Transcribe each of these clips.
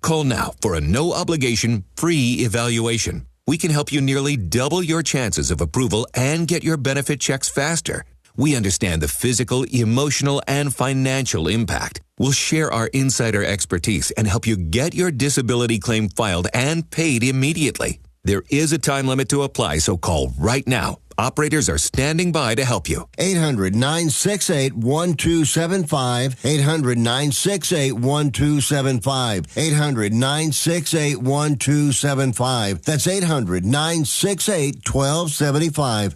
Call now for a no-obligation, free evaluation. We can help you nearly double your chances of approval and get your benefit checks faster. We understand the physical, emotional, and financial impact. We'll share our insider expertise and help you get your disability claim filed and paid immediately. There is a time limit to apply, so call right now. Operators are standing by to help you. 800-968-1275. 800-968-1275. 800-968-1275. That's 800-968-1275.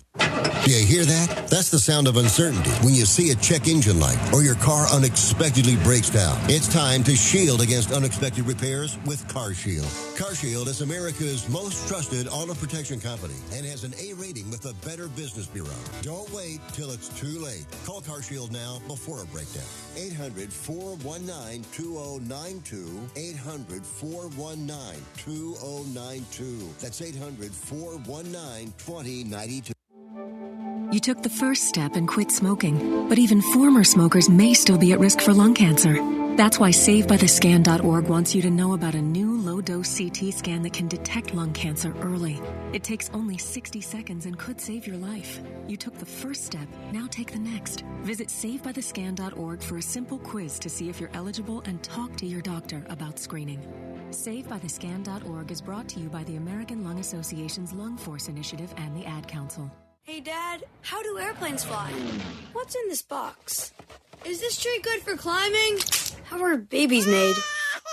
Do you hear that? That's the sound of uncertainty when you see a check engine light or your car unexpectedly breaks down. It's time to shield against unexpected repairs with CarShield. CarShield is America's most trusted auto protection company and has an A rating with the Better Business Bureau. Don't wait till it's too late. Call CarShield now before a breakdown. 800-419-2092. 800-419-2092. That's 800-419-2092. You took the first step and quit smoking, but even former smokers may still be at risk for lung cancer. That's why SaveByTheScan.org wants you to know about a new low-dose CT scan that can detect lung cancer early. It takes only 60 seconds and could save your life. You took the first step, now take the next. Visit SaveByTheScan.org for a simple quiz to see if you're eligible and talk to your doctor about screening. SaveByTheScan.org is brought to you by the American Lung Association's Lung Force Initiative and the Ad Council. Hey, Dad, how do airplanes fly? What's in this box? Is this tree good for climbing? How are babies made?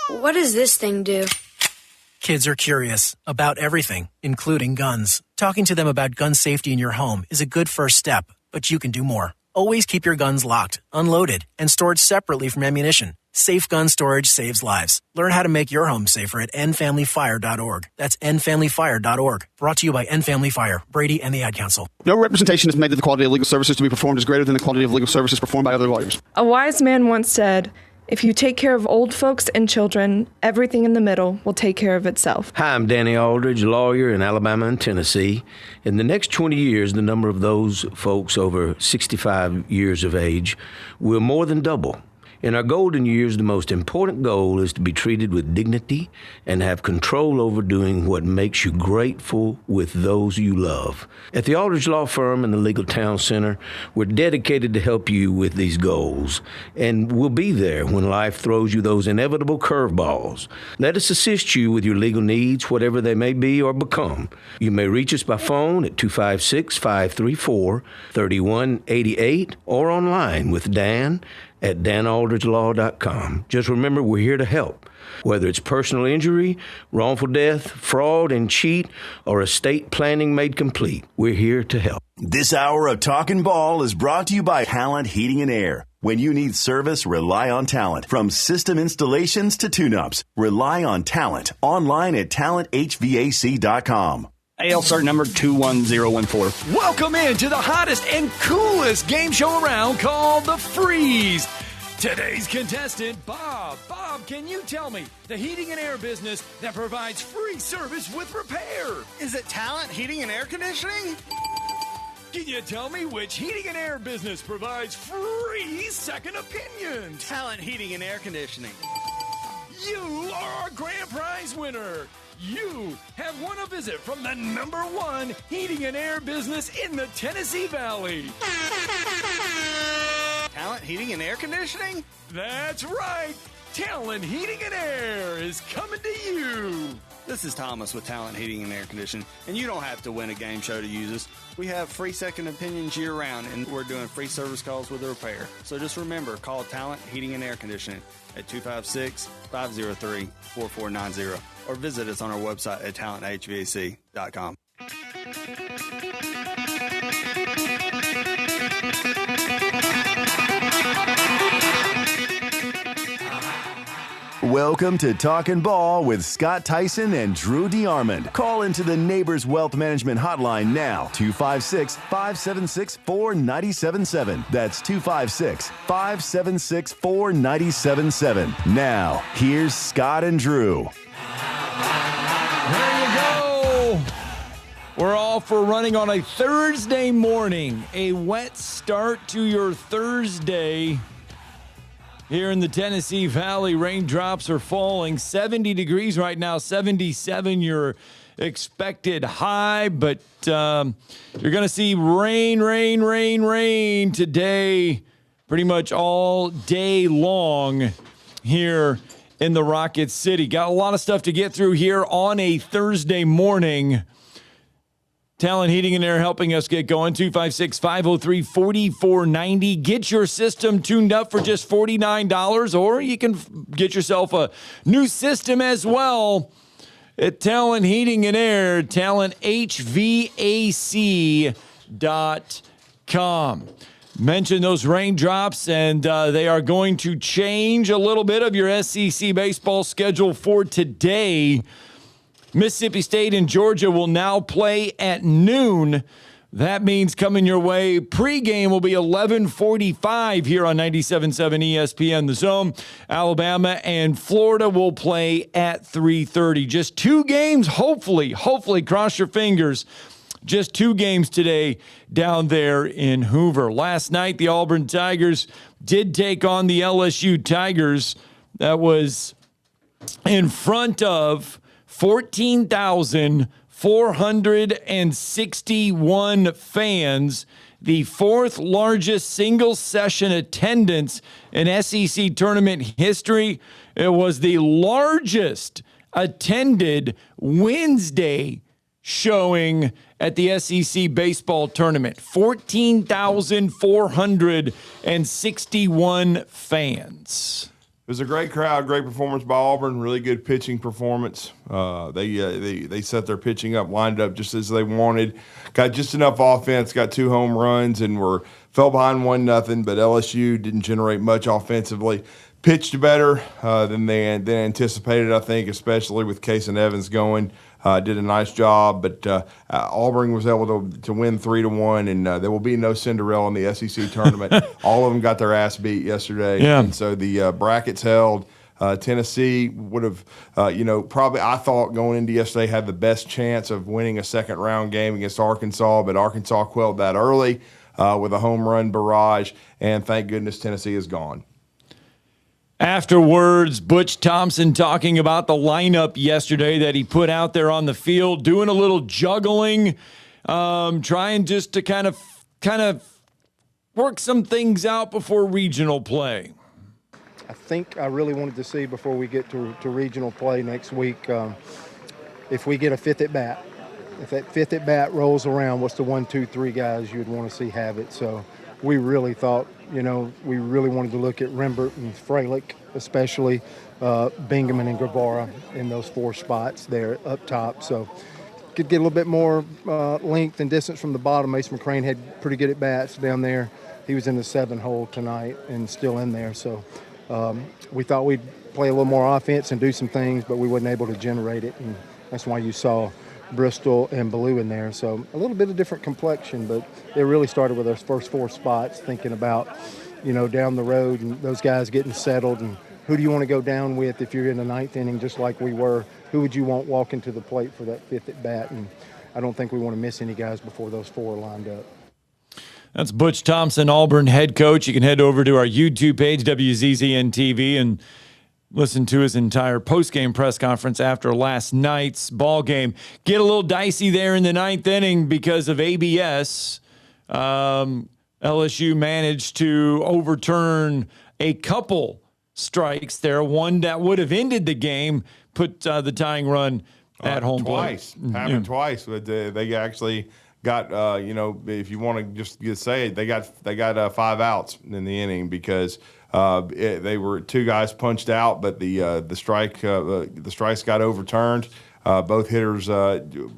What does this thing do? Kids are curious about everything, including guns. Talking to them about gun safety in your home is a good first step, but you can do more. Always keep your guns locked, unloaded, and stored separately from ammunition. Safe gun storage saves lives. Learn how to make your home safer at endfamilyfire.org. That's endfamilyfire.org. Brought to you by End Family Fire, Brady, and the Ad Council. No representation is made that the quality of legal services to be performed is greater than the quality of legal services performed by other lawyers. A wise man once said, if you take care of old folks and children, everything in the middle will take care of itself. Hi, I'm Danny Aldridge, lawyer in Alabama and Tennessee. In the next 20 years, the number of those folks over 65 years of age will more than double. In our golden years, the most important goal is to be treated with dignity and have control over doing what makes you grateful with those you love. At the Aldridge Law Firm and the Legal Town Center, we're dedicated to help you with these goals, and we'll be there when life throws you those inevitable curveballs. Let us assist you with your legal needs, whatever they may be or become. You may reach us by phone at 256-534-3188 or online with Dan at danaldridgelaw.com. Just remember, we're here to help. Whether it's personal injury, wrongful death, fraud and cheat, or estate planning made complete, we're here to help. This hour of Talkin Ball is brought to you by Talent Heating and Air. When you need service, rely on Talent. From system installations to tune-ups, rely on Talent. Online at talenthvac.com. AL cert number 21014. Welcome into the hottest and coolest game show around called The Freeze. Today's contestant, Bob. Bob, can you tell me the heating and air business that provides free service with repair? Is it Talent Heating and Air Conditioning? Can you tell me which heating and air business provides free second opinions? Talent Heating and Air Conditioning. You are our grand prize winner. You have won a visit from the #1 heating and air business in the Tennessee Valley. Talent Heating and Air Conditioning? That's right. Talent Heating and Air is coming to you. This is Thomas with Talent Heating and Air Conditioning, and you don't have to win a game show to use us. We have free second opinions year-round, and we're doing free service calls with a repair. So just remember, call Talent Heating and Air Conditioning at 256-503-4490 or visit us on our website at talenthvac.com. Welcome to Talkin Ball with Scott Theisen and Drew DeArmond. Call into the Neighbors Wealth Management Hotline now, 256-576-4977. That's 256-576-4977. Now, here's Scott and Drew. There you go. We're off for running on a Thursday morning. A wet start to your Thursday. Here in the Tennessee Valley, raindrops are falling. 70 degrees right now, 77 your expected high, but you're going to see rain today pretty much all day long here in the Rocket City. Got a lot of stuff to get through here on a Thursday morning. Talent Heating and Air helping us get going. 256-503-4490. Get your system tuned up for just $49, or you can get yourself a new system as well at Talent Heating and Air, talenthvac.com. Mention those raindrops, and they are going to change a little bit of your SEC baseball schedule for today. Mississippi State and Georgia will now play at noon. That means coming your way, pregame will be 11:45 here on 97.7 ESPN The Zone. Alabama and Florida will play at 3:30. Just two games, hopefully, cross your fingers. Just two games today down there in Hoover. Last night, the Auburn Tigers did take on the LSU Tigers. That was in front of 14,461 fans, the fourth largest single session attendance in SEC tournament history. It was the largest attended Wednesday showing at the SEC baseball tournament. 14,461 fans. It was a great crowd, great performance by Auburn, really good pitching performance. They set their pitching up, lined up just as they wanted, got just enough offense, got 2 home runs, and fell behind 1-0, but LSU didn't generate much offensively. Pitched better than anticipated, I think, especially with Case and Evans going. Did a nice job, but Auburn was able to win 3-1, and there will be no Cinderella in the SEC tournament. All of them got their ass beat yesterday, and so the brackets held. Tennessee would have, probably I thought going into yesterday had the best chance of winning a second-round game against Arkansas, but Arkansas quelled that early with a home run barrage, and thank goodness Tennessee is gone. Afterwards, Butch Thompson talking about the lineup yesterday that he put out there on the field, doing a little juggling, trying just to kind of work some things out before regional play. I think I really wanted to see before we get to regional play next week, if we get a fifth at bat. If that fifth at bat rolls around, what's the 1, 2, 3 guys you'd want to see have it? So we really thought, we really wanted to look at Rembert and Freilich, especially Bingaman and Guevara in those 4 spots there up top. So could get a little bit more length and distance from the bottom. Mason McCrane had pretty good at bats down there. He was in the 7 hole tonight and still in there. So we thought we'd play a little more offense and do some things, but we wasn't able to generate it. And that's why you saw Bristol and Ballou in there. So a little bit of different complexion, but it really started with our first 4 spots, thinking about, down the road and those guys getting settled, and who do you want to go down with if you're in the 9th inning, just like we were? Who would you want walking to the plate for that 5th at bat? And I don't think we want to miss any guys before those 4 are lined up. That's Butch Thompson, Auburn head coach. You can head over to our YouTube page, WZZN TV, and listen to his entire post-game press conference after last night's ball game. Get a little dicey there in the 9th inning because of ABS. LSU managed to overturn a couple strikes there. One that would have ended the game, put the tying run at home twice. plate. Happened twice. But they actually got, if you want to just say it, they got 5 outs in the inning because they were 2 guys punched out, but the strikes got overturned. Both hitters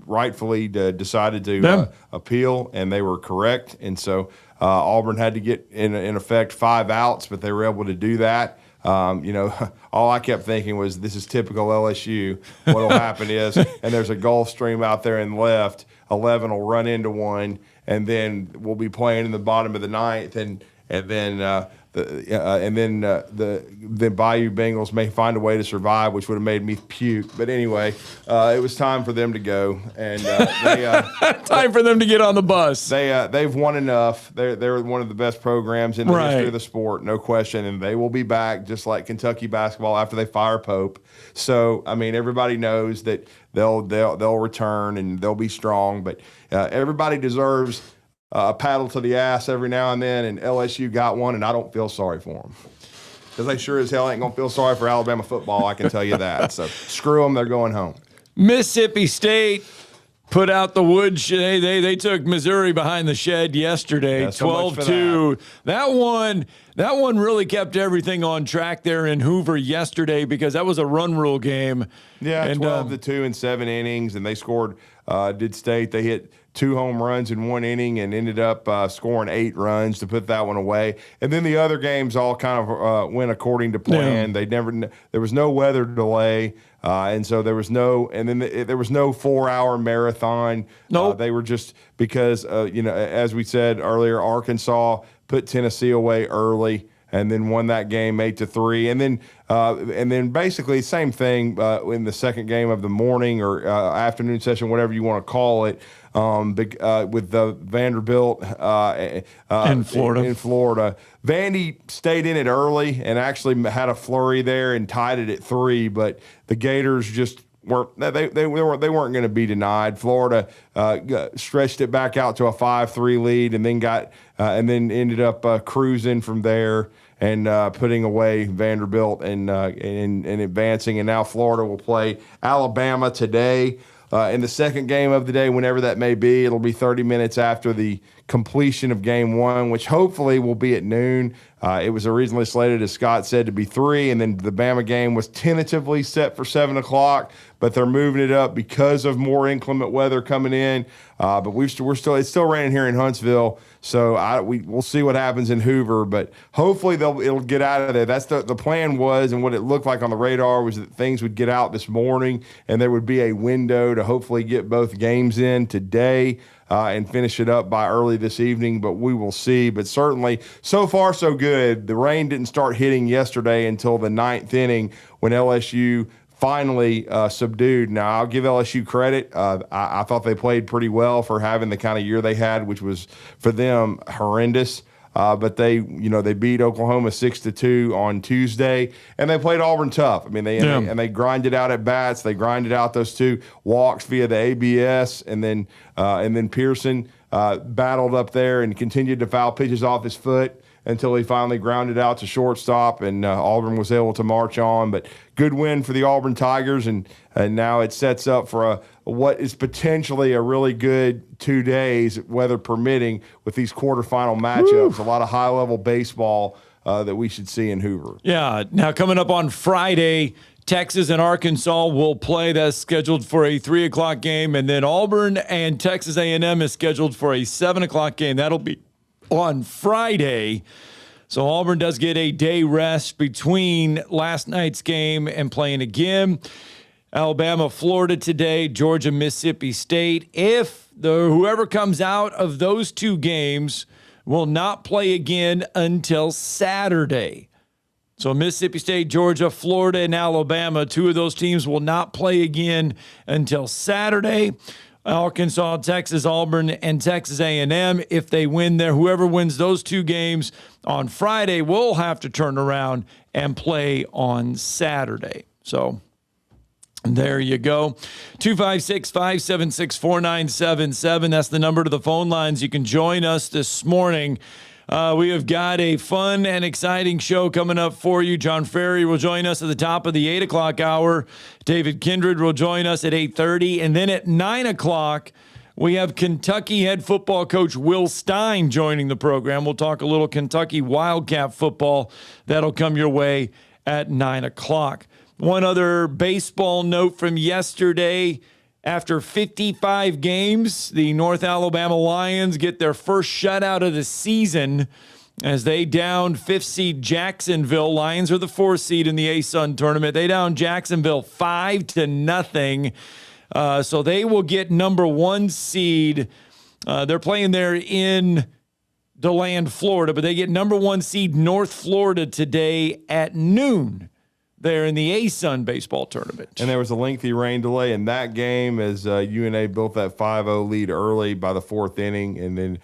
rightfully decided to appeal, and they were correct. And so Auburn had to get, in effect, 5 outs, but they were able to do that. All I kept thinking was, this is typical LSU. What will happen is, and there's a Gulf Stream out there in left, 11 will run into one, and then we'll be playing in the bottom of the 9th, and and then the Bayou Bengals may find a way to survive, which would have made me puke. But anyway, it was time for them to go, and time for them to get on the bus. They've won enough. They're one of the best programs in the history of the sport, no question, and they will be back just like Kentucky basketball after they fire Pope. So I mean, everybody knows that they'll return and they'll be strong, but everybody deserves a paddle to the ass every now and then, and LSU got one, and I don't feel sorry for them. Because they sure as hell ain't going to feel sorry for Alabama football, I can tell you that. So screw them, they're going home. Mississippi State put out the wood. They took Missouri behind the shed yesterday, 12-2. That one really kept everything on track there in Hoover yesterday because that was a run rule game. Yeah, 12-2 in 7 innings, and they scored. Did State. They hit 2 home runs in 1 inning and ended up scoring 8 runs to put that one away. And then the other games all kind of went according to plan. Yeah. There was no weather delay, and so there was no 4-hour marathon. Nope. They were just because as we said earlier, Arkansas put Tennessee away early and then won that game 8-3. And then basically same thing in the second game of the morning or afternoon session, whatever you want to call it, with the Vanderbilt in Florida. Vandy stayed in it early and actually had a flurry there and tied it at 3, but the Gators just weren't going to be denied. Florida stretched it back out to a 5-3 lead and then ended up cruising from there and putting away Vanderbilt and advancing. And now Florida will play Alabama today in the second game of the day, whenever that may be. It'll be 30 minutes after the completion of game 1, which hopefully will be at noon. It was originally slated, as Scott said, to be 3, and then the Bama game was tentatively set for 7 o'clock, but they're moving it up because of more inclement weather coming in. But it's still raining here in Huntsville, so we'll see what happens in Hoover. But hopefully it'll get out of there. That's the plan was, and what it looked like on the radar was that things would get out this morning, and there would be a window to hopefully get both games in today. And finish it up by early this evening, but we will see. But certainly, so far so good. The rain didn't start hitting yesterday until the 9th inning when LSU finally subdued. Now, I'll give LSU credit. I thought they played pretty well for having the kind of year they had, which was, for them, horrendous. But they beat Oklahoma 6-2 on Tuesday, and they played Auburn tough. I mean, they grinded out at bats. They grinded out those 2 walks via the ABS, and then Pearson battled up there and continued to foul pitches off his foot until he finally grounded out to shortstop, and Auburn was able to march on. But good win for the Auburn Tigers, and now it sets up for what is potentially a really good 2 days, weather permitting, with these quarterfinal matchups. A lot of high-level baseball that we should see in Hoover. Yeah. Now, coming up on Friday, Texas and Arkansas will play. That's scheduled for a 3 o'clock game, and then Auburn and Texas A&M is scheduled for a 7 o'clock game. That'll be on Friday. So Auburn does get a day rest between last night's game and playing again. Alabama, Florida today, Georgia, Mississippi State. If whoever comes out of those 2 games will not play again until Saturday. So Mississippi State, Georgia, Florida, and Alabama, 2 of those teams will not play again until Saturday. Arkansas, Texas, Auburn, and Texas A&M. If they win there, whoever wins those 2 games on Friday will have to turn around and play on Saturday. So there you go. 256-576-4977. That's the number to the phone lines. You can join us this morning. We have got a fun and exciting show coming up for you. John Frary will join us at the top of the 8 o'clock hour. David Kindred will join us at 8:30. And then at 9 o'clock, we have Kentucky head football coach Will Stein joining the program. We'll talk a little Kentucky Wildcat football. That'll come your way at 9 o'clock. One other baseball note from yesterday. After 55 games, the North Alabama Lions get their first shutout of the season as they downed 5th seed Jacksonville. Lions are the 4th seed in the A-Sun tournament. They downed Jacksonville 5-0. So they will get number 1 seed. They're playing there in DeLand, Florida, but they get number 1 seed North Florida today at noon there in the ASUN baseball tournament. And there was a lengthy rain delay in that game as UNA built that 5-0 lead early by the 4th inning, and then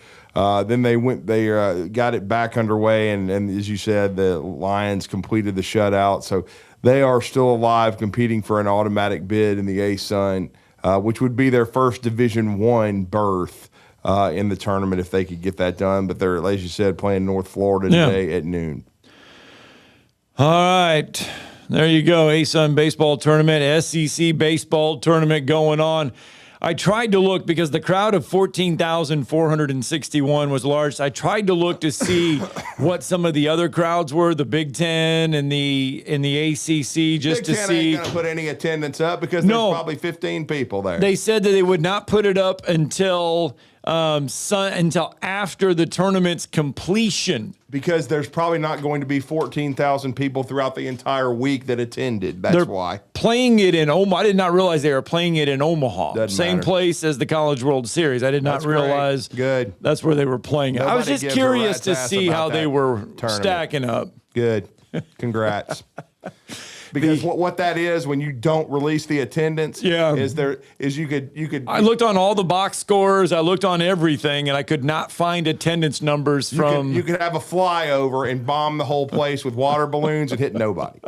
they got it back underway, and as you said, the Lions completed the shutout. So they are still alive, competing for an automatic bid in the ASUN, which would be their first Division I berth in the tournament if they could get that done. But they're, as you said, playing North Florida today at noon. All right. There you go, ASUN baseball tournament, SEC baseball tournament going on. I tried to look because the crowd of 14,461 was large. I tried to look to see what some of the other crowds were, the Big Ten and the ACC, just to see. Big Ten ain't going to put any attendance up because there's probably 15 people there. They said that they would not put it up until after the tournament's completion. Because there's probably not going to be 14,000 people throughout the entire week that attended. That's why. Playing it in Omaha. I did not realize they were playing it in Omaha. Same matter. Place as the College World Series. I did not realize that's where they were playing it. I was just curious to see how they were stacking up. Good. Congrats. Because what that is when you don't release the attendance is you could. I looked on all the box scores. I looked on everything, and I could not find attendance numbers from. You could have a flyover and bomb the whole place with water balloons and hit nobody,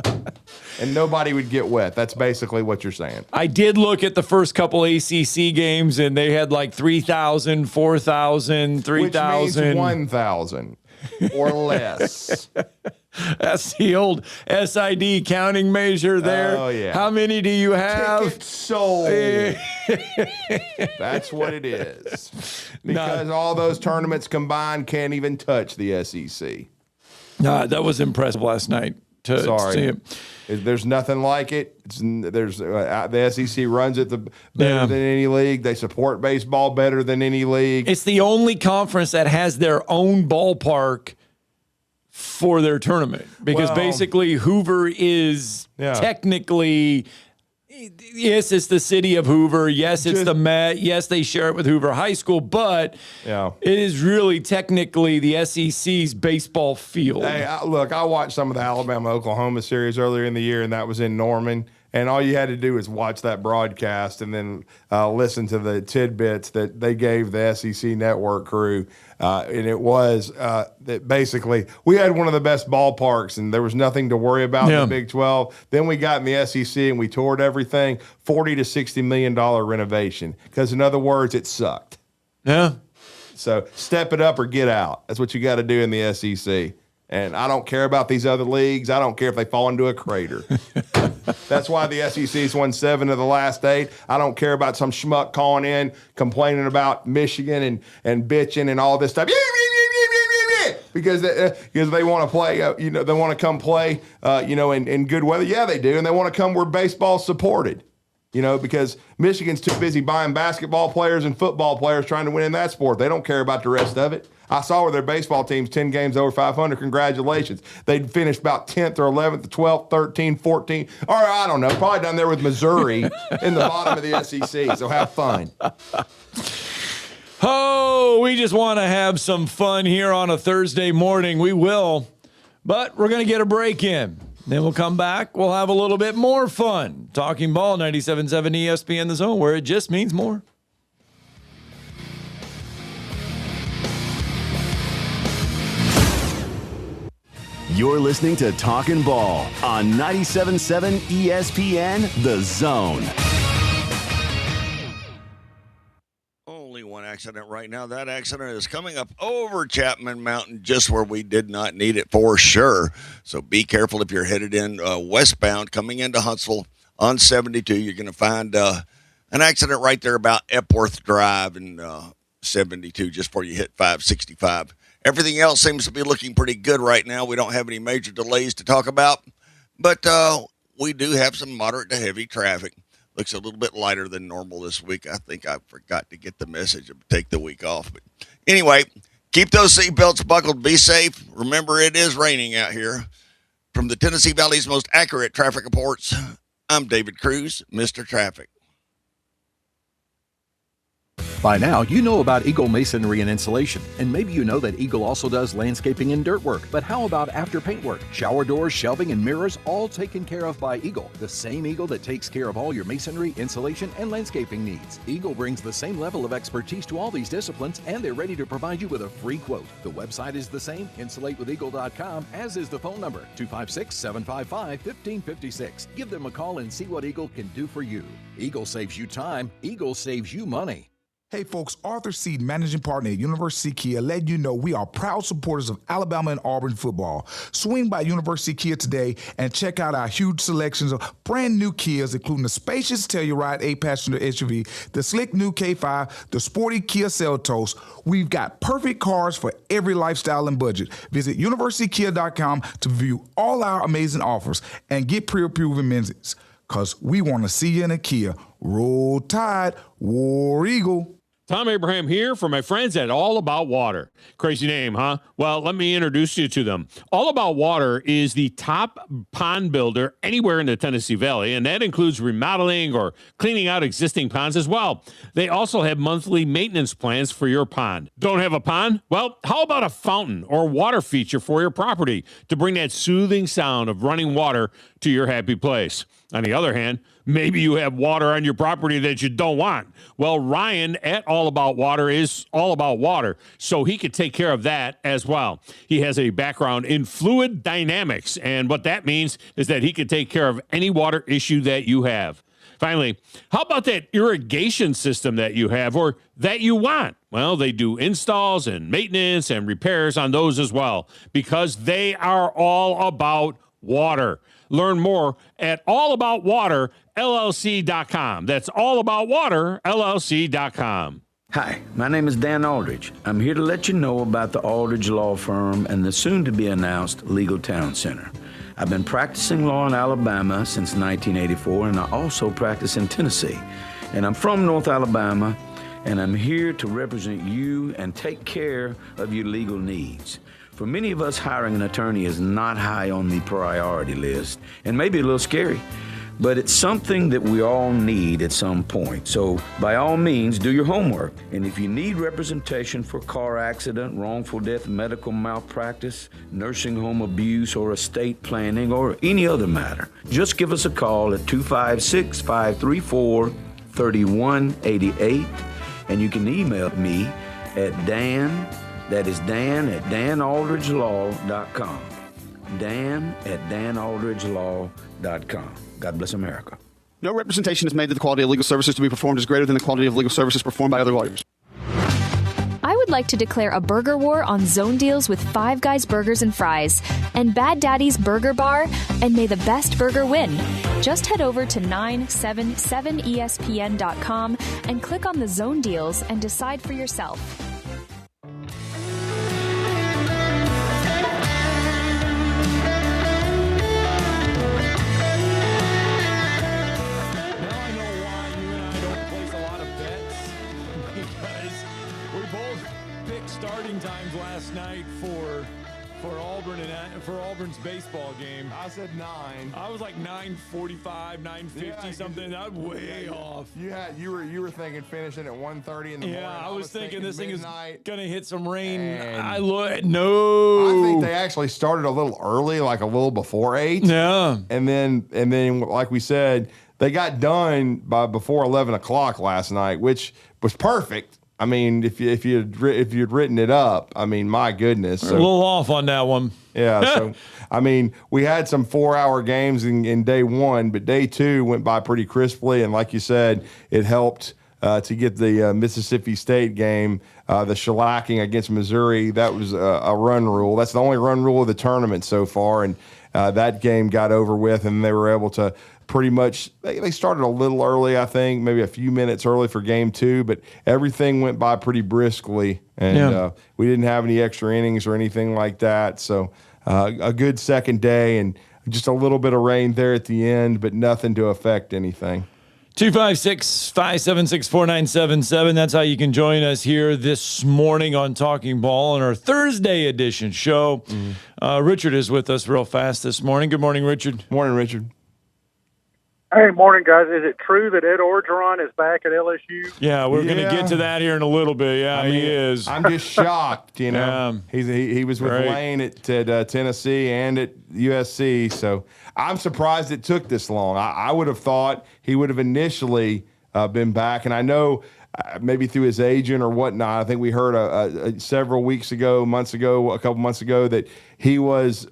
and nobody would get wet. That's basically what you're saying. I did look at the first couple ACC games, and they had like 3,000, 4,000, 3,000, which means 1,000 or less. That's the old SID counting measure there. Oh, yeah. How many do you have? Tickets sold. That's what it is. Because all those tournaments combined can't even touch the SEC. No, that was impressive last night to see it. There's nothing like it. The SEC runs it better than any league. They support baseball better than any league. It's the only conference that has their own ballpark for their tournament because basically Hoover is technically, yes, it's the city of Hoover. Yes, it's the Met. Yes, they share it with Hoover High School, but it is really technically the SEC's baseball field. Hey, look, I watched some of the Alabama-Oklahoma series earlier in the year, and that was in Norman. And all you had to do was watch that broadcast and then listen to the tidbits that they gave the SEC network crew. And it was that basically we had one of the best ballparks and there was nothing to worry about in the Big 12. Then we got in the SEC and we toured everything, $40 to $60 million renovation. Because in other words, it sucked. Yeah. So step it up or get out. That's what you got to do in the SEC. And I don't care about these other leagues. I don't care if they fall into a crater. That's why the SEC's won 7 of the last 8. I don't care about some schmuck calling in, complaining about Michigan and bitching and all this stuff. Because they want to play, they want to come play, in good weather. Yeah, they do. And they want to come where baseball's supported. Because Michigan's too busy buying basketball players and football players trying to win in that sport. They don't care about the rest of it. I saw where their baseball team's 10 games over 500. Congratulations. They'd finished about 10th or 11th, 12th, 13th, 14th, or I don't know, probably down there with Missouri in the bottom of the SEC. So have fun. Oh, we just want to have some fun here on a Thursday morning. We will, but we're going to get a break in. Then we'll come back. We'll have a little bit more fun. Talking Ball, 97.7 ESPN The Zone, where it just means more. You're listening to Talkin Ball on 97.7 ESPN The Zone. Only one accident right now. That accident is coming up over Chapman Mountain, just where we did not need it for sure. So be careful if you're headed in westbound coming into Huntsville on 72. You're going to find an accident right there about Epworth Drive and 72 just before you hit 565. Everything else seems to be looking pretty good right now. We don't have any major delays to talk about, but we do have some moderate to heavy traffic. Looks a little bit lighter than normal this week. I think I forgot to get the message of take the week off. But anyway, keep those seatbelts buckled. Be safe. Remember, it is raining out here. From the Tennessee Valley's most accurate traffic reports, I'm David Cruz, Mr. Traffic. By now, you know about Eagle Masonry and Insulation, and maybe you know that Eagle also does landscaping and dirt work. But how about after paint work? Shower doors, shelving, and mirrors, all taken care of by Eagle, the same Eagle that takes care of all your masonry, insulation, and landscaping needs. Eagle brings the same level of expertise to all these disciplines, and they're ready to provide you with a free quote. The website is the same, insulatewitheagle.com, as is the phone number, 256-755-1556. Give them a call and see what Eagle can do for you. Eagle saves you time. Eagle saves you money. Hey folks, Arthur Seed, managing partner at University Kia, letting you know we are proud supporters of Alabama and Auburn football. Swing by University Kia today and check out our huge selections of brand new Kias, including the spacious Telluride 8-passenger SUV, the slick new K5, the sporty Kia Seltos. We've got perfect cars for every lifestyle and budget. Visit universitykia.com to view all our amazing offers and get pre-approved amenities, because we want to see you in a Kia. Roll Tide, War Eagle. Tom Abraham here for my friends at All About Water. Crazy name, huh? Well, let me introduce you to them. All About Water is the top pond builder anywhere in the Tennessee Valley, and that includes remodeling or cleaning out existing ponds as well. They also have monthly maintenance plans for your pond. Don't have a pond? Well, how about a fountain or water feature for your property to bring that soothing sound of running water to your happy place? On the other hand, maybe you have water on your property that you don't want. Well, Ryan at All About Water is all about water, so he could take care of that as well. He has a background in fluid dynamics, and what that means is that he could take care of any water issue that you have. Finally, how about that irrigation system that you have or that you want? Well, they do installs and maintenance and repairs on those as well, because they are all about water. Learn more at allaboutwaterllc.com. That's allaboutwaterllc.com. Hi, my name is Dan Aldridge. I'm here to let you know about the Aldridge Law Firm and the soon-to-be-announced Legal Town Center. I've been practicing law in Alabama since 1984, and I also practice in Tennessee. And I'm from North Alabama, and I'm here to represent you and take care of your legal needs. For many of us, hiring an attorney is not high on the priority list, and maybe a little scary, but it's something that we all need at some point. So by all means, do your homework. And if you need representation for car accident, wrongful death, medical malpractice, nursing home abuse, or estate planning, or any other matter, just give us a call at 256-534-3188, and you can email me at Dan at danaldridgelaw.com. Dan at danaldridgelaw.com. God bless America. No representation is made that the quality of legal services to be performed is greater than the quality of legal services performed by other lawyers. I would like to declare a burger war on zone deals with Five Guys Burgers and Fries and Bad Daddy's Burger Bar, and may the best burger win. Just head over to 977espn.com and click on the zone deals and decide for yourself. Starting times last night for Auburn and for Auburn's baseball game. I said 9. I was like 9:45, 9:50 something. That way off. You were thinking finishing at 1:30 in the morning. Yeah, I was thinking this midnight. thing is gonna hit some rain. And I think they actually started a little early, like a little before 8. Yeah, and then like we said, they got done before 11 o'clock last night, which was perfect. I mean, if you'd written it up, I mean, my goodness. So, a little off on that one. Yeah. So, I mean, we had some 4-hour games in day one, but day two went by pretty crisply. And like you said, it helped to get the Mississippi State game, the shellacking against Missouri. That was a run rule. That's the only run rule of the tournament so far. And that game got over with, and they were able to pretty much, they started a little early, I think, maybe a few minutes early for game 2, but everything went by pretty briskly, and we didn't have any extra innings or anything like that. So a good second day, and just a little bit of rain there at the end, but nothing to affect anything. 256-576-4977. That's how you can join us here this morning on Talking Ball on our Thursday edition show. Richard is with us real fast this morning. Good morning, Richard. Morning, Richard. Hey, morning, guys. Is it true that Ed Orgeron is back at LSU? Yeah, we're going to get to that here in a little bit. Yeah, he is. I'm just shocked, you know. He was with Lane at Tennessee and at USC, so I'm surprised it took this long. I would have thought he would have initially been back, and I know maybe through his agent or whatnot. I think we heard several weeks ago, a couple months ago, that he was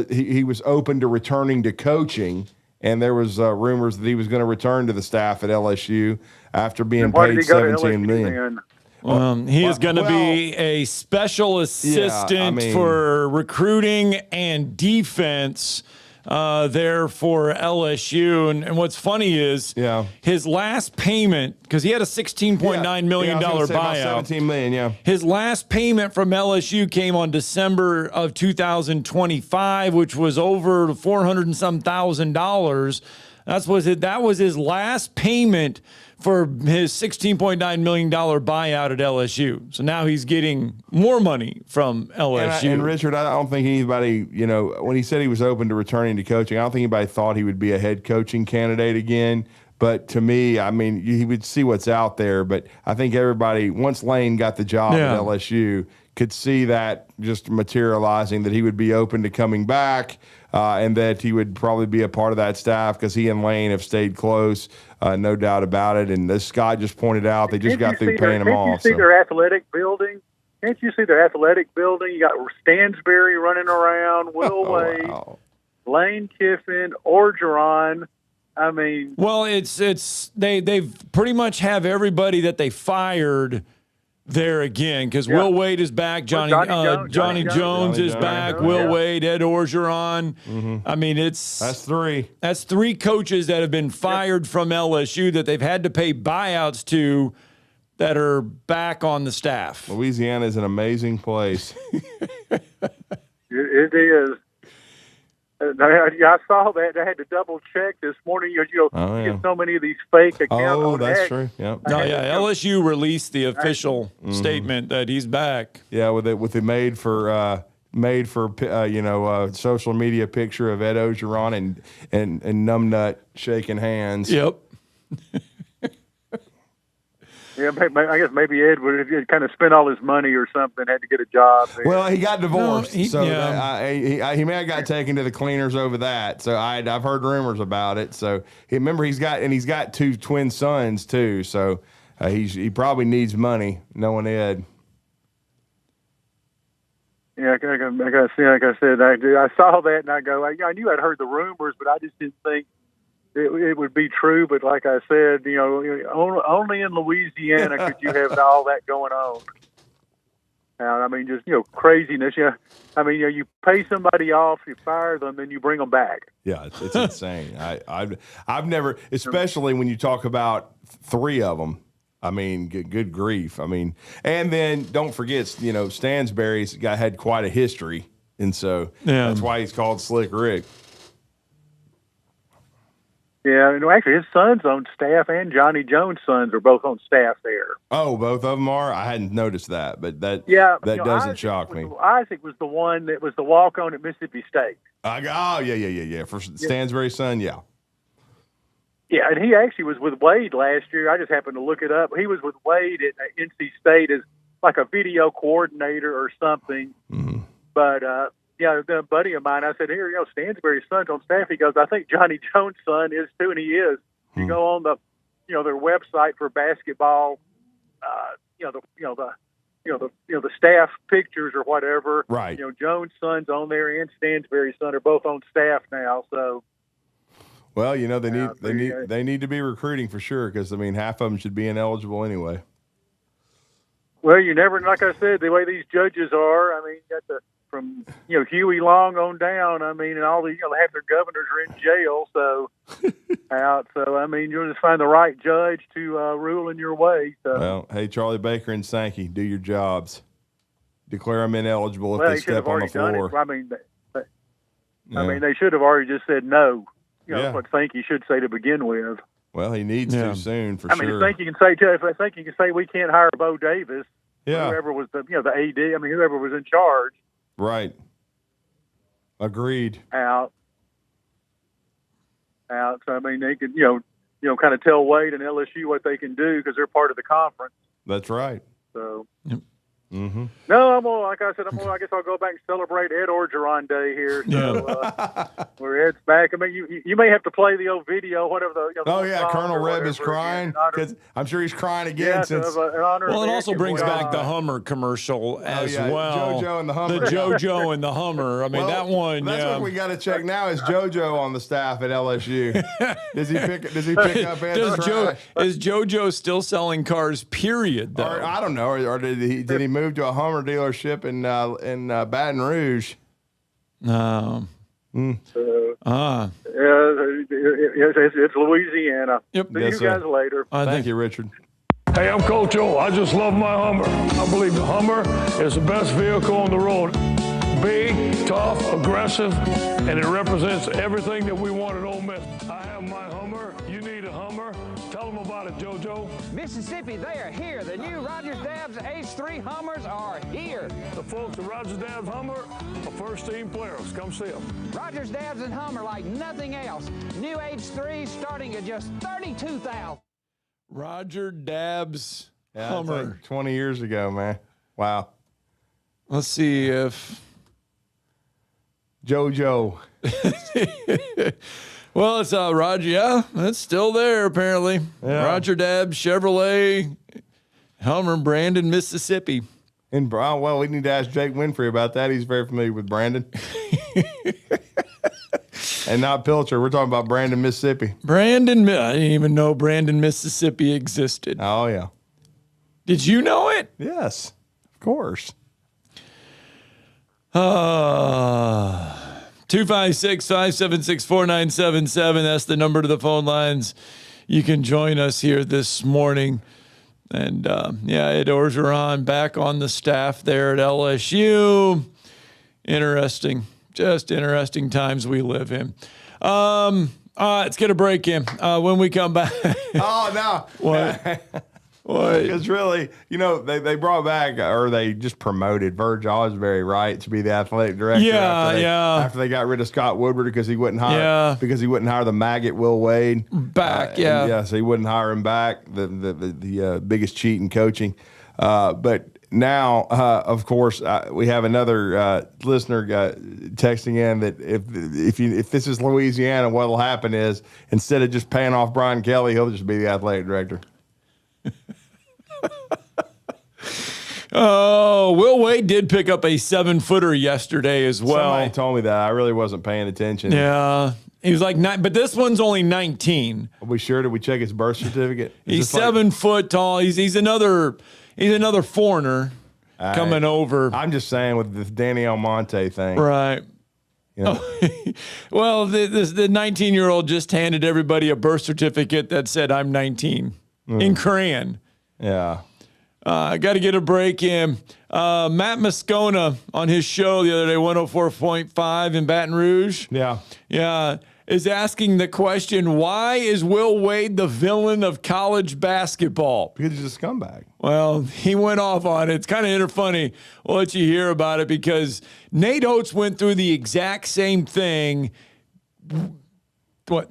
he was open to returning to coaching. And there was rumors that he was going to return to the staff at LSU after being paid $17 million. He is going to be a special assistant for recruiting and defense there for LSU. And what's funny is his last payment, because he had a $16.9 million buyout. $17 million, yeah. His last payment from LSU came on December of 2025, which was over $400 and some thousand. That was his last payment for his $16.9 million buyout at LSU. So now he's getting more money from LSU. And Richard, I don't think anybody, when he said he was open to returning to coaching, I don't think anybody thought he would be a head coaching candidate again. But to me, I mean, he would see what's out there. But I think everybody, once Lane got the job at LSU, could see that just materializing, that he would be open to coming back and that he would probably be a part of that staff because he and Lane have stayed close, no doubt about it. And as Scott just pointed out, they just got through paying him off. Can't you see their athletic building? Can't you see their athletic building? You got Stansberry running around, Will Wade, Lane Kiffin, Orgeron. I mean, well, they've pretty much have everybody that they fired there again, because Will Wade is back, Johnny Jones is back, Will Wade, Ed Orgeron. I mean, that's three. That's three coaches that have been fired from LSU that they've had to pay buyouts to that are back on the staff. Louisiana is an amazing place. It is. I saw that. I had to double check this morning. You get so many of these fake accounts. Oh, that's true. Yeah. LSU released the official statement that he's back. Yeah, with the made for social media picture of Ed Orgeron and Numbnut shaking hands. Yep. Yeah, I guess maybe Ed would kind of spent all his money or something, had to get a job. Well, he got divorced, he may have got taken to the cleaners over that. So I've heard rumors about it. So he's got two twin sons too. So he probably needs money, knowing Ed. Yeah, like I said, I saw that and I go, I knew I'd heard the rumors, but I just didn't think it would be true. But like I said, only in Louisiana could you have all that going on. I mean, just craziness. Yeah, I mean, you pay somebody off, you fire them, then you bring them back. Yeah, it's insane. I've never, especially when you talk about three of them. I mean, good grief. I mean, and then don't forget, Stansberry's had quite a history, and so that's why he's called Slick Rick. Yeah, actually, his son's on staff, and Johnny Jones' sons are both on staff there. Oh, both of them are? I hadn't noticed that, but that doesn't Isaac shock me. Isaac was the one that was the walk-on at Mississippi State. Yeah. For Stansberry's son, yeah. Yeah, and he actually was with Wade last year. I just happened to look it up. He was with Wade at NC State as like a video coordinator or something. Mm-hmm. But, a buddy of mine, I said, here, Stansberry's son's on staff. He goes, I think Johnny Jones' son is too, and he is. You go on the, their website for basketball, the staff pictures or whatever. Right. Jones' son's on there and Stansberry's son are both on staff now. So. Well, they need to be recruiting for sure because half of them should be ineligible anyway. Well, you never, like I said, the way these judges are. From Huey Long on down. And all the half their governors are in jail. So you'll just find the right judge to rule in your way. So. Well, hey, Charlie Baker and Sankey, do your jobs. Declare them ineligible if they step on the floor. They should have already just said no. That's what Sankey should say to begin with. Well, he needs to soon for sure. I think you can say we can't hire Bo Davis. Yeah. Whoever was the AD. Whoever was in charge. Right. Agreed. Out. out. So I mean, they can kind of tell Wade and LSU what they can do because they're part of the conference. That's right. So. Yep. Mm-hmm. No, I guess I'll go back and celebrate Ed Orgeron Day here. So, where Ed's back. I mean, you may have to play the old video, whatever the. Colonel Reb is crying because I'm sure he's crying again. Yeah, since it also brings back the Hummer commercial as well. JoJo and the Hummer. The JoJo and the Hummer. I mean, that one. That's what we got to check now. Is JoJo on the staff at LSU? Does he pick up Ed's trash? Is JoJo still selling cars? Period. Though I don't know. Or did he move to a Hummer dealership in Baton Rouge? No. It's Louisiana. Yep. See you guys later. Thank you, Richard. Hey, I'm Coach O. I just love my Hummer. I believe the Hummer is the best vehicle on the road. Big, tough, aggressive, and it represents everything that we want at Ole Miss. I have my Hummer. You need a Hummer. Tell them about it, JoJo. Mississippi, they are here. The new Rogers Dabbs H3 Hummers are here. The folks at Rogers Dabbs Hummer are first-team players. Come see them. Rogers Dabbs and Hummer like nothing else. New H3 starting at just $32,000. Roger Dabbs Hummer. Hummer. Like 20 years ago, man. Wow. Let's see if JoJo. Well, it's Roger. Yeah, it's still there apparently. Yeah. Roger Dabbs Chevrolet Hummer, Brandon, Mississippi. And well, we need to ask Jake Winfrey about that. He's very familiar with Brandon. And not Pilcher. We're talking about Brandon, Mississippi. Brandon, I didn't even know Brandon, Mississippi existed. Oh, yeah. Did you know it? Yes, of course. 256-576-4977. That's the number to the phone lines. You can join us here this morning. And, Ed Orgeron back on the staff there at LSU. Interesting. Just interesting times we live in. Let's get a break in. When we come back. Oh, no. What? Because really, they brought back, or they just promoted Verge Osbury, right, to be the athletic director. After they got rid of Scott Woodward because he wouldn't hire the maggot Will Wade back. So he wouldn't hire him back. The biggest cheat in coaching. But now, of course, we have another listener texting in that if this is Louisiana, what will happen is instead of just paying off Brian Kelly, he'll just be the athletic director. Oh, Will Wade did pick up a 7-footer yesterday as well. Somebody told me that. I really wasn't paying attention. Yeah. He was like 9, but this one's only 19. Are we sure? Did we check his birth certificate? He's 7 foot tall. He's another foreigner coming over. I'm just saying with the Danny Almonte thing. Right. Well, the 19-year-old just handed everybody a birth certificate that said I'm 19 in crayon. Yeah. I got to get a break in. Matt Moscona on his show the other day, 104.5 in Baton Rouge. Yeah. Yeah. Is asking the question, why is Will Wade the villain of college basketball? Because he's a scumbag. Well, he went off on it. It's kind of funny. We'll let you hear about it because Nate Oates went through the exact same thing,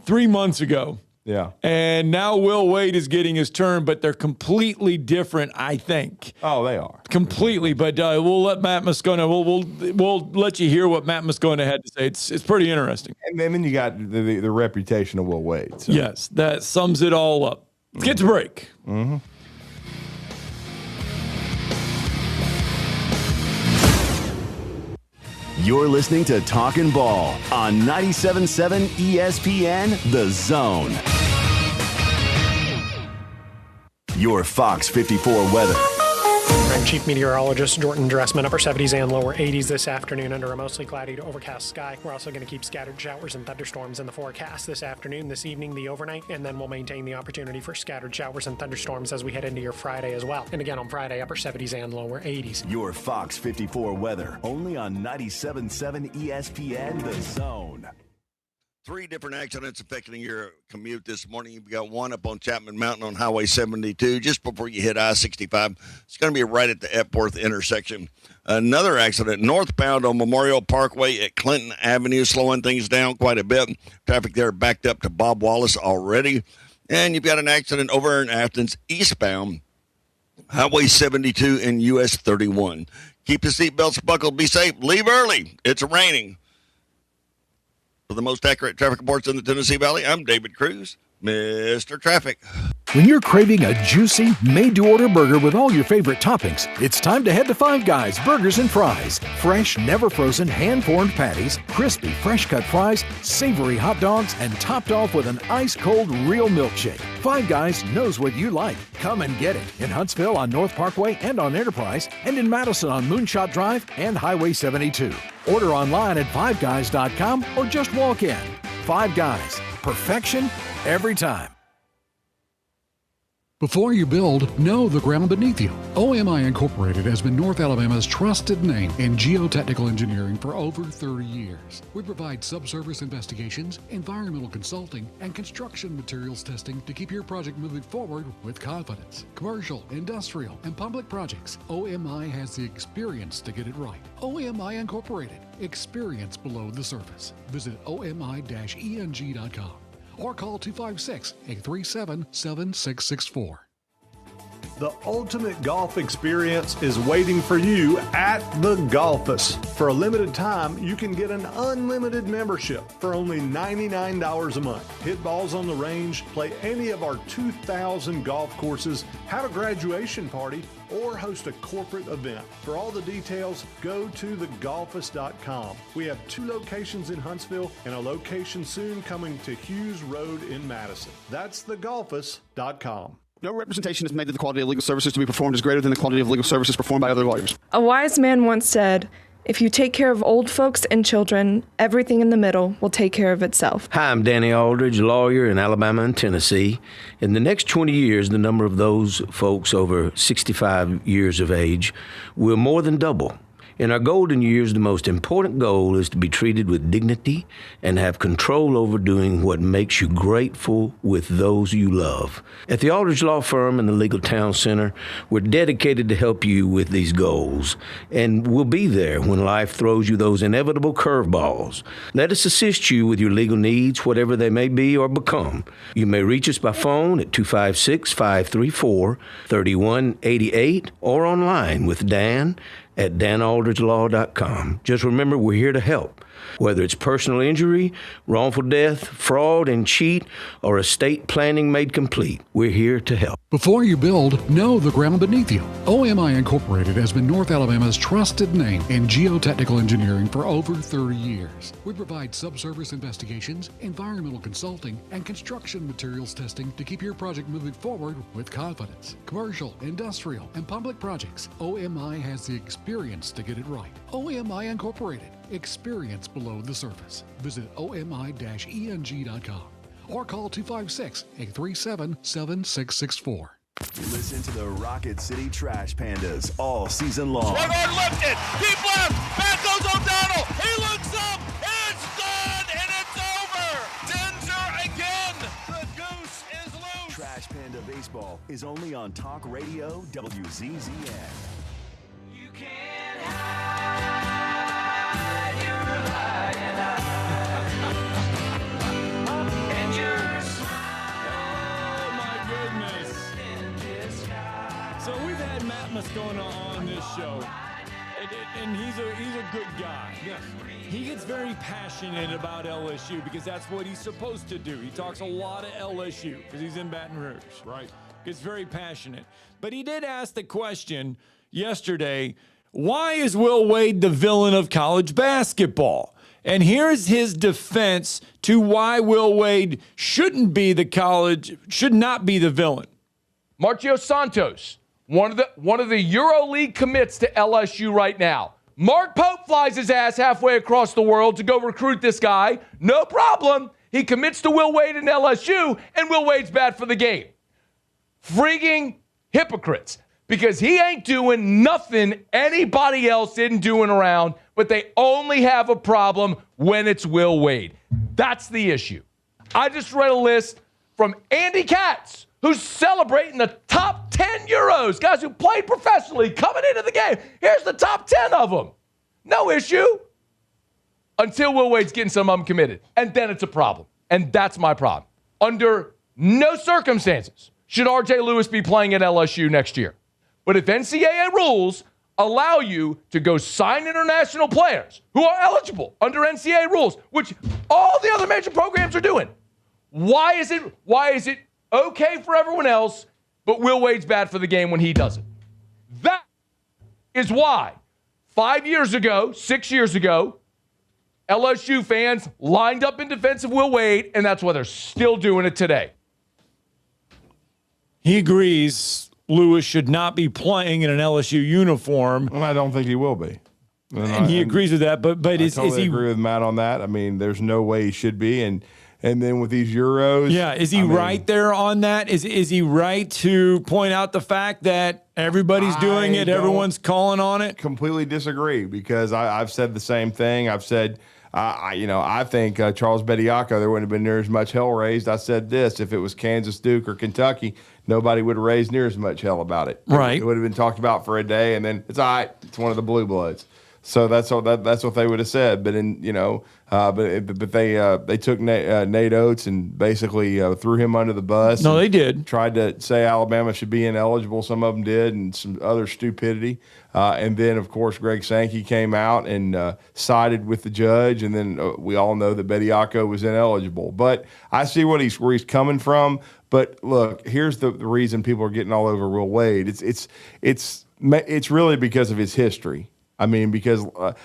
3 months ago. Yeah. And now Will Wade is getting his turn, but they're completely different, I think. Oh, they are. Completely. But we'll let Matt Moscona, we'll let you hear what Matt Moscona had to say. It's pretty interesting. And then you got the reputation of Will Wade. So. Yes, that sums it all up. Let's get to break. Mm-hmm. You're listening to Talkin Ball on 97.7 ESPN The Zone. Your Fox 54 weather. I'm Chief Meteorologist Jordan Dressman. Upper 70s and lower 80s this afternoon under a mostly cloudy to overcast sky. We're also going to keep scattered showers and thunderstorms in the forecast this afternoon, this evening, the overnight, and then we'll maintain the opportunity for scattered showers and thunderstorms as we head into your Friday as well. And again on Friday, upper 70s and lower 80s. Your Fox 54 weather, only on 97.7 ESPN The Zone. Three different accidents affecting your commute this morning. You've got one up on Chapman Mountain on Highway 72, just before you hit I-65. It's going to be right at the Epworth intersection. Another accident northbound on Memorial Parkway at Clinton Avenue, slowing things down quite a bit. Traffic there backed up to Bob Wallace already. And you've got an accident over in Athens, eastbound, Highway 72 and US 31. Keep the seatbelts buckled. Be safe. Leave early. It's raining. For the most accurate traffic reports in the Tennessee Valley, I'm David Cruz, Mr. Traffic. When you're craving a juicy, made-to-order burger with all your favorite toppings, it's time to head to Five Guys Burgers and Fries. Fresh, never-frozen, hand-formed patties, crispy, fresh-cut fries, savory hot dogs, and topped off with an ice-cold real milkshake. Five Guys knows what you like. Come and get it in Huntsville on North Parkway and on Enterprise, and in Madison on Moonshot Drive and Highway 72. Order online at fiveguys.com or just walk in. Five Guys. Perfection every time. Before you build, know the ground beneath you. OMI Incorporated has been North Alabama's trusted name in geotechnical engineering for over 30 years. We provide subsurface investigations, environmental consulting, and construction materials testing to keep your project moving forward with confidence. Commercial, industrial, and public projects, OMI has the experience to get it right. OMI Incorporated. Experience below the surface. Visit omi-eng.com. or call 256-837-7664. The ultimate golf experience is waiting for you at the Golfus. For a limited time, you can get an unlimited membership for only $99 a month. Hit balls on the range, play any of our 2,000 golf courses, have a graduation party, or host a corporate event. For all the details, go to thegolfus.com. We have 2 locations in Huntsville and a location soon coming to Hughes Road in Madison. That's thegolfus.com. No representation is made that the quality of legal services to be performed is greater than the quality of legal services performed by other lawyers. A wise man once said, if you take care of old folks and children, everything in the middle will take care of itself. Hi, I'm Danny Aldridge, lawyer in Alabama and Tennessee. In the next 20 years, the number of those folks over 65 years of age will more than double. In our golden years, the most important goal is to be treated with dignity and have control over doing what makes you grateful with those you love. At the Aldridge Law Firm and the Legal Town Center, we're dedicated to help you with these goals, and we'll be there when life throws you those inevitable curveballs. Let us assist you with your legal needs, whatever they may be or become. You may reach us by phone at 256-534-3188 or online with Dan at danaldridgelaw.com. Just remember, we're here to help. Whether it's personal injury, wrongful death, fraud and cheat, or estate planning made complete, we're here to help. Before you build, know the ground beneath you. OMI Incorporated has been North Alabama's trusted name in geotechnical engineering for over 30 years. We provide subsurface investigations, environmental consulting, and construction materials testing to keep your project moving forward with confidence. Commercial, industrial, and public projects, OMI has the experience to get it right. OMI Incorporated. Experience below the surface. Visit omi-eng.com or call 256-837-7664. Listen to the Rocket City Trash Pandas all season long. Swung on lifted, deep left, back goes O'Donnell, he looks up, it's done, and it's over! Denzer again, the goose is loose! Trash Panda Baseball is only on Talk Radio WZZN. You can't hide your lying eye, and your smile. Oh my goodness. So we've had Matt Moscona on this show, and he's a good guy. Yes. He gets very passionate about LSU because that's what he's supposed to do. He talks a lot of LSU because he's in Baton Rouge. Right. Gets very passionate. But he did ask the question yesterday, why is Will Wade the villain of college basketball? And here's his defense to why Will Wade should not be the villain. Marcio Santos, one of the EuroLeague commits to LSU right now. Mark Pope flies his ass halfway across the world to go recruit this guy. No problem. He commits to Will Wade and LSU, and Will Wade's bad for the game. Freaking hypocrites. Because he ain't doing nothing anybody else isn't doing around, but they only have a problem when it's Will Wade. That's the issue. I just read a list from Andy Katz, who's celebrating the top 10 Euros, guys who played professionally coming into the game. Here's the top 10 of them. No issue. Until Will Wade's getting some of them committed. And then it's a problem. And that's my problem. Under no circumstances should RJ Lewis be playing at LSU next year. But if NCAA rules allow you to go sign international players who are eligible under NCAA rules, which all the other major programs are doing, why is it okay for everyone else, but Will Wade's bad for the game when he doesn't? That is why 5 years ago, 6 years ago, LSU fans lined up in defense of Will Wade, and that's why they're still doing it today. He agrees Lewis should not be playing in an LSU uniform. Well, I don't think he will be. And he agrees with that, but I is totally he agree with Matt on that. I mean, there's no way he should be, and then with these Euros, yeah, is he right there on that? Is he right to point out the fact that everybody's doing it, everyone's calling on it? Completely disagree, because I've said the same thing. I've said, I think Charles Bediako, there wouldn't have been near as much hell raised. I said this: if it was Kansas, Duke, or Kentucky, nobody would have raised near as much hell about it. Right, it would have been talked about for a day, and then it's all right. It's one of the blue bloods. So that's what they would have said. But they took Nate Oates and basically threw him under the bus. No, they did. Tried to say Alabama should be ineligible. Some of them did, and some other stupidity. And then, of course, Greg Sankey came out and sided with the judge. And then we all know that Bediako was ineligible. But I see where he's coming from. But look, here's the reason people are getting all over Will Wade. It's really because of his history. I mean, because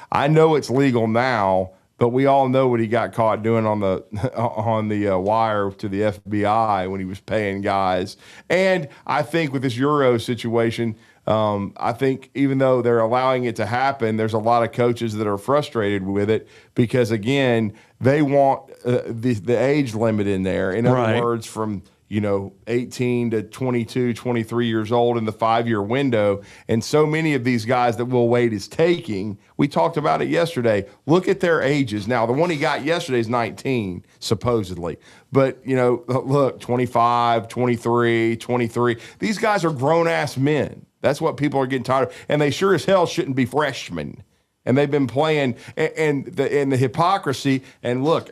I know it's legal now, but we all know what he got caught doing on the wire to the FBI when he was paying guys. And I think with this Euro situation, I think even though they're allowing it to happen, there's a lot of coaches that are frustrated with it because, again, they want the age limit in there. In other words, from 18 to 22, 23 years old in the 5-year window. And so many of these guys that Will Wade is taking, we talked about it yesterday. Look at their ages. Now, the one he got yesterday is 19, supposedly. But, look, 25, 23, 23. These guys are grown-ass men. That's what people are getting tired of. And they sure as hell shouldn't be freshmen. And they've been playing, and the hypocrisy. And look,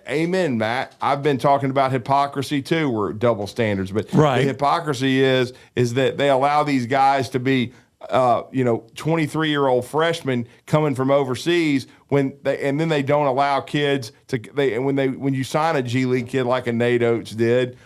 amen, Matt. I've been talking about hypocrisy too. We're double standards, but the hypocrisy is that they allow these guys to be, 23-year-old freshmen coming from overseas and then they don't allow kids to. When you sign a G League kid like a Nate Oates did,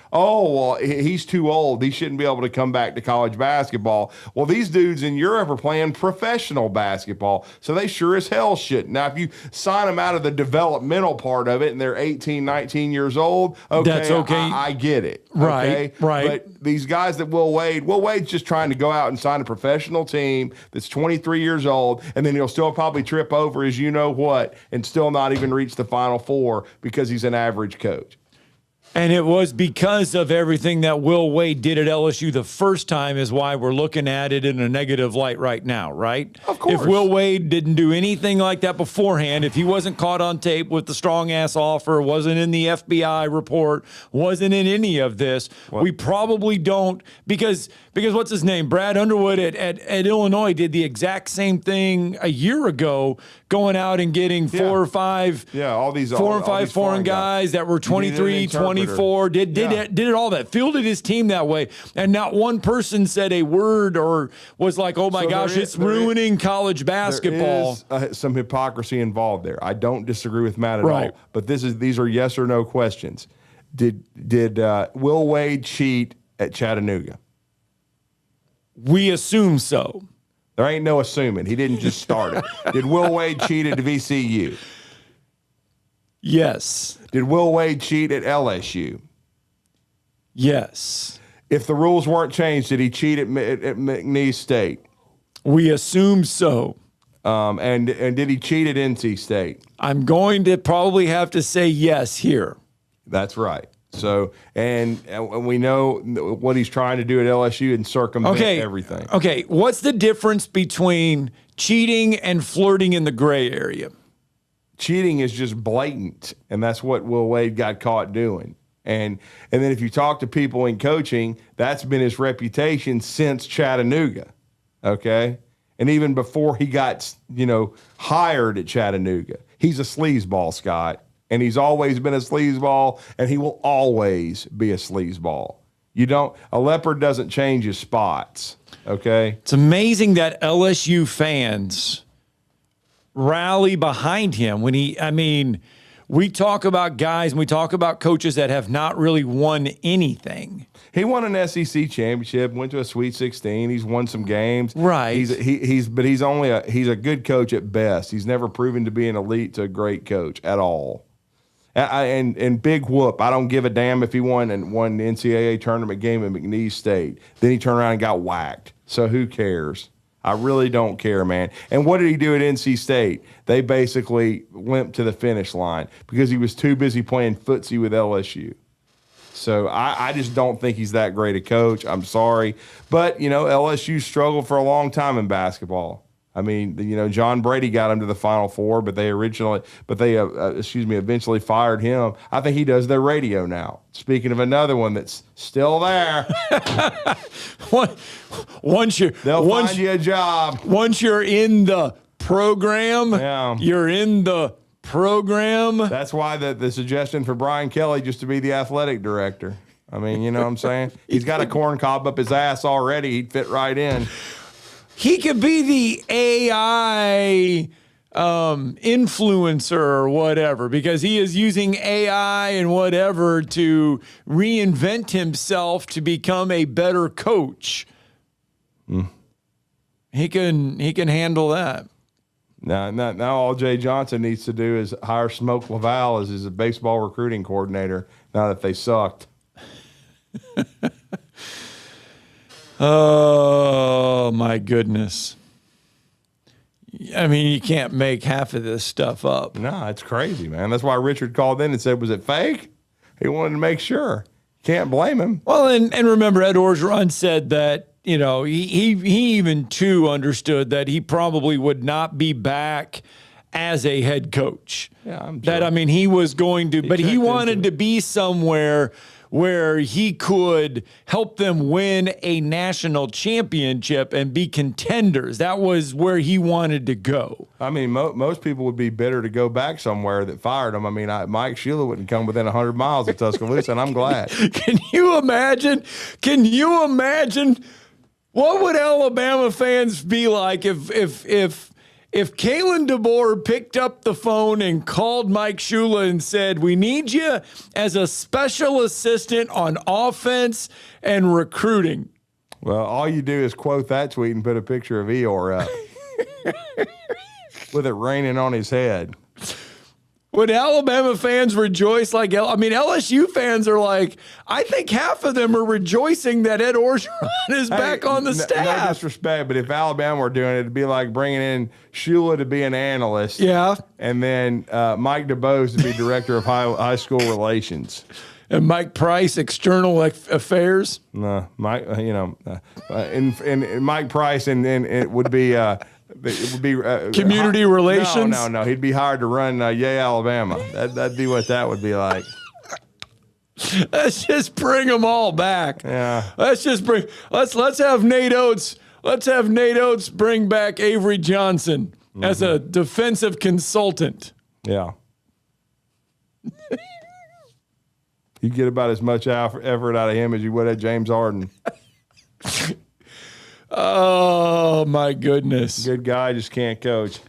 he's too old. He shouldn't be able to come back to college basketball. Well, these dudes in Europe are playing professional basketball, so they sure as hell shouldn't. Now, if you sign them out of the developmental part of it and they're 18, 19 years old, okay, that's okay. I get it. Okay? Right. But these guys that Will Wade's just trying to go out and sign a professional team that's 23 years old, and then he'll still probably trip over as you know what, and still not even reach the Final Four because he's an average coach. And it was because of everything that Will Wade did at LSU the first time is why we're looking at it in a negative light right now, right? Of course. If Will Wade didn't do anything like that beforehand, if he wasn't caught on tape with the strong-ass offer, wasn't in the FBI report, wasn't in any of this, we probably don't, because what's his name? Brad Underwood at Illinois did the exact same thing a year ago, going out and getting four or five foreign guys that were 23, 24, did it all that, fielded his team that way, and not one person said a word or was like, oh my gosh, it's ruining college basketball. There is some hypocrisy involved there. I don't disagree with Matt at all, but these are yes or no questions. Did Will Wade cheat at Chattanooga? We assume so. There ain't no assuming. He didn't just start it. Did Will Wade cheat at VCU? Yes. Did Will Wade cheat at LSU? Yes. If the rules weren't changed, did he cheat at McNeese State? We assume so. And did he cheat at NC State? I'm going to probably have to say yes here. That's right. So, and we know what he's trying to do at LSU and circumvent everything. Okay, what's the difference between cheating and flirting in the gray area? cheating is just blatant, and that's what Will Wade got caught doing. And then if you talk to people in coaching, that's been his reputation since Chattanooga, okay? And even before he got, hired at Chattanooga. He's a sleazeball, Scott, and he's always been a sleazeball, and he will always be a sleazeball. A leopard doesn't change his spots, okay? It's amazing that LSU fans rally behind him when we talk about guys and we talk about coaches that have not really won anything. He won an SEC championship, went to a Sweet 16. He's won some games. Right. He's a good coach at best. He's never proven to be an elite to a great coach at all. And big whoop. I don't give a damn if he won the NCAA tournament game at McNeese State. Then he turned around and got whacked. So who cares? I really don't care, man. And what did he do at NC State? They basically limped to the finish line because he was too busy playing footsie with LSU. So I just don't think he's that great a coach. I'm sorry. But, LSU struggled for a long time in basketball. John Brady got him to the Final Four, but they eventually fired him. I think he does their radio now. Speaking of another one that's still there. They'll find you a job. Once you're in the program, you're in the program. That's why the suggestion for Brian Kelly just to be the athletic director. You know what I'm saying? He's got a corn cob up his ass already. He'd fit right in. He could be the AI influencer or whatever, because he is using AI and whatever to reinvent himself to become a better coach. He can handle that. Now all Jay Johnson needs to do is hire Smoke Laval as his baseball recruiting coordinator now that they sucked. Oh, my goodness. You can't make half of this stuff up. No, it's crazy, man. That's why Richard called in and said, was it fake? He wanted to make sure. Can't blame him. Well, and remember, Ed Orgeron said that, he even, too, understood that he probably would not be back as a head coach. Yeah, I'm sure. That, he was going to, but he wanted to be somewhere where he could help them win a national championship and be contenders. That was where he wanted to go. Most people would be bitter to go back somewhere that fired him. Mike Shula wouldn't come within 100 miles of Tuscaloosa, and I'm glad. Can you imagine? What would Alabama fans be like if Kalen DeBoer picked up the phone and called Mike Shula and said, we need you as a special assistant on offense and recruiting? Well, all you do is quote that tweet and put a picture of Eeyore up with it raining on his head. Would Alabama fans rejoice like LSU fans are like, I think half of them are rejoicing that Ed Orgeron is back on the staff. No disrespect, but if Alabama were doing it, it'd be like bringing in Shula to be an analyst. Yeah. And then Mike DeBose to be director of high school relations. And Mike Price, external affairs? No, Mike, and Mike Price and it would be... it would be community relations. No. He'd be hired to run Yay Alabama. That'd be what that would be like. Let's just bring them all back. Yeah. Let's have Nate Oates. Let's have Nate Oates bring back Avery Johnson as a defensive consultant. Yeah. You get about as much effort out of him as you would at James Harden. Oh, my goodness. Good guy, just can't coach.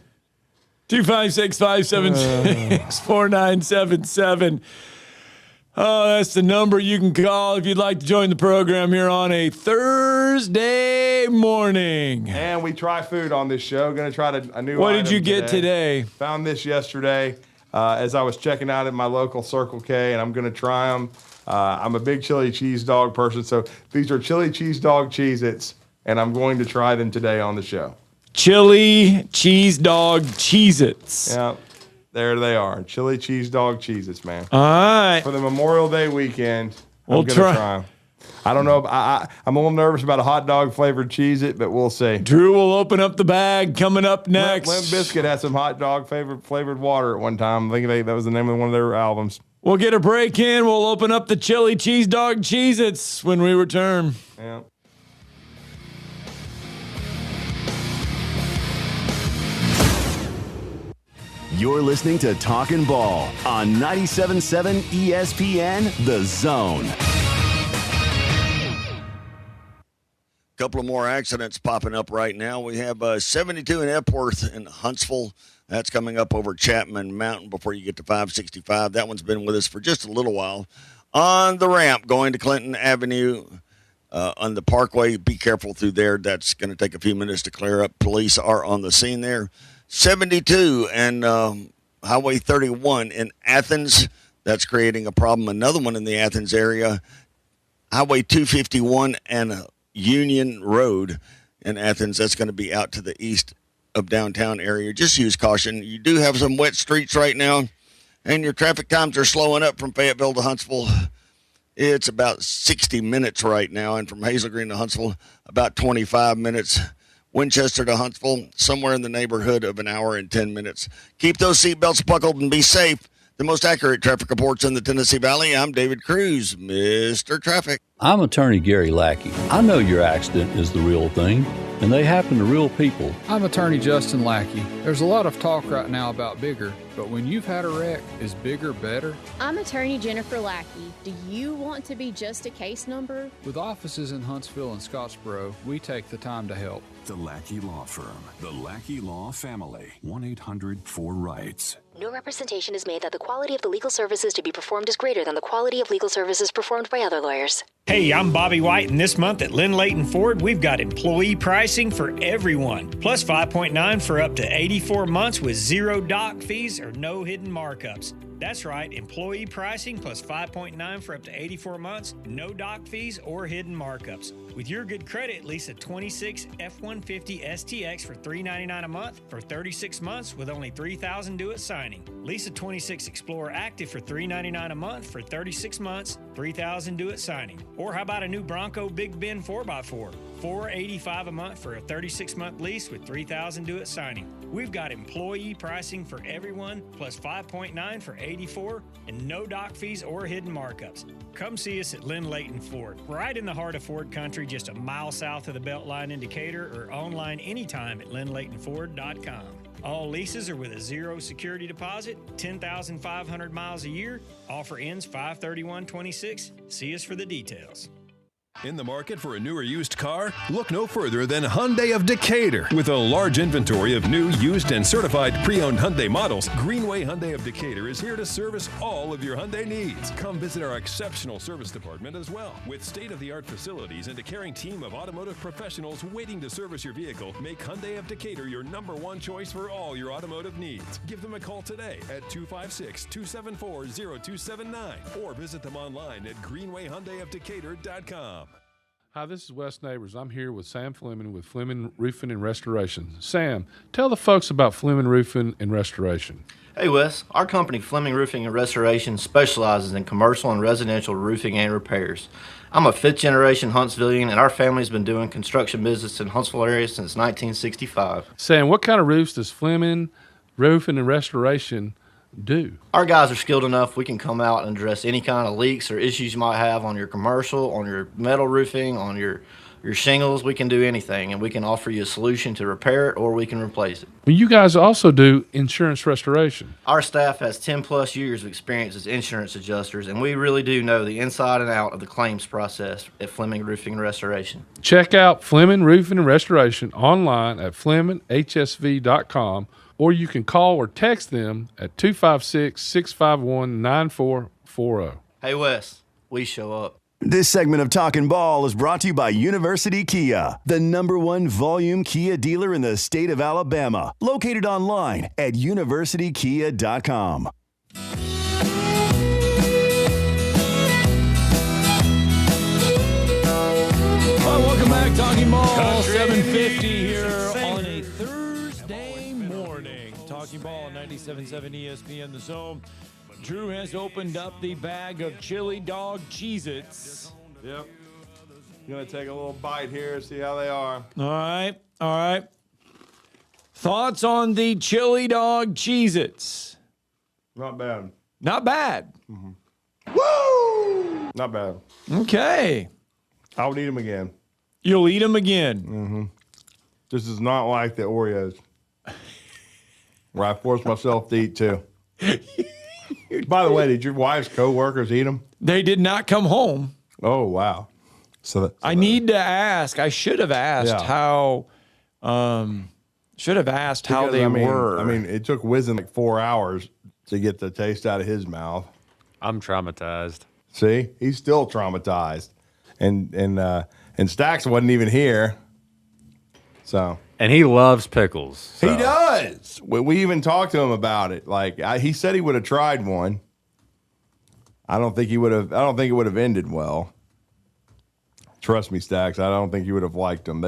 256-576-4977. Oh, that's the number you can call if you'd like to join the program here on a Thursday morning. And we try food on this show. Going to try a new What item did you get today? Found this yesterday as I was checking out at my local Circle K, and I'm going to try them. I'm a big chili cheese dog person, so these are chili cheese dog Cheez-Its. And I'm going to try them today on the show. Chili cheese dog Cheez-Its. Yeah, there they are. Chili cheese dog Cheez-Its, man. All right. For the Memorial Day weekend, I'm going to try them. I don't know. I'm a little nervous about a hot dog flavored Cheez-It, but we'll see. Drew will open up the bag coming up next. Limp Bizkit had some hot dog flavored water at one time. I think that was the name of one of their albums. We'll get a break in. We'll open up the chili cheese dog Cheez-Its when we return. Yeah. You're listening to Talkin Ball on 97.7 ESPN, The Zone. Couple of more accidents popping up right now. We have 72 in Epworth and Huntsville. That's coming up over Chapman Mountain before you get to 565. That one's been with us for just a little while. On the ramp going to Clinton Avenue on the Parkway, be careful through there. That's going to take a few minutes to clear up. Police are on the scene there. 72 and Highway 31 in Athens. That's creating a problem. Another one in the Athens area. Highway 251 and Union Road in Athens. That's going to be out to the east of downtown area. Just use caution. You do have some wet streets right now, and your traffic times are slowing up from Fayetteville to Huntsville. It's about 60 minutes right now, and from Hazel Green to Huntsville, about 25 minutes. Winchester to Huntsville, somewhere in the neighborhood of an hour and 10 minutes. Keep those seatbelts buckled and be safe. The most accurate traffic reports in the Tennessee Valley. I'm David Cruz, Mr. Traffic. I'm attorney Gary Lackey. I know your accident is the real thing, and they happen to real people. I'm attorney Justin Lackey. There's a lot of talk right now about bigger, but when you've had a wreck, is bigger better? I'm attorney Jennifer Lackey. Do you want to be just a case number? With offices in Huntsville and Scottsboro, we take the time to help. The Lackey Law Firm. The Lackey Law Family. 1-800-4-RIGHTS. No representation is made that the quality of the legal services to be performed is greater than the quality of legal services performed by other lawyers. Hey, I'm Bobby White, and this month at Lynn Leighton Ford, we've got employee pricing for everyone. Plus 5.9 for up to 84 months with zero doc fees or no hidden markups. That's right, employee pricing plus 5.9 for up to 84 months, no doc fees or hidden markups. With your good credit, lease a 26 F-150 STX for $399 a month for 36 months with only $3,000 due at signing. Lease a 26 Explorer Active for $399 a month for 36 months, $3,000 due at signing. Or how about a new Bronco Big Ben 4x4? $485 a month for a 36-month lease with $3,000 due at signing. We've got employee pricing for everyone, plus 5.9 for 84, and no doc fees or hidden markups. Come see us at Lynn Leighton Ford, right in the heart of Ford country, just a mile south of the Beltline in Decatur, or online anytime at lynnleightonford.com. All leases are with a zero security deposit, 10,500 miles a year. Offer ends 5/31/26. See us for the details. In the market for a new or used car? Look no further than Hyundai of Decatur. With a large inventory of new, used, and certified pre-owned Hyundai models, Greenway Hyundai of Decatur is here to service all of your Hyundai needs. Come visit our exceptional service department as well. With state-of-the-art facilities and a caring team of automotive professionals waiting to service your vehicle, make Hyundai of Decatur your #1 choice for all your automotive needs. Give them a call today at 256-274-0279 or visit them online at greenwayhyundaiofdecatur.com. Hi, this is Wes Neighbors. I'm here with Sam Fleming with Fleming Roofing and Restoration. Sam, tell the folks about Fleming Roofing and Restoration. Hey, Wes. Our company, Fleming Roofing and Restoration, specializes in commercial and residential roofing and repairs. I'm a fifth-generation Huntsvillian, and our family's been doing construction business in Huntsville area since 1965. Sam, what kind of roofs does Fleming Roofing and Restoration do? Our guys are skilled enough. We can come out and address any kind of leaks or issues you might have on your commercial, on your metal roofing, on your shingles. We can do anything, and we can offer you a solution to repair it, or we can replace it. Well, you guys also do insurance restoration. Our staff has 10-plus years of experience as insurance adjusters, and we really do know the inside and out of the claims process at Fleming Roofing and Restoration. Check out Fleming Roofing and Restoration online at FlemingHSV.com, or you can call or text them at 256-651-9440. Hey, Wes, we show up. This segment of Talkin Ball is brought to you by University Kia, the #1 volume Kia dealer in the state of Alabama. Located online at universitykia.com. Well, welcome back, Talkin Ball, 7:50 here on a Thursday morning. Talkin Ball on 97.7 ESPN, The Zone. Drew has opened up the bag of chili dog Cheez-Its. Yep. Gonna take a little bite here, see how they are. All right. Thoughts on the chili dog Cheez-Its? Not bad. Not bad. Woo! Not bad. Okay. I would eat them again. You'll eat them again. Mm-hmm. This is not like the Oreos, where I force myself to eat too. By the way, did your wife's coworkers eat them? They did not come home. Oh, wow. So I need to ask. I should have asked how. Should have asked how they were. I mean, it took Wizen like 4 hours to get the taste out of his mouth. I'm traumatized. See, he's still traumatized, and Stacks wasn't even here. So, and he loves pickles. So. He does. We even talked to him about it. Like he said, he would have tried one. I don't think he would have. I don't think it would have ended well. Trust me, Stacks. I don't think you would have liked them.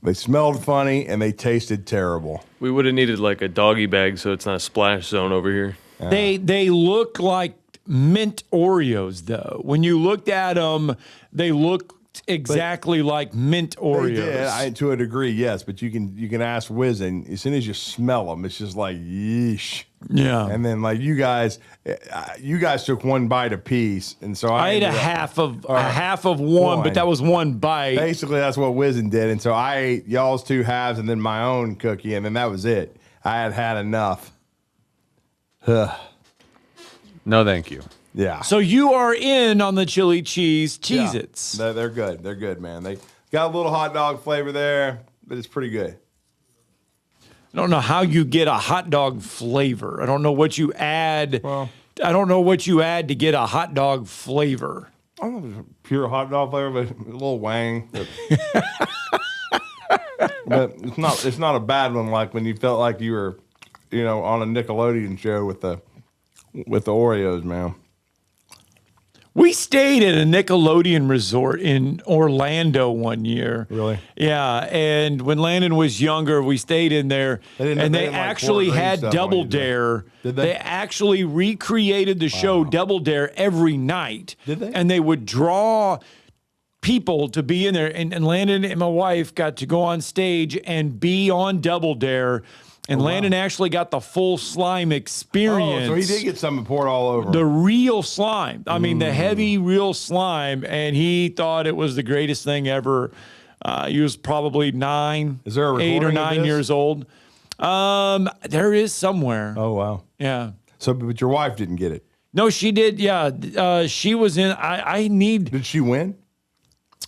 They smelled funny and they tasted terrible. We would have needed like a doggy bag so it's not a splash zone over here. They look like mint Oreos, though. When you looked at them, they looked exactly like mint Oreos. They did, to a degree, yes. But you can ask Wizen. As soon as you smell them, it's just like yeesh. Yeah. And then like you guys took one bite apiece, and so I ate a half of one, but that was one bite. Basically, that's what Wizen did, and so I ate y'all's 2 halves and then my own cookie, and then that was it. I had enough. No, thank you. Yeah. So you are in on the chili cheese Cheez-Its. Yeah. They're good. They're good, man. They got a little hot dog flavor there, but it's pretty good. I don't know how you get a hot dog flavor. I don't know what you add. Well, I don't know what you add to get a hot dog flavor. I don't know if it's pure hot dog flavor, but a little wang. But it's not a bad one like when you felt like you were, on a Nickelodeon show with the Oreos, man. We stayed at a Nickelodeon resort in Orlando one year. Really? Yeah, and when Landon was younger, we stayed in there, and they actually had Double Dare. Did they actually recreated the show Double Dare every night. Did they? And they would draw people to be in there, and Landon and my wife got to go on stage and be on Double Dare. And Landon actually got the full slime experience. Oh, so he did get something poured all over. The real slime. I mean, the heavy, real slime. And he thought it was the greatest thing ever. He was probably 8 or 9 years old. There is somewhere. Oh, wow. Yeah. So, but your wife didn't get it? No, she did. Yeah. She was in. Did she win?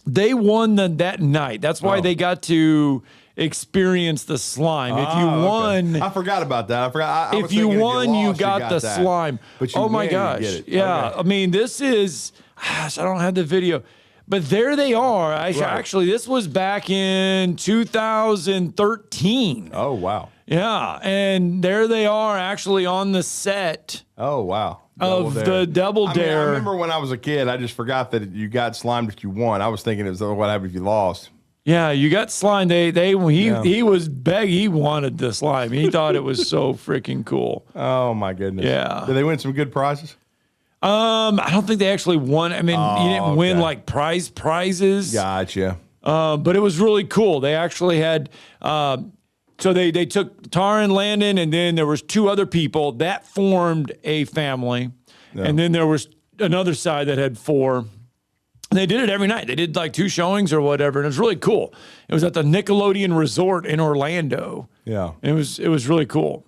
They won that night. That's why they got to experience the slime. If you won, I forgot about that. I forgot. If you won, you got the slime. But oh my gosh! Get it. Yeah, Okay. I mean, this is. Gosh, I don't have the video, but there they are. Actually, this was back in 2013. Oh wow! Yeah, and there they are, actually on the set. Oh wow! The Double Dare. I remember when I was a kid, I just forgot that you got slimed if you won. I was thinking it was what happened if you lost. Yeah, you got slime. He was begging. He wanted the slime. He thought it was so freaking cool. Oh my goodness. Yeah. Did they win some good prizes? I don't think they actually won. I mean, you didn't win like prizes. Gotcha. But it was really cool. They actually had. So they took Tara and Landon, and then there was 2 other people that formed a family, and then there was another side that had 4. And they did it every night. They did like 2 showings or whatever, and it was really cool. It was at the Nickelodeon Resort in Orlando. Yeah, and it was really cool.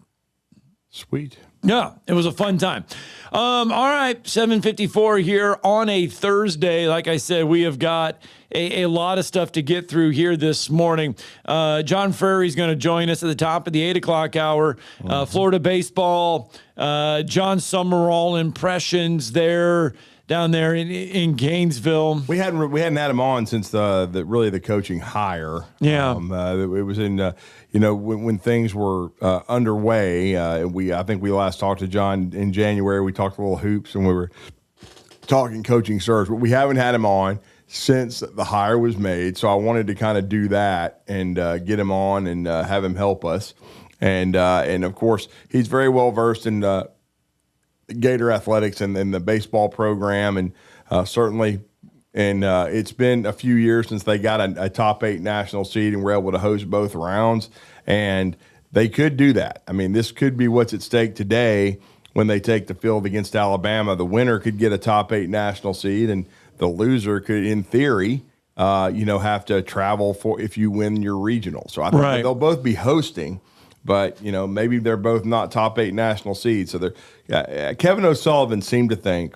Sweet. Yeah, it was a fun time. All right, 7:54 here on a Thursday. Like I said, we have got a lot of stuff to get through here this morning. John Frary is going to join us at the top of the 8 o'clock hour. Florida baseball, John Summerall impressions there. Down there in Gainesville, we hadn't had him on since the coaching hire. Yeah, it was in when things were underway. I think we last talked to John in January. We talked a little hoops and we were talking coaching search, but we haven't had him on since the hire was made. So I wanted to kind of do that and get him on and have him help us. And of course he's very well versed in Gator athletics and the baseball program, and certainly And it's been a few years since they got a top 8 national seed and were able to host both rounds. And they could do that. I mean, this could be what's at stake today when they take the field against Alabama. The winner could get a top 8 national seed, and the loser could, in theory, have to travel for if you win your regional. So I think they'll both be hosting, but maybe they're both not top 8 national seeds. So Kevin O'Sullivan seemed to think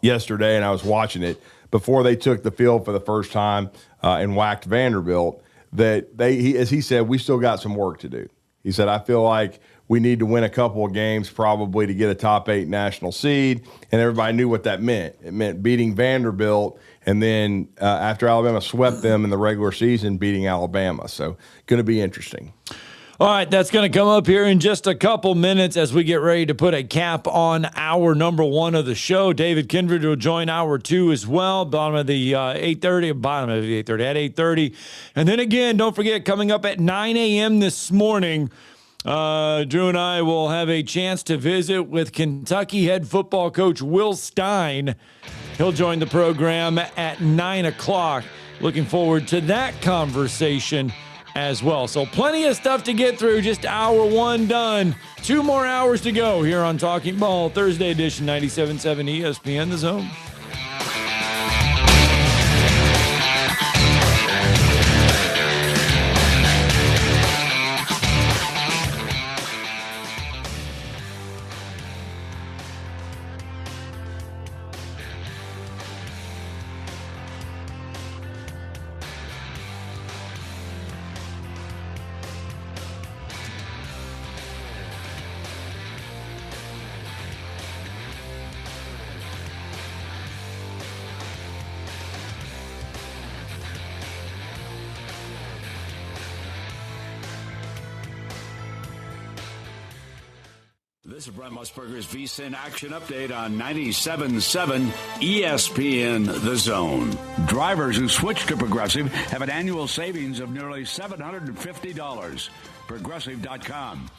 yesterday, and I was watching it before they took the field for the first time and whacked Vanderbilt, that as he said, we still got some work to do. He said, I feel like we need to win a couple of games probably to get a top 8 national seed, and everybody knew what that meant. It meant beating Vanderbilt, and then after Alabama swept them in the regular season, beating Alabama. So going to be interesting. All right, that's going to come up here in just a couple minutes as we get ready to put a cap on hour number 1 of the show. David Kindred will join hour 2 as well, bottom of the 8:30. And then again, don't forget, coming up at 9 a.m. this morning, Drew and I will have a chance to visit with Kentucky head football coach Will Stein. He'll join the program at 9 o'clock. Looking forward to that conversation as well. So plenty of stuff to get through. Just hour 1 done. 2 more hours to go here on Talking Ball, Thursday edition, 97.7 ESPN The Zone. This is Brent Musburger's VSiN Action Update on 97.7 ESPN The Zone. Drivers who switch to Progressive have an annual savings of nearly $750. Progressive.com.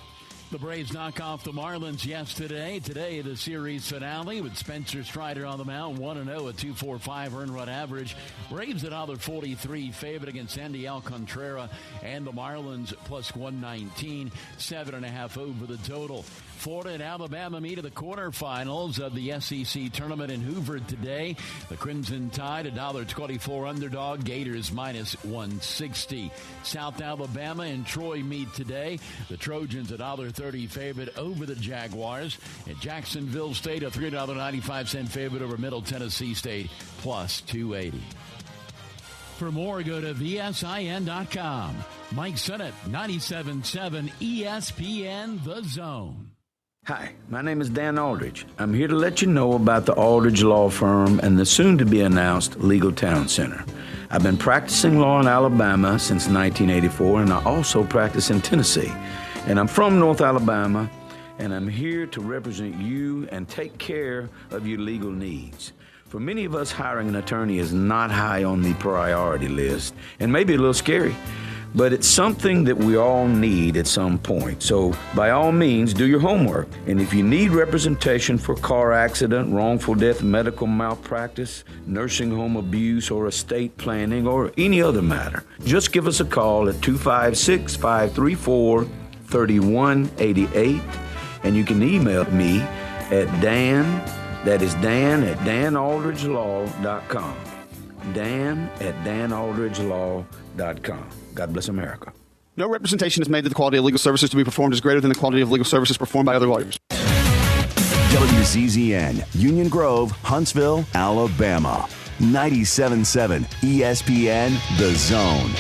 The Braves knock off the Marlins yesterday. Today, the series finale with Spencer Strider on the mound, 1-0, a 2.45 earned run average. Braves at $1.43 favorite against Andy Alcantara, and the Marlins plus 119, 7.5 over the total. Florida and Alabama meet at the quarterfinals of the SEC tournament in Hoover today. The Crimson Tide, $1.24 underdog. Gators minus 160. South Alabama and Troy meet today. The Trojans at $1.30 favorite over the Jaguars. At Jacksonville State, a $3.95 favorite over Middle Tennessee State, plus 280. For more, go to VSIN.com. Mike Sennett, 97.7 ESPN The Zone. Hi, my name is Dan Aldridge. I'm here to let you know about the Aldridge Law Firm and the soon-to-be-announced Legal Town Center. I've been practicing law in Alabama since 1984, and I also practice in Tennessee. And I'm from North Alabama, and I'm here to represent you and take care of your legal needs. For many of us, hiring an attorney is not high on the priority list, and maybe a little scary. But it's something that we all need at some point. So by all means, do your homework. And if you need representation for car accident, wrongful death, medical malpractice, nursing home abuse, or estate planning, or any other matter, just give us a call at 256-534-3188. And you can email me at dan@danaldridgelaw.com. dan@danaldridgelaw.com. God bless America. No representation is made that the quality of legal services to be performed is greater than the quality of legal services performed by other lawyers. WZZN, Union Grove, Huntsville, Alabama. 97.7 ESPN The Zone.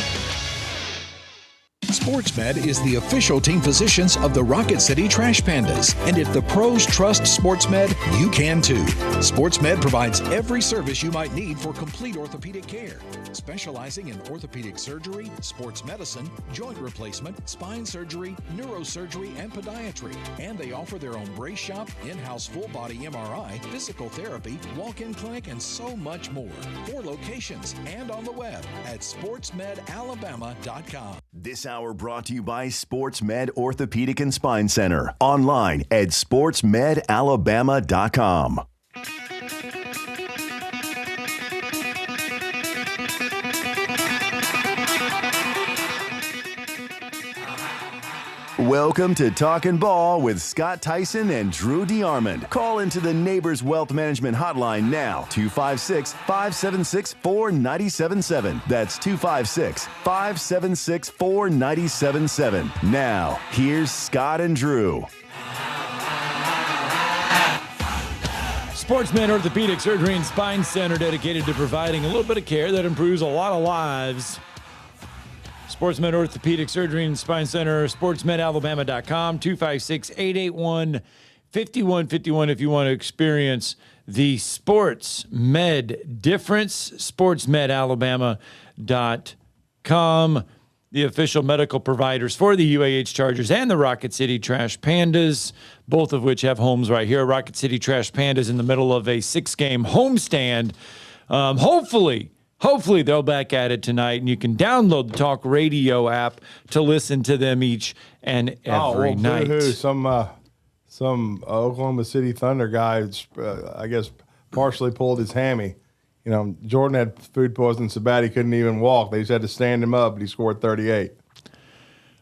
SportsMed is the official team physicians of the Rocket City Trash Pandas. And if the pros trust SportsMed, you can too. SportsMed provides every service you might need for complete orthopedic care, specializing in orthopedic surgery, sports medicine, joint replacement, spine surgery, neurosurgery, and podiatry. And they offer their own brace shop, in-house full-body MRI, physical therapy, walk-in clinic, and so much more. 4 locations and on the web at sportsmedalabama.com. This hour brought to you by SportsMed Orthopedic and Spine Center. Online at sportsmedalabama.com. Welcome to Talkin Ball with Scott Theisen and Drew DeArmond. Call into the Neighbors Wealth Management Hotline now, 256-576-4977. That's 256-576-4977. Now, here's Scott and Drew. Sportsmed Orthopedic Surgery and Spine Center, dedicated to providing a little bit of care that improves a lot of lives. Sportsmed Orthopedic Surgery and Spine Center, sportsmedalabama.com, 256-881-5151 if you want to experience the Sports Med difference, sportsmedalabama.com, the official medical providers for the UAH Chargers and the Rocket City Trash Pandas, both of which have homes right here. Rocket City Trash Pandas in the middle of a 6-game homestand. Hopefully they'll back at it tonight, and you can download the Talk Radio app to listen to them each and every night. Some Oklahoma City Thunder guy, I guess, partially pulled his hammy. You know, Jordan had food poisoning so bad he couldn't even walk. They just had to stand him up, but he scored 38.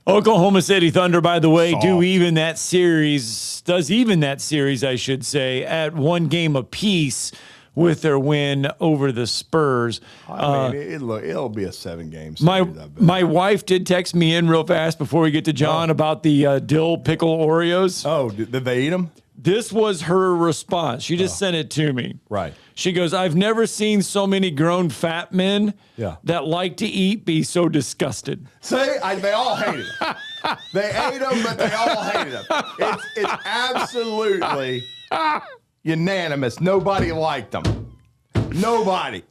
Oklahoma City Thunder, by the way, does even that series, I should say, at one game apiece with their win over the Spurs. I mean, it'll be a 7-game series. My wife did text me in real fast before we get to John about the dill pickle Oreos. Oh, did they eat them? This was her response. She just sent it to me. Right. She goes, I've never seen so many grown fat men that like to eat be so disgusted. They all hated them. They ate them, but they all hated them. It's absolutely unanimous. Nobody liked them. Nobody.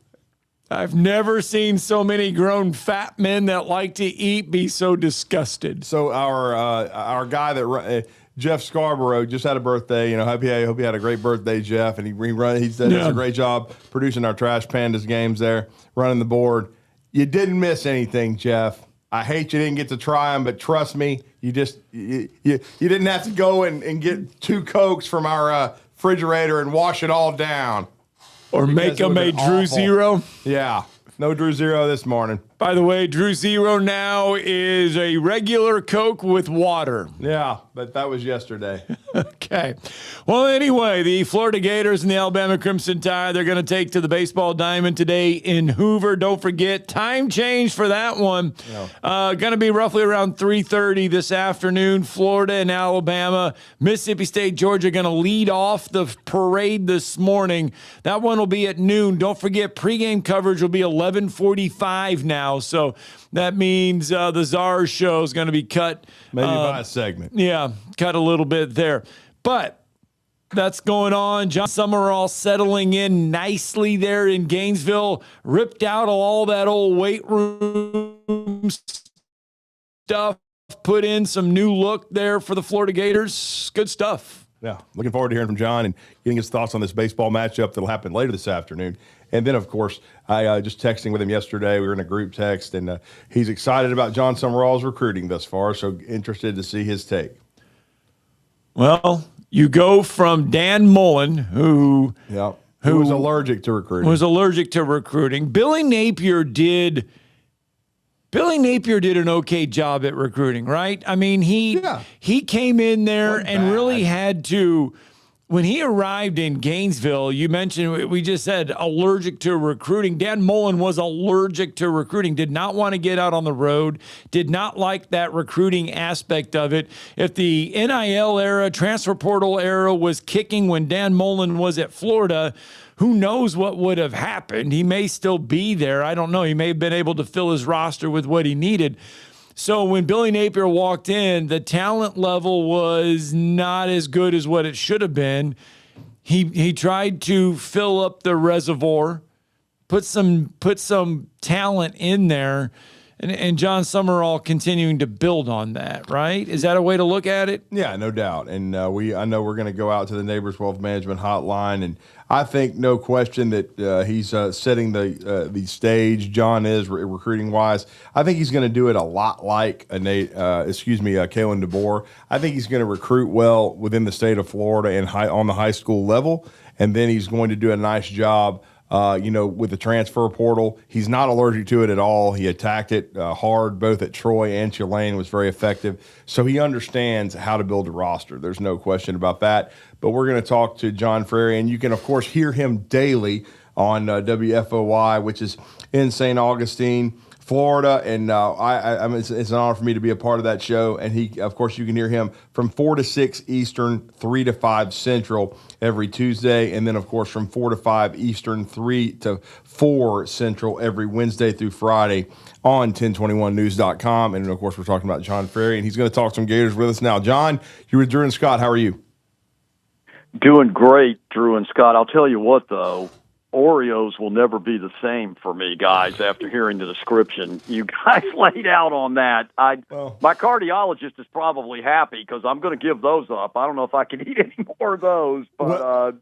I've never seen so many grown fat men that like to eat be so disgusted. So our guy that Jeff Scarborough just had a birthday. You know, hope he had a great birthday, Jeff. And he does a great job producing our Trash Pandas games there, running the board. You didn't miss anything, Jeff. I hate you didn't get to try them, but trust me, you didn't have to go and get 2 Cokes from our refrigerator and wash it all down. Or make them a Drew Zero. Yeah. No Drew Zero this morning. By the way, Drew Zero now is a regular Coke with water. Yeah, but that was yesterday. Okay. Well, anyway, the Florida Gators and the Alabama Crimson Tide, they're going to take to the baseball diamond today in Hoover. Don't forget, time change for that one. Going to be roughly around 3:30 this afternoon. Florida and Alabama. Mississippi State, Georgia going to lead off the parade this morning. That one will be at noon. Don't forget, pregame coverage will be 11:45 now. So that means the Czar show is going to be cut. Maybe by a segment. Yeah, cut a little bit there. But that's going on. John Summerall settling in nicely there in Gainesville. Ripped out all that old weight room stuff. Put in some new look there for the Florida Gators. Good stuff. Yeah, looking forward to hearing from John and getting his thoughts on this baseball matchup that'll happen later this afternoon. And then, of course, I just texting with him yesterday. We were in a group text, and he's excited about John Summerall's recruiting thus far, so interested to see his take. Well, you go from Dan Mullen, who was allergic to recruiting. Billy Napier did an okay job at recruiting, right? I mean, he came in there and really had to. When he arrived in Gainesville, you mentioned, we just said, allergic to recruiting. Dan Mullen was allergic to recruiting, did not want to get out on the road, did not like that recruiting aspect of it. If the NIL era, transfer portal era was kicking when Dan Mullen was at Florida, who knows what would have happened? He may still be there. I don't know. He may have been able to fill his roster with what he needed. So when Billy Napier walked in, the talent level was not as good as what it should have been. He tried to fill up the reservoir, put some talent in there, and John Summerall continuing to build on that, right? Is that a way to look at it? Yeah, no doubt. And I know we're going to go out to the Neighbors Wealth Management Hotline, and I think no question that he's setting the stage. John is recruiting wise. I think he's going to do it a lot like Kalen DeBoer. I think he's going to recruit well within the state of Florida and on the high school level, and then he's going to do a nice job with the transfer portal. He's not allergic to it at all. He attacked it hard, both at Troy and Tulane, was very effective. So he understands how to build a roster. There's no question about that. But we're going to talk to John Frary, and you can, of course, hear him daily on WFOY, which is in St. Augustine, Florida, and it's an honor for me to be a part of that show. And he, of course, you can hear him from 4 to 6 Eastern, 3 to 5 Central every Tuesday, and then, of course, from 4 to 5 Eastern, 3 to 4 Central every Wednesday through Friday on 1021news.com. And, of course, we're talking about John Frary, and he's going to talk some Gators with us now. John, you're with Drew and Scott. How are you? Doing great, Drew and Scott. I'll tell you what, though. Oreos will never be the same for me, guys, after hearing the description you guys laid out on that. My cardiologist is probably happy because I'm going to give those up. I don't know if I can eat any more of those. But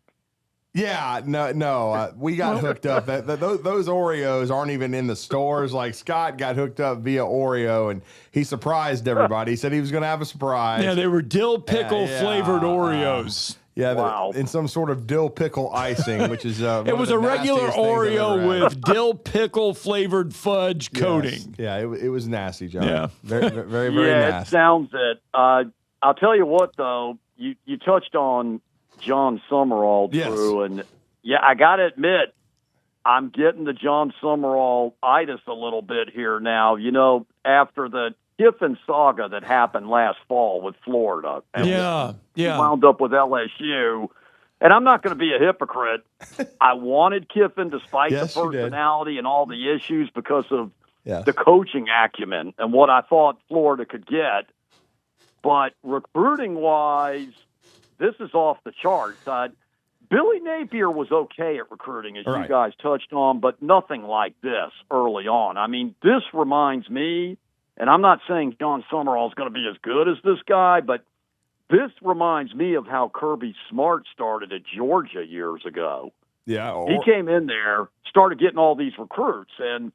we got hooked up. Those Oreos aren't even in the stores. Like, Scott got hooked up via Oreo, and he surprised everybody. He said he was going to have a surprise. Yeah, they were dill pickle flavored Oreos. Yeah, in some sort of dill pickle icing, which is it was a regular Oreo with dill pickle flavored fudge coating. Yeah, it was nasty, John. Yeah, very nasty. Yeah, it sounds it. I'll tell you what, though, you touched on John Summerall, Drew, and I got to admit, I'm getting the John Summerall-itis a little bit here now. You know, after the Kiffin saga that happened last fall with Florida. And he wound up with LSU. And I'm not going to be a hypocrite. I wanted Kiffin, despite the personality and all the issues, because of the coaching acumen and what I thought Florida could get. But recruiting-wise, this is off the charts. Billy Napier was okay at recruiting, as you guys touched on, but nothing like this early on. I mean, this reminds me, and I'm not saying John Summerall is going to be as good as this guy, but this reminds me of how Kirby Smart started at Georgia years ago. Yeah. He came in there, started getting all these recruits, and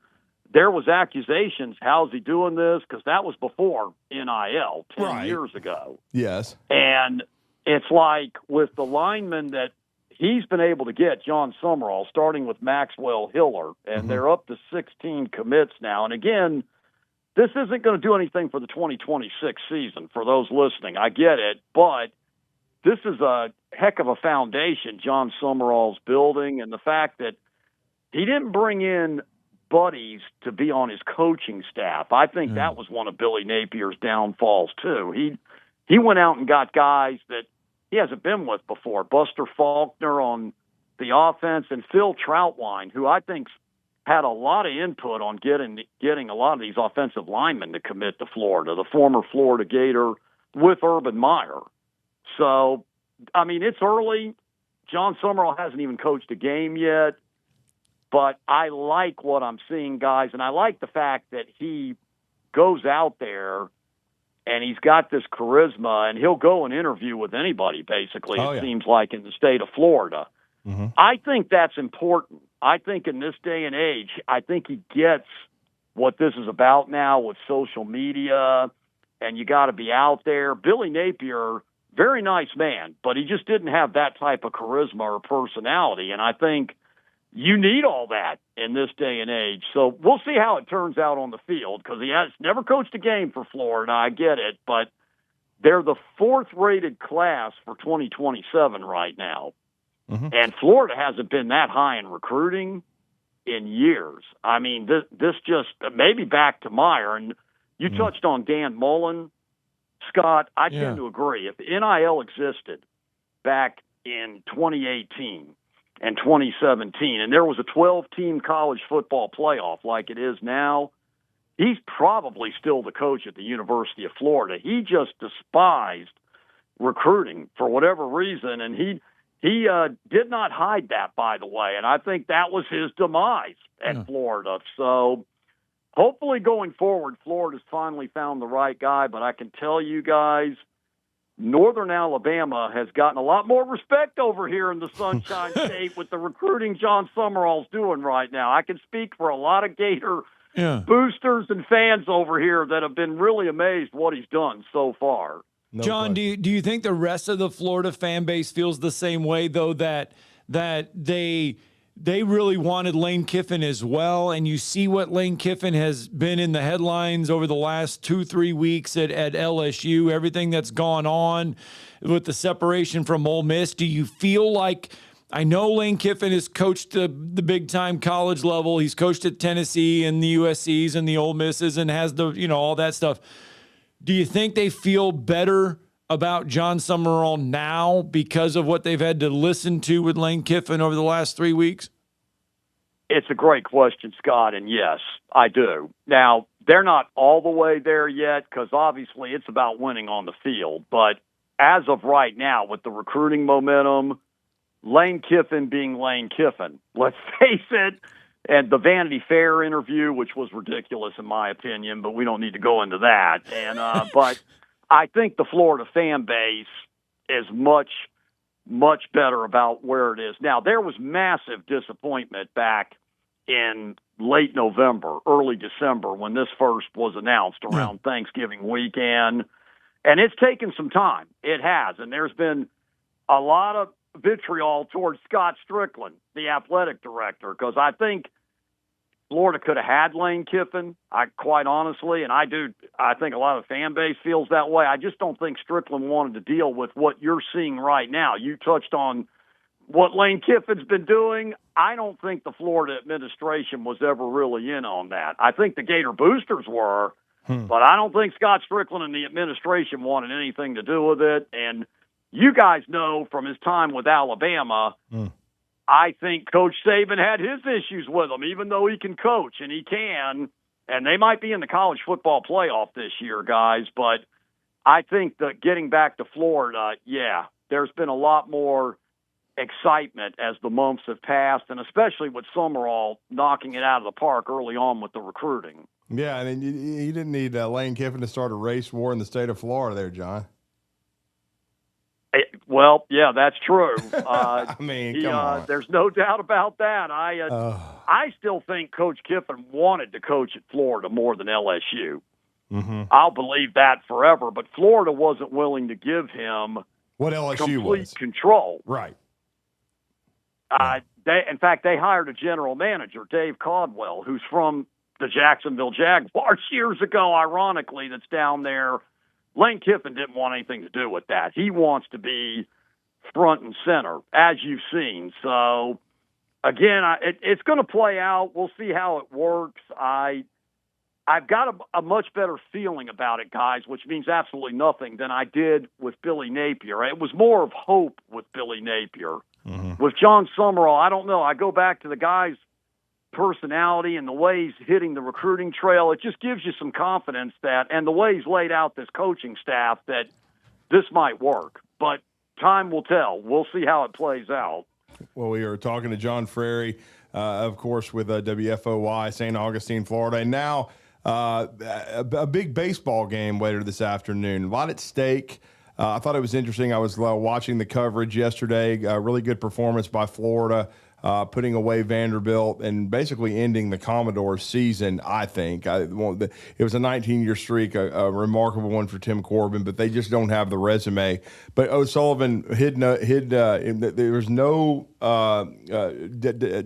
there was accusations, how's he doing this? Because that was before NIL 10 years ago. Yes. And it's like with the linemen that he's been able to get, John Summerall, starting with Maxwell Hiller, and they're up to 16 commits now. And again, this isn't going to do anything for the 2026 season for those listening. I get it, but this is a heck of a foundation John Summerall's building, and the fact that he didn't bring in buddies to be on his coaching staff. I think that was one of Billy Napier's downfalls too. He went out and got guys that he hasn't been with before. Buster Faulkner on the offense and Phil Troutwine, who I think's had a lot of input on getting a lot of these offensive linemen to commit to Florida, the former Florida Gator with Urban Meyer. So, I mean, it's early. John Summerall hasn't even coached a game yet, but I like what I'm seeing, guys, and I like the fact that he goes out there and he's got this charisma, and he'll go and interview with anybody, basically, it seems like, in the state of Florida. I think that's important. I think in this day and age, I think he gets what this is about now with social media, and you got to be out there. Billy Napier, very nice man, but he just didn't have that type of charisma or personality, and I think you need all that in this day and age. So we'll see how it turns out on the field, because he has never coached a game for Florida. I get it, but they're the fourth-rated class for 2027 right now. And Florida hasn't been that high in recruiting in years. I mean, this just maybe back to Meyer. And you touched on Dan Mullen, Scott. I tend to agree. If NIL existed back in 2018 and 2017, and there was a 12-team college football playoff like it is now, he's probably still the coach at the University of Florida. He just despised recruiting for whatever reason, and he did not hide that, by the way, and I think that was his demise at Florida. So hopefully going forward, Florida's finally found the right guy, but I can tell you guys, Northern Alabama has gotten a lot more respect over here in the Sunshine State with the recruiting John Summerall's doing right now. I can speak for a lot of Gator boosters and fans over here that have been really amazed what he's done so far. John, do you think the rest of the Florida fan base feels the same way, though, that they they really wanted Lane Kiffin as well. And you see what Lane Kiffin has been in the headlines over the last 2-3 weeks at LSU, everything that's gone on with the separation from Ole Miss. Do you feel like, I know Lane Kiffin has coached the big-time college level. He's coached at Tennessee and the USCs and the Ole Misses and has all that stuff. Do you think they feel better about John Summerall now because of what they've had to listen to with Lane Kiffin over the last 3 weeks? It's a great question, Scott, and yes, I do. Now, they're not all the way there yet because obviously it's about winning on the field. But as of right now, with the recruiting momentum, Lane Kiffin being Lane Kiffin, let's face it, and the Vanity Fair interview, which was ridiculous in my opinion, but we don't need to go into that. And but I think the Florida fan base is much, much better about where it is now. There was massive disappointment back in late November, early December, when this first was announced around Thanksgiving weekend. And it's taken some time. It has. And there's been a lot of vitriol towards Scott Strickland, the athletic director, because I think Florida could have had Lane Kiffin, quite honestly, and I think a lot of the fan base feels that way. I just don't think Strickland wanted to deal with what you're seeing right now. You touched on what Lane Kiffin's been doing. I don't think the Florida administration was ever really in on that. I think the Gator boosters were, but I don't think Scott Strickland and the administration wanted anything to do with it. And you guys know from his time with Alabama, I think Coach Saban had his issues with him, even though he can coach, and he can, and they might be in the college football playoff this year, guys. But I think that getting back to Florida, there's been a lot more excitement as the months have passed, and especially with Summerall knocking it out of the park early on with the recruiting. Yeah, and you didn't need Lane Kiffin to start a race war in the state of Florida there, John. Well, yeah, that's true. I mean, come on. There's no doubt about that. I still think Coach Kiffin wanted to coach at Florida more than LSU. Mm-hmm. I'll believe that forever. But Florida wasn't willing to give him what LSU complete control. Right. In fact, they hired a general manager, Dave Caldwell, who's from the Jacksonville Jaguars years ago, ironically, that's down there. Lane Kiffin didn't want anything to do with that. He wants to be front and center, as you've seen. So, again, it's going to play out. We'll see how it works. I've got a much better feeling about it, guys, which means absolutely nothing than I did with Billy Napier. It was more of hope with Billy Napier. Mm-hmm. With John Summerall, I don't know. I go back to the guy's personality and the way he's hitting the recruiting trail. It just gives you some confidence that, and the way he's laid out this coaching staff, that this might work. But time will tell. We'll see how it plays out. Well, we are talking to John Frary, of course, with WFOY, St. Augustine, Florida. And now a big baseball game later this afternoon. A lot at stake. I thought it was interesting. I was watching the coverage yesterday. Really good performance by Florida. Putting away Vanderbilt and basically ending the Commodores season, I think. It was a 19-year streak, a remarkable one for Tim Corbin, but they just don't have the resume. But O'Sullivan there was no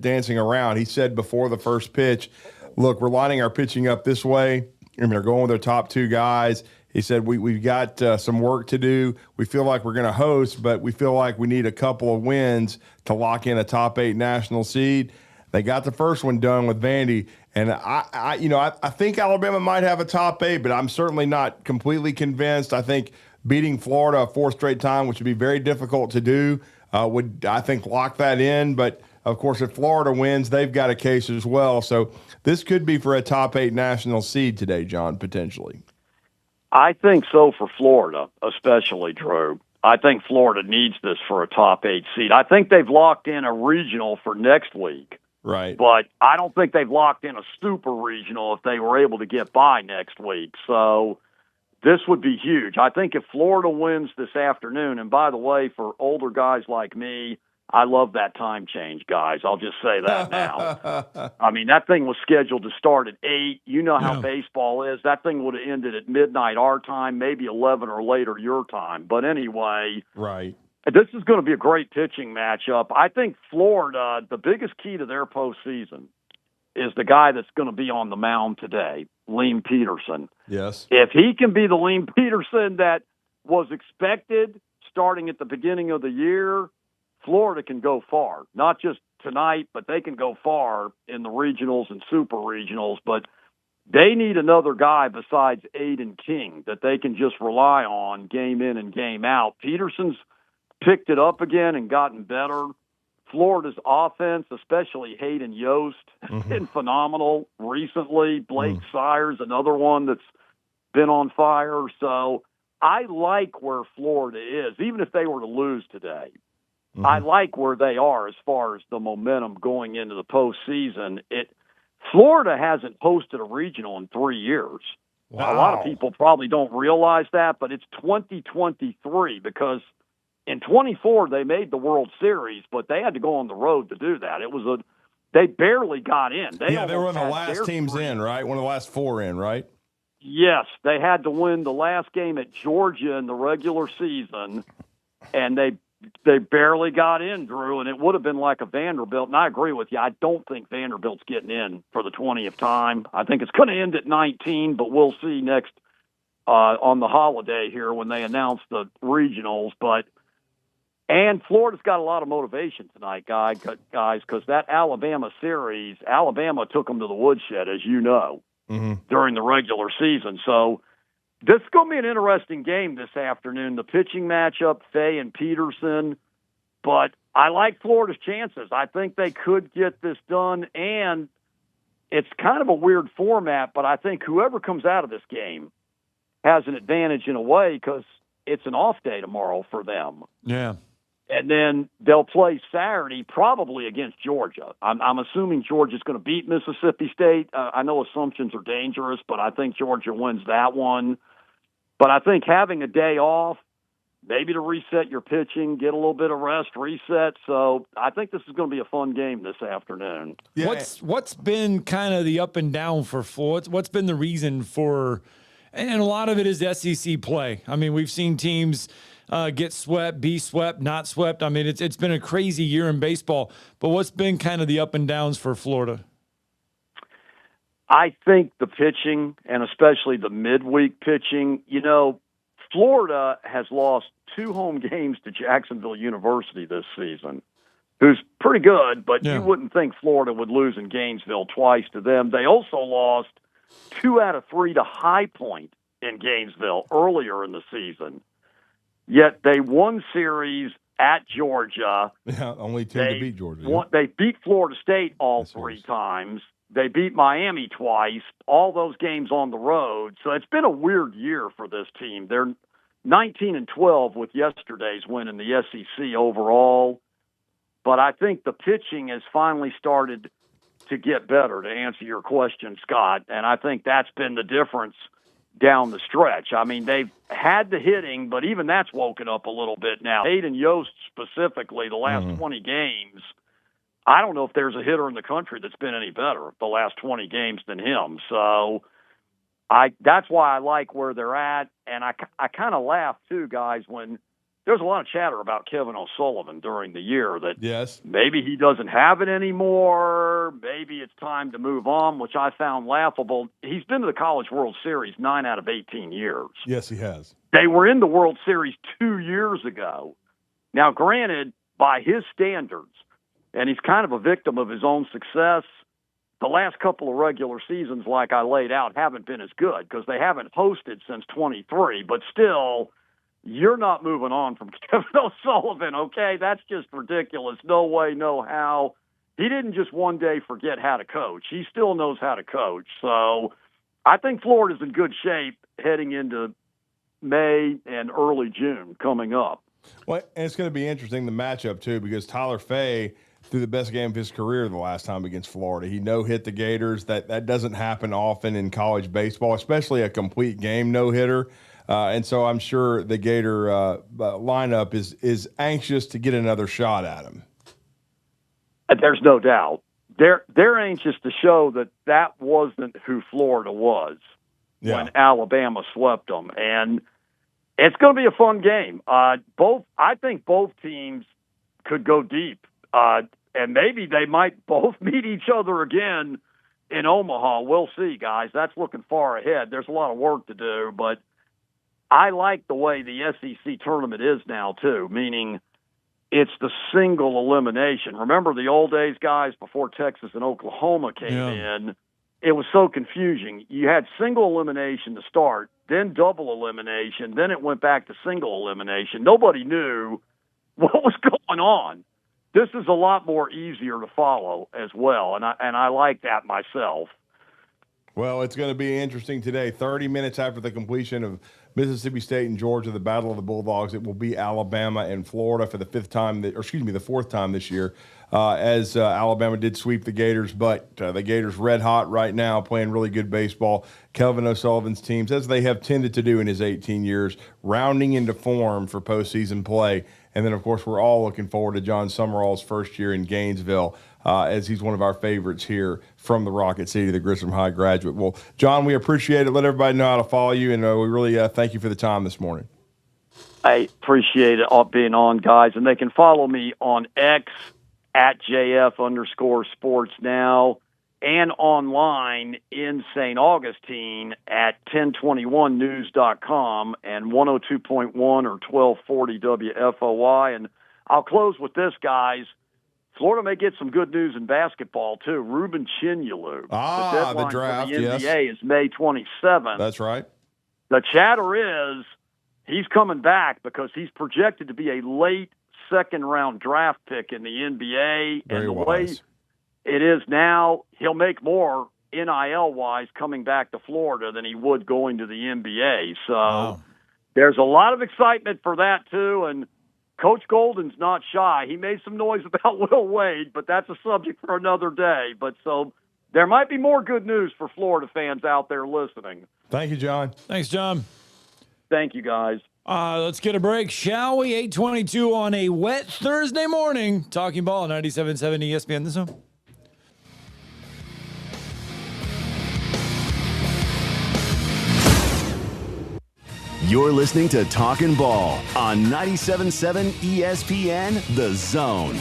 dancing around. He said before the first pitch, look, we're lining our pitching up this way, and they're going with their top two guys. He said, we've got some work to do. We feel like we're going to host, but we feel like we need a couple of wins to lock in a top 8 national seed. They got the first one done with Vandy. And I think Alabama might have a top 8, but I'm certainly not completely convinced. I think beating Florida a fourth straight time, which would be very difficult to do, would, I think, lock that in. But, of course, if Florida wins, they've got a case as well. So this could be for a top 8 national seed today, John, potentially. I think so for Florida, especially, Drew. I think Florida needs this for a top 8 seed. I think they've locked in a regional for next week. Right. But I don't think they've locked in a super regional if they were able to get by next week. So this would be huge. I think if Florida wins this afternoon, and by the way, for older guys like me, I love that time change, guys. I'll just say that now. I mean, that thing was scheduled to start at 8. You know how baseball is. That thing would have ended at midnight our time, maybe 11 or later your time. But anyway, right. This is going to be a great pitching matchup. I think Florida, the biggest key to their postseason is the guy that's going to be on the mound today, Liam Peterson. Yes. If he can be the Liam Peterson that was expected starting at the beginning of the year, Florida can go far. Not just tonight, but they can go far in the regionals and super regionals. But they need another guy besides Aiden King that they can just rely on game in and game out. Peterson's picked it up again and gotten better. Florida's offense, especially Hayden Yost, has been phenomenal recently. Blake Sires, another one that's been on fire. So I like where Florida is, even if they were to lose today. I like where they are as far as the momentum going into the postseason. Florida hasn't hosted a regional in 3 years. Wow. A lot of people probably don't realize that, but it's 2023 because in 24 they made the World Series, but they had to go on the road to do that. They barely got in. They were one of the last teams in, right? One of the last 4 in, right? Yes, they had to win the last game at Georgia in the regular season, and they barely got in, Drew, and it would have been like a Vanderbilt. And I agree with you. I don't think Vanderbilt's getting in for the 20th time. I think it's going to end at 19, but we'll see next on the holiday here when they announce the regionals. And Florida's got a lot of motivation tonight, guys, because that Alabama series, Alabama took them to the woodshed, as you know, during the regular season. So this is going to be an interesting game this afternoon, the pitching matchup, Fay and Peterson. But I like Florida's chances. I think they could get this done, and it's kind of a weird format, but I think whoever comes out of this game has an advantage in a way because it's an off day tomorrow for them. Yeah. And then they'll play Saturday probably against Georgia. I'm assuming Georgia's going to beat Mississippi State. I know assumptions are dangerous, but I think Georgia wins that one. But I think having a day off, maybe to reset your pitching, get a little bit of rest, reset. So I think this is going to be a fun game this afternoon. Yeah. What's been kind of the up and down for Florida? What's been the reason for – and a lot of it is SEC play. I mean, we've seen teams – get swept, be swept, not swept. I mean, it's been a crazy year in baseball. But what's been kind of the up and downs for Florida? I think the pitching, and especially the midweek pitching, Florida has lost 2 home games to Jacksonville University this season, who's pretty good, but you wouldn't think Florida would lose in Gainesville twice to them. They also lost 2 out of 3 to High Point in Gainesville earlier in the season. Yet they won series at Georgia. Yeah, only team to beat Georgia. They beat Florida State all 3 times. They beat Miami twice, all those games on the road. So it's been a weird year for this team. They're 19-12 with yesterday's win in the SEC overall. But I think the pitching has finally started to get better, to answer your question, Scott. And I think that's been the difference down the stretch. I mean, they've had the hitting, but even that's woken up a little bit now. Hayden Yost specifically, the last 20 games, I don't know if there's a hitter in the country that's been any better the last 20 games than him. So that's why I like where they're at. And I kind of laugh, too, guys, when there's a lot of chatter about Kevin O'Sullivan during the year that maybe he doesn't have it anymore. Maybe it's time to move on, which I found laughable. He's been to the College World Series 9 out of 18 years. Yes, he has. They were in the World Series 2 years ago. Now, granted, by his standards, and he's kind of a victim of his own success, the last couple of regular seasons, like I laid out, haven't been as good because they haven't hosted since 23. But still, you're not moving on from Kevin O'Sullivan, okay? That's just ridiculous. No way, no how. He didn't just one day forget how to coach. He still knows how to coach. So I think Florida's in good shape heading into May and early June coming up. Well, and it's going to be interesting, the matchup, too, because Tyler Fay threw the best game of his career the last time against Florida. He no-hit the Gators. That doesn't happen often in college baseball, especially a complete game no-hitter. And so I'm sure the Gator lineup is anxious to get another shot at him. There's no doubt. They're anxious to show that wasn't who Florida was when Alabama swept them. And It's going to be a fun game. I think both teams could go deep, and maybe they might both meet each other again in Omaha. We'll see, guys. That's looking far ahead. There's a lot of work to do, but I like the way the SEC tournament is now, too, meaning it's the single elimination. Remember the old days, guys, before Texas and Oklahoma came in? It was so confusing. You had single elimination to start, then double elimination, then it went back to single elimination. Nobody knew what was going on. This is a lot more easier to follow as well, and I like that myself. Well, it's going to be interesting today. 30 minutes after the completion of Mississippi State and Georgia, the Battle of the Bulldogs, it will be Alabama and Florida for the fourth time this year, as Alabama did sweep the Gators, but the Gators red hot right now, playing really good baseball. Kelvin O'Sullivan's teams, as they have tended to do in his 18 years, rounding into form for postseason play. And then, of course, we're all looking forward to John Summerall's first year in Gainesville, as he's one of our favorites here from the Rocket City, the Grissom High graduate. Well, John, we appreciate it. Let everybody know how to follow you, and we really thank you for the time this morning. I appreciate it all being on, guys. And they can follow me on X at JF_sports now and online in St. Augustine at 1021news.com and 102.1 or 1240 WFOI. And I'll close with this, guys. Florida may get some good news in basketball, too. Ruben Chinyelu. The deadline draft, for the NBA is May 27th. That's right. The chatter is he's coming back because he's projected to be a late second-round draft pick in the NBA. Very and the wise. way it is now, he'll make more NIL-wise coming back to Florida than he would going to the NBA. So there's a lot of excitement for that, too, and Coach Golden's not shy. He made some noise about Will Wade, but that's a subject for another day. But so there might be more good news for Florida fans out there listening. Thank you, John. Thanks, John. Thank you, guys. Let's get a break, shall we? 8:22 on a wet Thursday morning. Talking Ball, 97.7 ESPN The Zone. You're listening to Talkin Ball on 97.7 ESPN The Zone.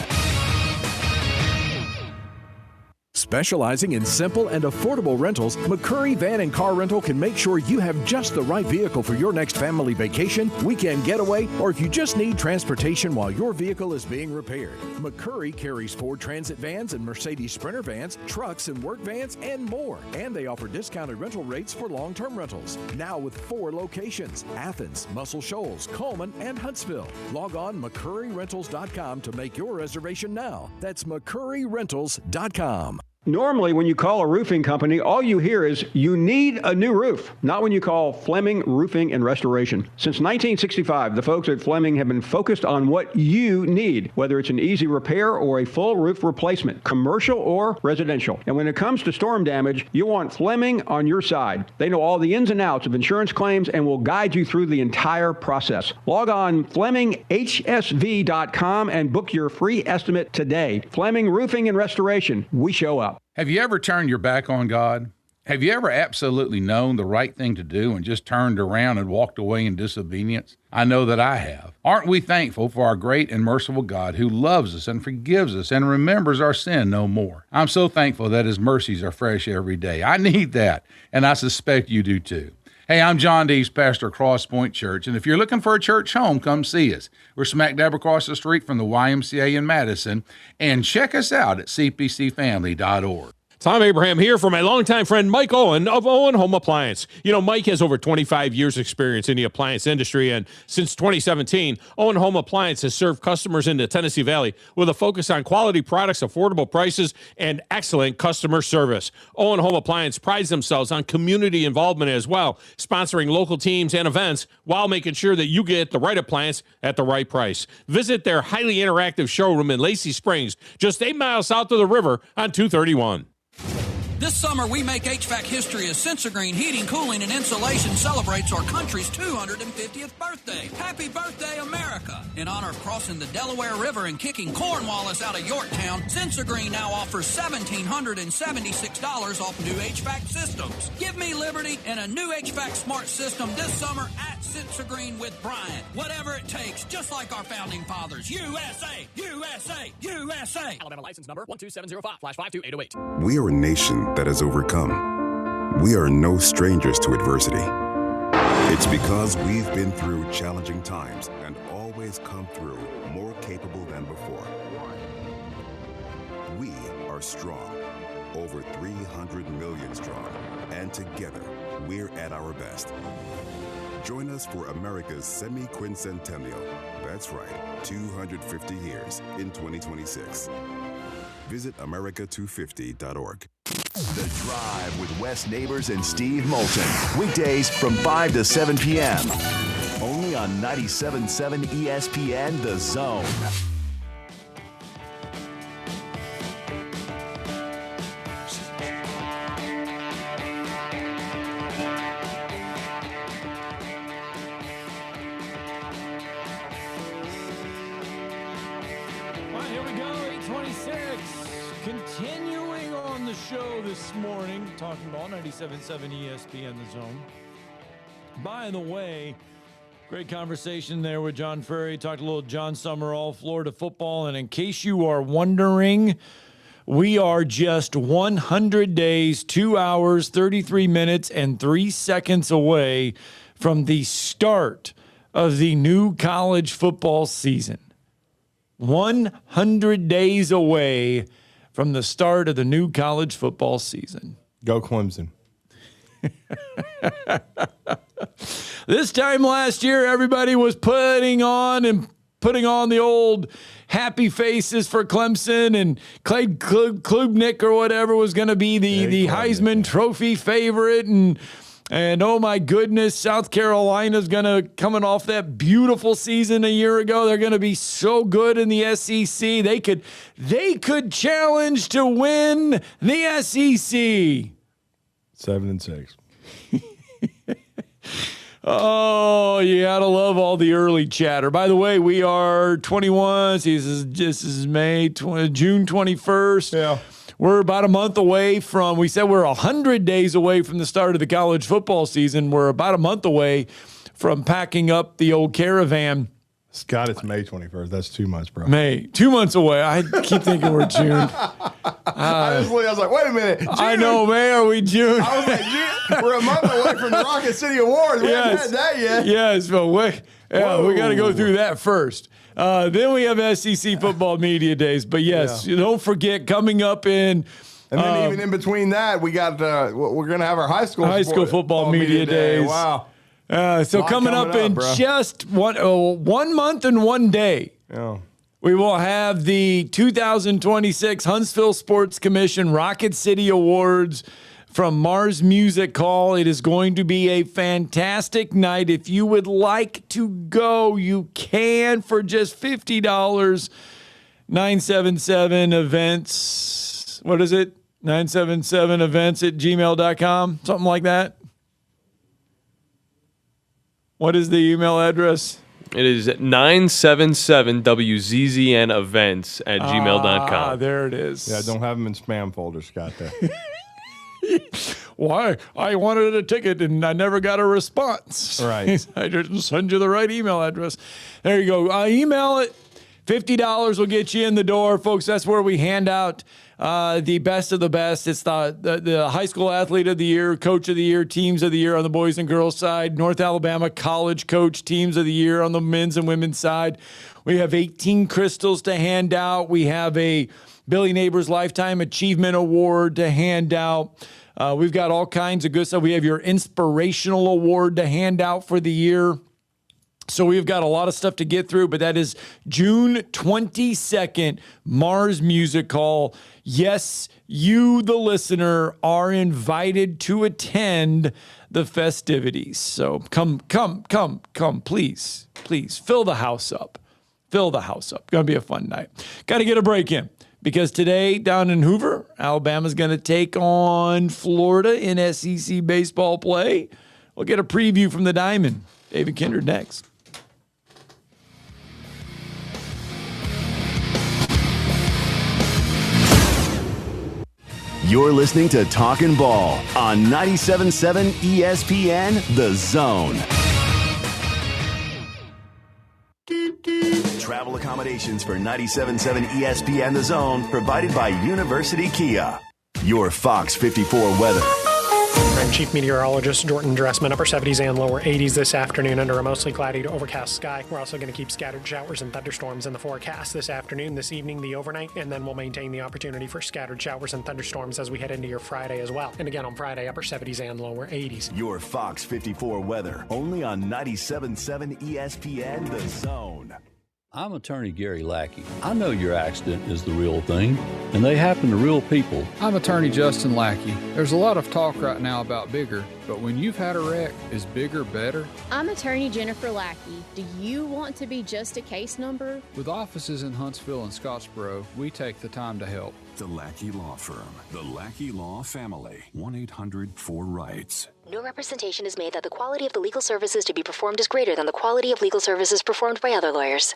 Specializing in simple and affordable rentals, McCurry Van and Car Rental can make sure you have just the right vehicle for your next family vacation, weekend getaway, or if you just need transportation while your vehicle is being repaired. McCurry carries Ford Transit vans and Mercedes Sprinter vans, trucks and work vans, and more. And they offer discounted rental rates for long-term rentals. Now with 4 locations: Athens, Muscle Shoals, Coleman, and Huntsville. Log on McCurryRentals.com to make your reservation now. That's McCurryRentals.com. Normally, when you call a roofing company, all you hear is, you need a new roof. Not when you call Fleming Roofing and Restoration. Since 1965, the folks at Fleming have been focused on what you need, whether it's an easy repair or a full roof replacement, commercial or residential. And when it comes to storm damage, you want Fleming on your side. They know all the ins and outs of insurance claims and will guide you through the entire process. Log on FlemingHSV.com and book your free estimate today. Fleming Roofing and Restoration. We show up. Have you ever turned your back on God? Have you ever absolutely known the right thing to do and just turned around and walked away in disobedience? I know that I have. Aren't we thankful for our great and merciful God who loves us and forgives us and remembers our sin no more? I'm so thankful that His mercies are fresh every day. I need that, and I suspect you do too. Hey, I'm John Dees, pastor of Cross Point Church, and if you're looking for a church home, come see us. We're smack dab across the street from the YMCA in Madison, and check us out at cpcfamily.org. Tom Abraham here for my longtime friend Mike Owen of Owen Home Appliance. You know, Mike has over 25 years experience in the appliance industry, and since 2017, Owen Home Appliance has served customers in the Tennessee Valley with a focus on quality products, affordable prices, and excellent customer service. Owen Home Appliance prides themselves on community involvement as well, sponsoring local teams and events while making sure that you get the right appliance at the right price. Visit their highly interactive showroom in Lacey Springs, just 8 miles south of the river on 231. This summer, we make HVAC history as Sensagreen Heating, Cooling, and Insulation celebrates our country's 250th birthday. Happy birthday, America! In honor of crossing the Delaware River and kicking Cornwallis out of Yorktown, Sensagreen now offers $1,776 off new HVAC systems. Give me liberty and a new HVAC smart system this summer at Sensagreen with Bryant. Whatever it takes, just like our founding fathers. USA! USA! USA! Alabama license number 12705/52808. We are a nation that has overcome. We are no strangers to adversity. It's because we've been through challenging times and always come through more capable than before. We are strong, over 300 million strong, and together we're at our best. Join us for America's semi-quincentennial. That's right, 250 years in 2026. Visit America250.org. The Drive with Wes Neighbors and Steve Moulton. Weekdays from 5 to 7 p.m. Only on 97.7 ESPN The Zone. Talkin Ball, 97.7 ESPN The Zone. By the way, great conversation there with John Frary. Talked a little John Summerall, Florida football. And in case you are wondering, we are just 100 days, 2 hours, 33 minutes, and 3 seconds away from the start of the new college football season. 100 days away from the start of the new college football season. Go Clemson. This time last year, everybody was putting on the old happy faces for Clemson, and Clay Klubnik or whatever was going to be the Heisman Trophy favorite, and oh my goodness, South Carolina's coming off that beautiful season a year ago. They're going to be so good in the SEC. They could challenge to win the SEC. 7-6. Oh, you gotta love all the early chatter. By the way, we are 21. This is June 21st. Yeah. We're about a month away from, we said we're 100 days away from the start of the college football season. We're about a month away from packing up the old caravan. Scott, it's May 21st. That's 2 months, bro. May. 2 months away. I keep thinking we're June. I was like, wait a minute. June? I know, May. Are we June? I was like, June? We're a month away from the Rocket City Awards. We haven't had that yet. Yes, but we got to go through that first. Then we have SEC football media days. But yes, don't forget, coming up in... And then even in between that, we got we're going to have our high school football media days. Wow. So coming up in just 1 month and 1 day, we will have the 2026 Huntsville Sports Commission Rocket City Awards from Mars Music Hall. It is going to be a fantastic night. If you would like to go, you can for just $50. 977 events. What is it? 977 events at gmail.com. Something like that. What is the email address? It is 977WZZNevents at gmail.com. There it is. Yeah, don't have them in spam folders, Scott. There. Why? I wanted a ticket and I never got a response. Right. I didn't send you the right email address. There you go. Email it. $50 will get you in the door, folks. That's where we hand out the best of the best. It's the high school athlete of the year, coach of the year, teams of the year on the boys and girls side, North Alabama college coach teams of the year on the men's and women's side. We have 18 crystals to hand out. We have a Billy Neighbors Lifetime Achievement Award to hand out. We've got all kinds of good stuff. We have your Inspirational Award to hand out for the year. So we've got a lot of stuff to get through, but that is June 22nd, Mars Music Hall. Yes, you, the listener, are invited to attend the festivities. So come, please, fill the house up. Fill the house up. Going to be a fun night. Got to get a break in because today down in Hoover, Alabama's going to take on Florida in SEC baseball play. We'll get a preview from the Diamond. David Kindred next. You're listening to Talkin Ball on 97.7 ESPN The Zone. Travel accommodations for 97.7 ESPN The Zone provided by University Kia. Your Fox 54 weather. I'm Chief Meteorologist Jordan Dressman. Upper 70s and lower 80s this afternoon under a mostly cloudy to overcast sky. We're also going to keep scattered showers and thunderstorms in the forecast this afternoon, this evening, the overnight, and then we'll maintain the opportunity for scattered showers and thunderstorms as we head into your Friday as well. And again on Friday, upper 70s and lower 80s. Your Fox 54 weather only on 97.7 ESPN The Zone. I'm attorney Gary Lackey. I know your accident is the real thing, and they happen to real people. I'm attorney Justin Lackey. There's a lot of talk right now about bigger, but when you've had a wreck, is bigger better? I'm attorney Jennifer Lackey. Do you want to be just a case number? With offices in Huntsville and Scottsboro, we take the time to help. The Lackey Law Firm. The Lackey Law Family. 1-800-4-RIGHTS. No representation is made that the quality of the legal services to be performed is greater than the quality of legal services performed by other lawyers.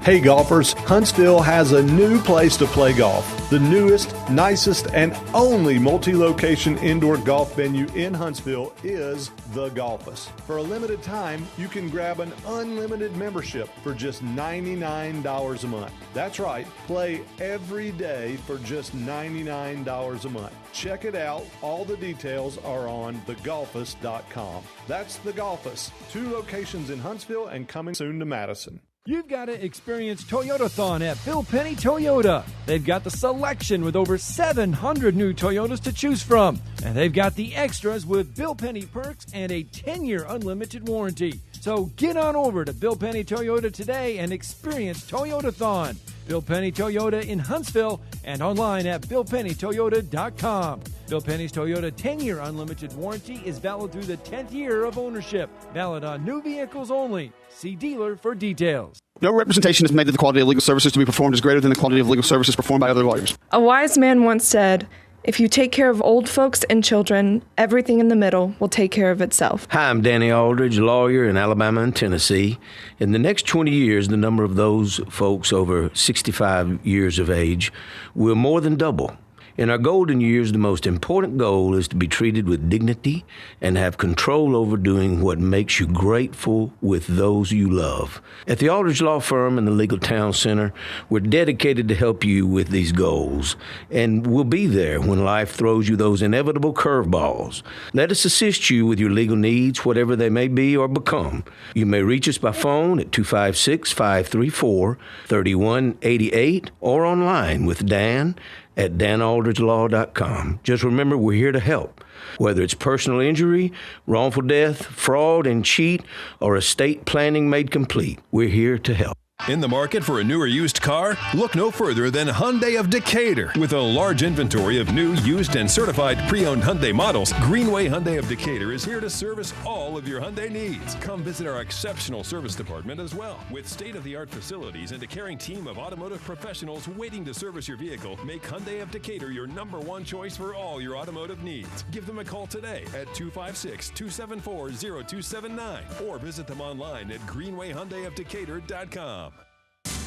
Hey golfers, Huntsville has a new place to play golf. The newest, nicest, and only multi-location indoor golf venue in Huntsville is The Golfus. For a limited time, you can grab an unlimited membership for just $99 a month. That's right, play every day for just $99 a month. Check it out. All the details are on thegolfus.com. That's The Golfus. 2 locations in Huntsville and coming soon to Madison. You've got to experience Toyotathon at Bill Penny Toyota. They've got the selection with over 700 new Toyotas to choose from. And they've got the extras with Bill Penny perks and a 10-year unlimited warranty. So get on over to Bill Penny Toyota today and experience Toyotathon. Bill Penny Toyota in Huntsville and online at BillPennyToyota.com. Bill Penny's Toyota 10-year unlimited warranty is valid through the 10th year of ownership. Valid on new vehicles only. See dealer for details. No representation is made that the quality of legal services to be performed is greater than the quality of legal services performed by other lawyers. A wise man once said, "If you take care of old folks and children, everything in the middle will take care of itself." Hi, I'm Danny Aldridge, lawyer in Alabama and Tennessee. In the next 20 years, the number of those folks over 65 years of age will more than double. In our golden years, the most important goal is to be treated with dignity and have control over doing what makes you grateful with those you love. At the Aldridge Law Firm and the Legal Town Center, we're dedicated to help you with these goals, and we'll be there when life throws you those inevitable curveballs. Let us assist you with your legal needs, whatever they may be or become. You may reach us by phone at 256-534-3188 or online with Dan at danaldridgelaw.com. Just remember, we're here to help. Whether it's personal injury, wrongful death, fraud and cheat, or estate planning made complete, we're here to help. In the market for a new or used car? Look no further than Hyundai of Decatur. With a large inventory of new, used, and certified pre-owned Hyundai models, Greenway Hyundai of Decatur is here to service all of your Hyundai needs. Come visit our exceptional service department as well. With state-of-the-art facilities and a caring team of automotive professionals waiting to service your vehicle, make Hyundai of Decatur your #1 choice for all your automotive needs. Give them a call today at 256-274-0279 or visit them online at greenwayhyundaiofdecatur.com.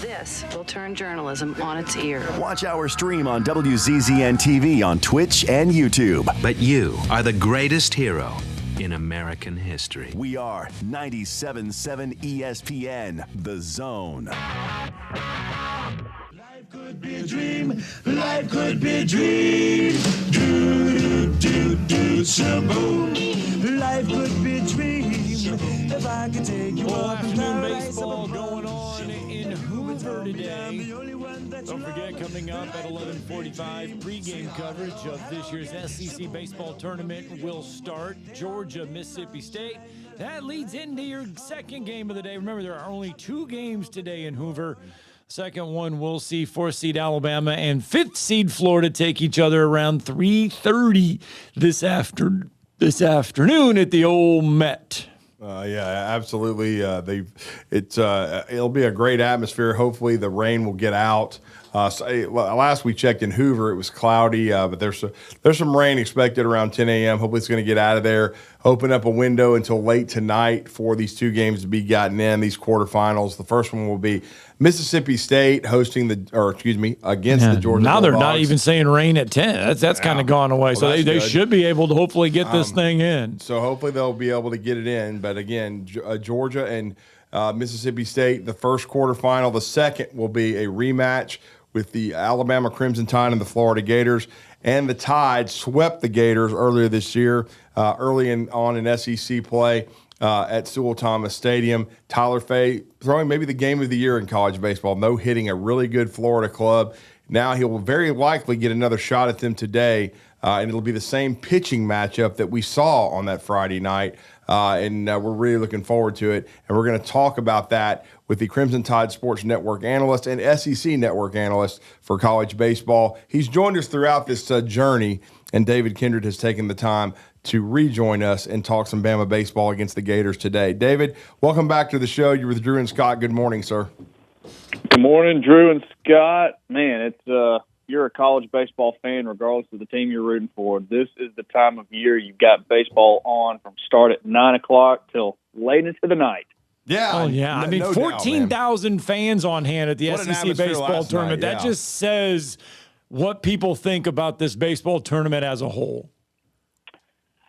This will turn journalism on its ear. Watch our stream on WZZN TV on Twitch and YouTube. But you are the greatest hero in American history. We are 97.7 ESPN, The Zone. Life could be a dream. Life could be a dream. Do, do, do, do, shaboom. Life could be a dream. If I could take you Full up in afternoon paradise baseball of a going on in Hoover today. Don't forget, coming up at 11:45, pregame coverage of this year's SEC baseball tournament will start. Georgia, Mississippi State. That leads into your second game of the day. Remember, there are only 2 games today in Hoover. Second one, we'll see 4th seed Alabama and 5th seed Florida take each other around 3:30 this afternoon at the old Met. Yeah, absolutely. It'll be a great atmosphere. Hopefully, the rain will get out. Last we checked in Hoover, it was cloudy, but there's some rain expected around 10 a.m. Hopefully it's going to get out of there. Open up a window until late tonight for these two games to be gotten in, these quarterfinals. The first one will be Mississippi State against the Georgia Bulldogs. Now they're not even saying rain at 10. That's kind of gone away. So they should be able to hopefully get this thing in. So hopefully they'll be able to get it in. But again, Georgia and Mississippi State, the first quarterfinal. The second will be a rematch with the Alabama Crimson Tide and the Florida Gators. And the Tide swept the Gators earlier this year, early on in SEC play at Sewell Thomas Stadium. Tyler Fay throwing maybe the game of the year in college baseball, hitting a really good Florida club. Now he will very likely get another shot at them today, and it'll be the same pitching matchup that we saw on that Friday night. And we're really looking forward to it. And we're going to talk about that with the Crimson Tide Sports Network analyst and SEC Network analyst for college baseball. He's joined us throughout this journey, and David Kindred has taken the time to rejoin us and talk some Bama baseball against the Gators today. David, welcome back to the show. You're with Drew and Scott. Good morning, sir. Good morning, Drew and Scott. Man, it's you're a college baseball fan regardless of the team you're rooting for. This is the time of year you've got baseball on from start at 9 o'clock till late into the night. Yeah. Oh, yeah. I mean, 14,000 fans on hand at the SEC baseball tournament. That just says what people think about this baseball tournament as a whole.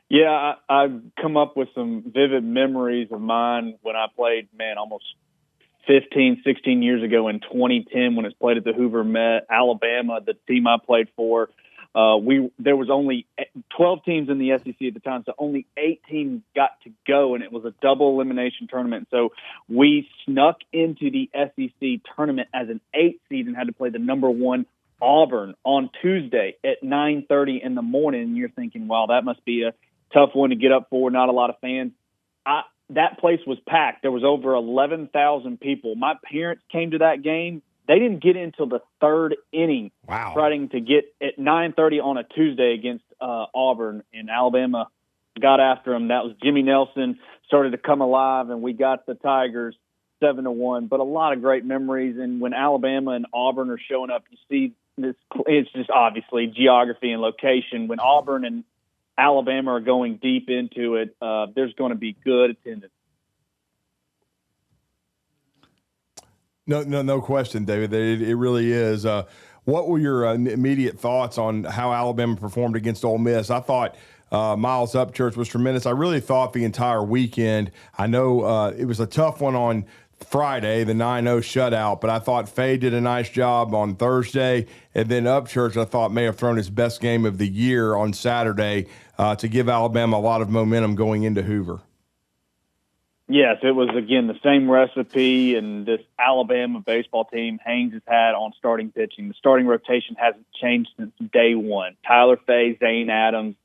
Yeah, I've come up with some vivid memories of mine when I played, almost 15, 16 years ago in 2010 when it's played at the Hoover Met, Alabama, the team I played for. There was only 12 teams in the SEC at the time, so only 8 teams got to go, and it was a double elimination tournament. So we snuck into the SEC tournament as an 8th seed and had to play the number 1 Auburn on Tuesday at 9:30 in the morning. And you're thinking, wow, that must be a tough one to get up for, not a lot of fans. That place was packed. There was over 11,000 people. My parents came to that game. They didn't get until the 3rd inning. Wow. Trying to get at 9:30 on a Tuesday against Auburn, and Alabama got after them. That was Jimmy Nelson started to come alive, and we got the Tigers 7-1. But a lot of great memories. And when Alabama and Auburn are showing up, you see this. It's just obviously geography and location. When Auburn and Alabama are going deep into it, there's going to be good attendance. No question, David. It really is. What were your immediate thoughts on how Alabama performed against Ole Miss? I thought Miles Upchurch was tremendous. I really thought the entire weekend. I know it was a tough one on Friday, the 9-0 shutout, but I thought Faye did a nice job on Thursday, and then Upchurch I thought may have thrown his best game of the year on Saturday to give Alabama a lot of momentum going into Hoover. Yes, it was, again, the same recipe, and this Alabama baseball team hangs its hat on starting pitching. The starting rotation hasn't changed since day one. Tyler Fay, Zane Adams,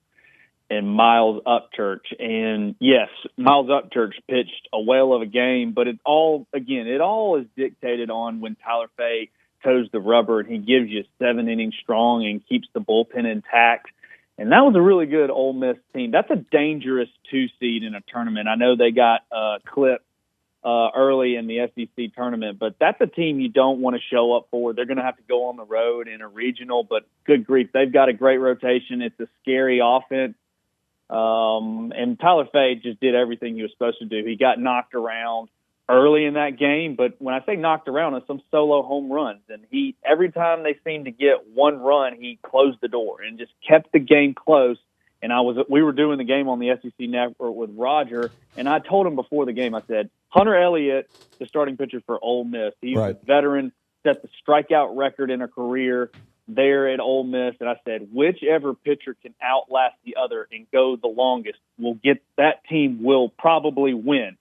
and Miles Upchurch. And, yes, Miles Upchurch pitched a whale of a game, but it all is dictated on when Tyler Fay toes the rubber and he gives you 7 innings strong and keeps the bullpen intact. And that was a really good Ole Miss team. That's a dangerous 2-seed in a tournament. I know they got clipped early in the SEC tournament, but that's a team you don't want to show up for. They're going to have to go on the road in a regional, but good grief, they've got a great rotation. It's a scary offense. And Tyler Fay just did everything he was supposed to do. He got knocked around early in that game, but when I say knocked around, it's some solo home runs. And every time they seemed to get one run, he closed the door and just kept the game close. And we were doing the game on the SEC Network with Roger, and I told him before the game, I said, Hunter Elliott, the starting pitcher for Ole Miss, he's a veteran, set the strikeout record in a career there at Ole Miss. And I said, whichever pitcher can outlast the other and go the longest that team will probably win.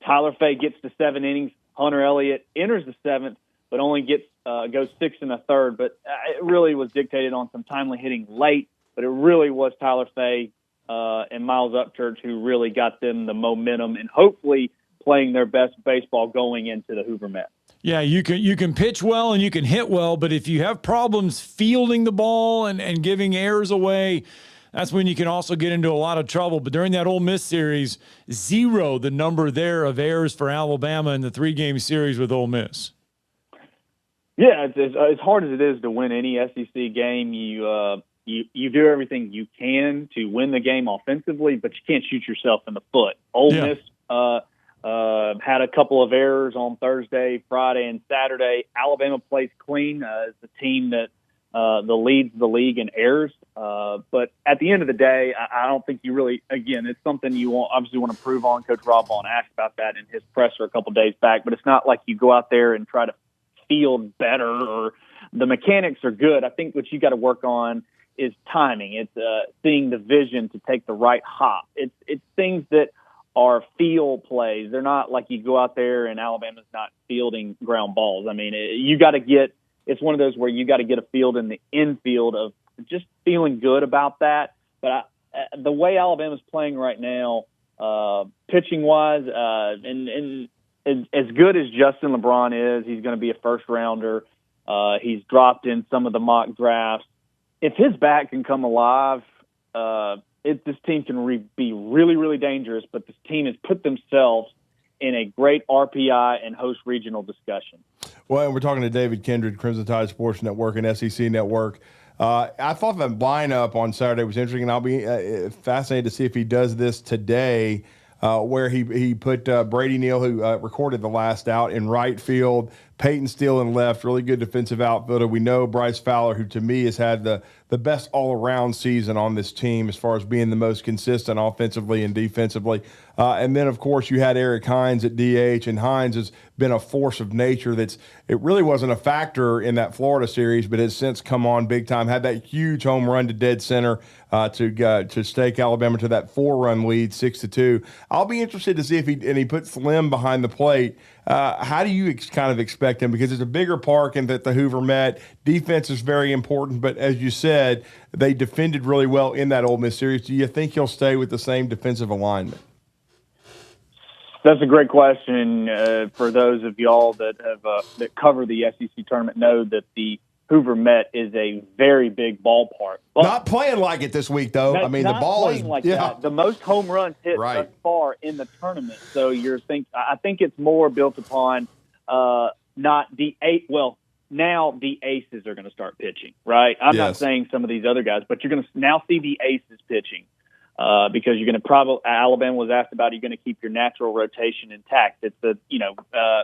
Tyler Fay gets to 7 innings. Hunter Elliott enters the 7th, but only goes 6 1/3. But it really was dictated on some timely hitting late. But it really was Tyler Fay and Miles Upchurch who really got them the momentum and hopefully playing their best baseball going into the Hoover Met. Yeah, you can pitch well and you can hit well, but if you have problems fielding the ball and giving errors away, that's when you can also get into a lot of trouble. But during that Ole Miss series, 0, the number there of errors for Alabama in the 3-game series with Ole Miss. Yeah, it's as hard as it is to win any SEC game. You do everything you can to win the game offensively, but you can't shoot yourself in the foot. Ole Miss had a couple of errors on Thursday, Friday, and Saturday. Alabama plays clean. It's a team that leads the league in errors. But at the end of the day, I don't think you really, again, it's something you obviously want to prove on. Coach Rob Vaughn asked about that in his presser a couple days back, but it's not like you go out there and try to field better or the mechanics are good. I think what you got to work on is timing. It's seeing the vision to take the right hop. It's things that are feel plays. They're not like you go out there and Alabama's not fielding ground balls. I mean, it's one of those where you got to get a field in the infield of just feeling good about that. But the way Alabama's playing right now, pitching wise, and as good as Justin LeBron is, he's going to be a first rounder. He's dropped in some of the mock drafts. If his bat can come alive, this team can be really, really dangerous. But this team has put themselves in a great RPI and host regional discussion. Well, and we're talking to David Kindred, Crimson Tide Sports Network and SEC Network. I thought the lineup on Saturday was interesting, and I'll be fascinated to see if he does this today, where he put Brady Neal, who recorded the last out, in right field, Peyton Steele in left, really good defensive outfielder. We know Bryce Fowler, who to me has had the best all-around season on this team as far as being the most consistent offensively and defensively. And then, of course, you had Eric Hines at DH, and Hines has been a force of nature it really wasn't a factor in that Florida series, but has since come on big time, had that huge home run to dead center to stake Alabama to that 4-run lead, 6-2. I'll be interested to see if he puts Lim behind the plate. How do you kind of expect him? Because it's a bigger park and that the Hoover Met. Defense is very important, but as you said, they defended really well in that Ole Miss series. Do you think he'll stay with the same defensive alignment? That's a great question. For those of y'all that have that cover the SEC tournament, know that the Hoover Met is a very big ballpark. But not playing like it this week, though. I mean, the ball is like that. The most home runs hit thus far in the tournament. So I think it's more built upon not the eight. Well, now the aces are going to start pitching, right? I'm not saying some of these other guys, but you're going to now see the aces pitching. Because you're going to Alabama was asked about, are you going to keep your natural rotation intact? It's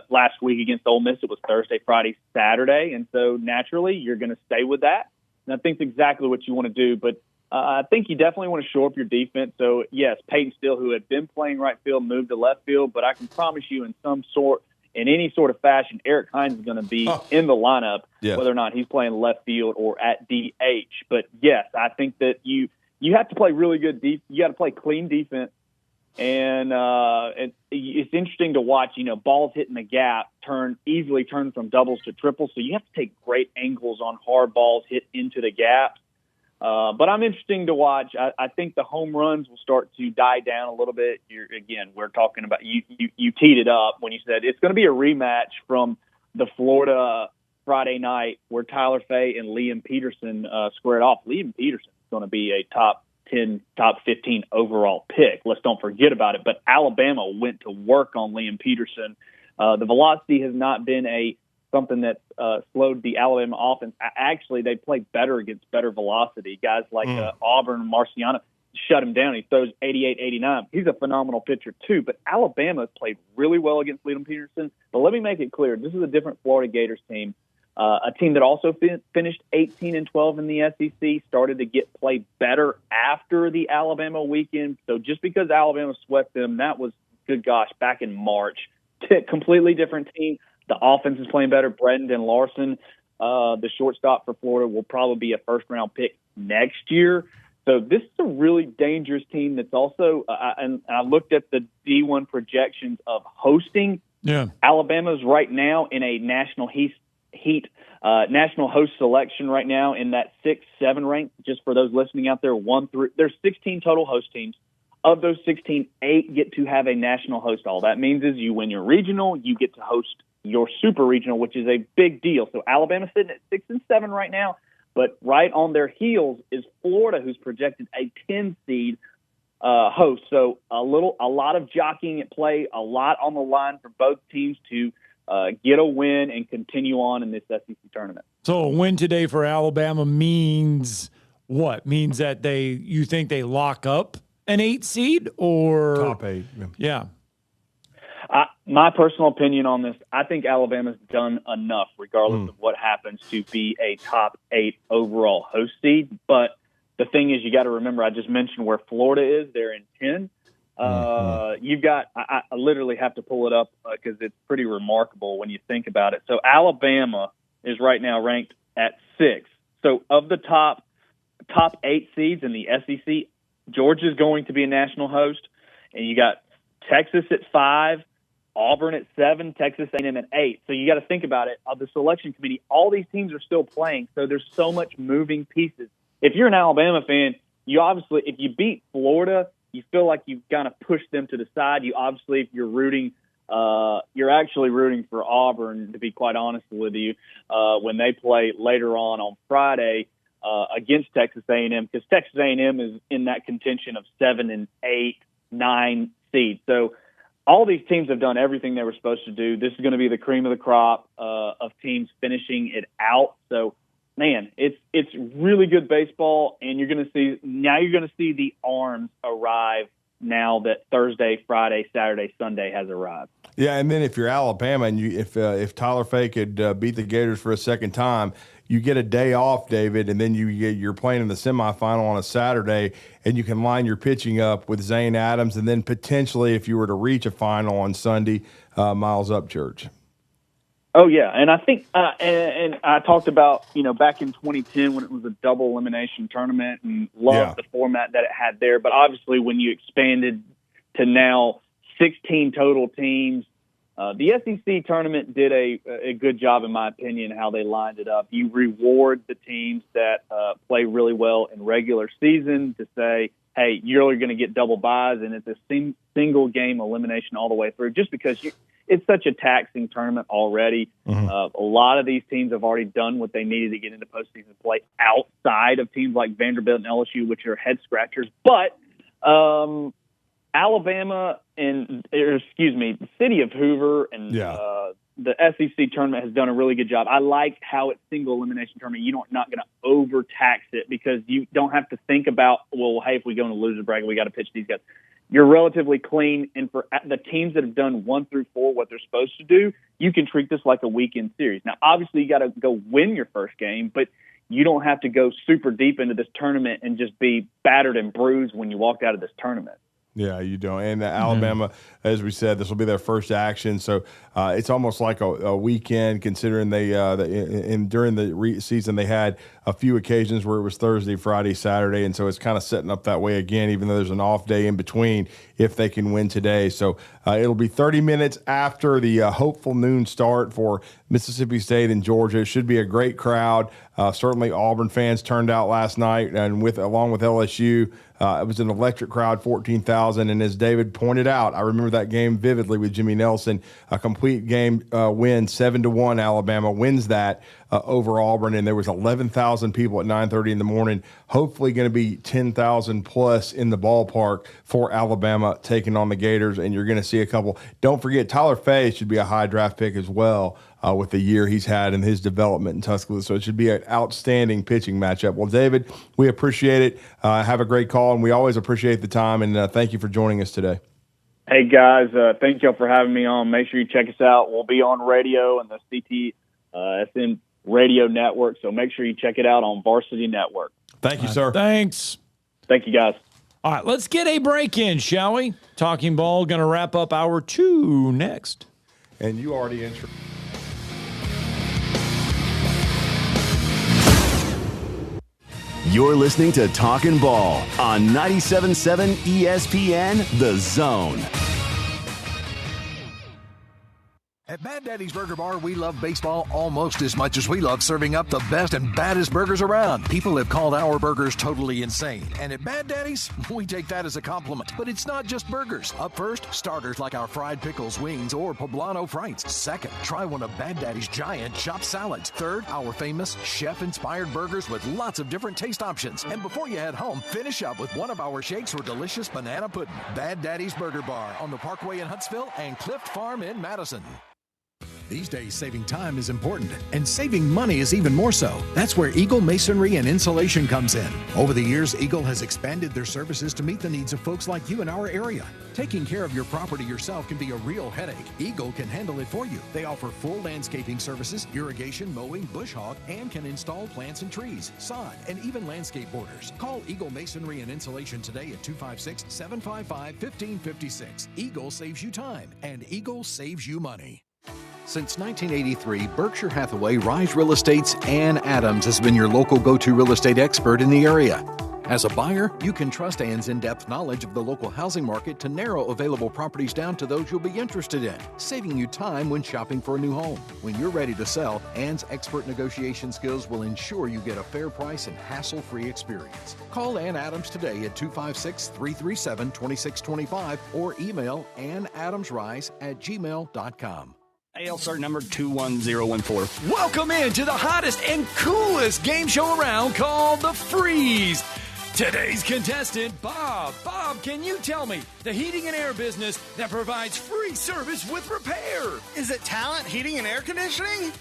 last week against Ole Miss, it was Thursday, Friday, Saturday. And so naturally you're going to stay with that. And I think that's exactly what you want to do. But I think you definitely want to shore up your defense. So yes, Peyton Steele, who had been playing right field, moved to left field, but I can promise you in any sort of fashion, Eric Hines is going to be in the lineup, whether or not he's playing left field or at DH. But yes, I think that you have to play really good defense. You got to play clean defense, and it's interesting to watch. Balls hitting the gap easily turn from doubles to triples. So you have to take great angles on hard balls hit into the gaps. But I'm interesting to watch. I think the home runs will start to die down a little bit. We're talking about you teed it up when you said it's going to be a rematch from the Florida Friday night where Tyler Fay and Liam Peterson squared off. Liam Peterson going to be a top 10, top 15 overall pick. Let's don't forget about it. But Alabama went to work on Liam Peterson. The velocity has not been something that slowed the Alabama offense. Actually, they play better against better velocity. Guys like Auburn, Marciano shut him down. He throws 88, 89. He's a phenomenal pitcher too. But Alabama played really well against Liam Peterson. But let me make it clear, this is a different Florida Gators team. A team that also finished 18-12 in the SEC, started to play better after the Alabama weekend. So just because Alabama swept them, that was, good gosh, back in March. Completely different team. The offense is playing better. Brendan Larson, the shortstop for Florida, will probably be a first-round pick next year. So this is a really dangerous team that's also and I looked at the D1 projections of hosting. Yeah. Alabama's right now in a national national host selection right now in that 6-7 rank. Just for those listening out there, there's 16 total host teams. Of those 16, 8 get to have a national host. All that means is you win your regional, you get to host your super regional, which is a big deal. So Alabama's sitting at 6 and 7 right now, but right on their heels is Florida, who's projected a 10 seed host. So a lot of jockeying at play, a lot on the line for both teams to get a win and continue on in this SEC tournament. So a win today for Alabama means what? Means that you think they lock up an 8 seed or top 8? Yeah. My personal opinion on this, I think Alabama's done enough, regardless of what happens, to be a top 8 overall host seed. But the thing is, you got to remember, I just mentioned where Florida is. They're in 10. You've got, I literally have to pull it up because it's pretty remarkable when you think about it. So Alabama is right now ranked at 6. So of the top 8 seeds in the SEC, Georgia's going to be a national host, and you got Texas at 5, Auburn at 7, Texas A&M at 8. So you got to think about it. The selection committee, all these teams are still playing, so there's so much moving pieces. If you're an Alabama fan, you obviously, if you beat Florida, you feel like you've kind of pushed them to the side. You obviously, if you're rooting, you're actually rooting for Auburn, to be quite honest with you, when they play later on Friday against Texas A&M, because Texas A&M is in that contention of 7 and 8, 9 seeds. So all these teams have done everything they were supposed to do. This is going to be the cream of the crop of teams finishing it out. So, man, it's really good baseball, and you're going to see the arms arrive now that Thursday, Friday, Saturday, Sunday has arrived. Yeah, and then if you're Alabama and if Tyler Fay could beat the Gators for a second time, you get a day off, David, and then you're playing in the semifinal on a Saturday, and you can line your pitching up with Zane Adams, and then potentially, if you were to reach a final on Sunday, Miles Upchurch. Oh, yeah, and I think and I talked about, back in 2010 when it was a double elimination tournament, and loved the format that it had there. But obviously when you expanded to now 16 total teams, the SEC tournament did a good job, in my opinion, how they lined it up. You reward the teams that play really well in regular season to say, hey, you're going to get double byes, and it's a single game elimination all the way through, just because it's such a taxing tournament already. A lot of these teams have already done what they needed to get into postseason play outside of teams like Vanderbilt and LSU, which are head scratchers. But Alabama the city of Hoover and the SEC tournament has done a really good job. I like how it's single elimination tournament. You're not going to overtax it, because you don't have to think about, well, hey, if we go in a loser bracket, we got to pitch these guys. You're relatively clean, and for the teams that have done 1 through 4 what they're supposed to do, you can treat this like a weekend series. Now, obviously, you got to go win your first game, but you don't have to go super deep into this tournament and just be battered and bruised when you walk out of this tournament. Yeah, you don't. And Alabama, as we said, this will be their first action, so it's almost like a weekend, considering they during the season they had a few occasions where it was Thursday, Friday, Saturday, and so it's kind of setting up that way again, even though there's an off day in between if they can win today. So it'll be 30 minutes after the hopeful noon start for Mississippi State and Georgia. It should be a great crowd. Certainly Auburn fans turned out last night, and along with LSU. It was an electric crowd, 14,000. And as David pointed out, I remember that game vividly with Jimmy Nelson, a complete game win, 7-1. Alabama wins that over Auburn. And there was 11,000 people at 9:30 in the morning, hopefully going to be 10,000 plus in the ballpark for Alabama taking on the Gators. And you're going to see a couple. Don't forget, Tyler Fay should be a high draft pick as well. With the year he's had in his development in Tuscaloosa. So it should be an outstanding pitching matchup. Well, David, we appreciate it. Have a great call, and we always appreciate the time, and thank you for joining us today. Hey, guys, thank you for having me on. Make sure you check us out. We'll be on radio and the CTSN radio network, so make sure you check it out on Varsity Network. Thank you, sir. Thanks. Thank you, guys. All right, let's get a break in, shall we? Talking Ball going to wrap up hour 2 next. And you already introduced. You're listening to Talkin Ball on 97.7 ESPN The Zone. At Bad Daddy's Burger Bar, we love baseball almost as much as we love serving up the best and baddest burgers around. People have called our burgers totally insane. And at Bad Daddy's, we take that as a compliment. But it's not just burgers. Up first, starters like our fried pickles, wings, or poblano frites. Second, try one of Bad Daddy's giant chopped salads. Third, our famous chef-inspired burgers with lots of different taste options. And before you head home, finish up with one of our shakes or delicious banana pudding. Bad Daddy's Burger Bar on the Parkway in Huntsville and Clift Farm in Madison. These days, saving time is important, and saving money is even more so. That's where Eagle Masonry and Insulation comes in. Over the years, Eagle has expanded their services to meet the needs of folks like you in our area. Taking care of your property yourself can be a real headache. Eagle can handle it for you. They offer full landscaping services, irrigation, mowing, bush hog, and can install plants and trees, sod, and even landscape borders. Call Eagle Masonry and Insulation today at 256-755-1556. Eagle saves you time, and Eagle saves you money. Since 1983, Berkshire Hathaway Rise Real Estate's Ann Adams has been your local go-to real estate expert in the area. As a buyer, you can trust Ann's in-depth knowledge of the local housing market to narrow available properties down to those you'll be interested in, saving you time when shopping for a new home. When you're ready to sell, Ann's expert negotiation skills will ensure you get a fair price and hassle-free experience. Call Ann Adams today at 256-337-2625 or email annadamsrise@gmail.com. ALCert number 21014. Welcome into the hottest and coolest game show around called The Freeze. Today's contestant, Bob. Bob, can you tell me the heating and air business that provides free service with repair? Is it Talent Heating and Air Conditioning?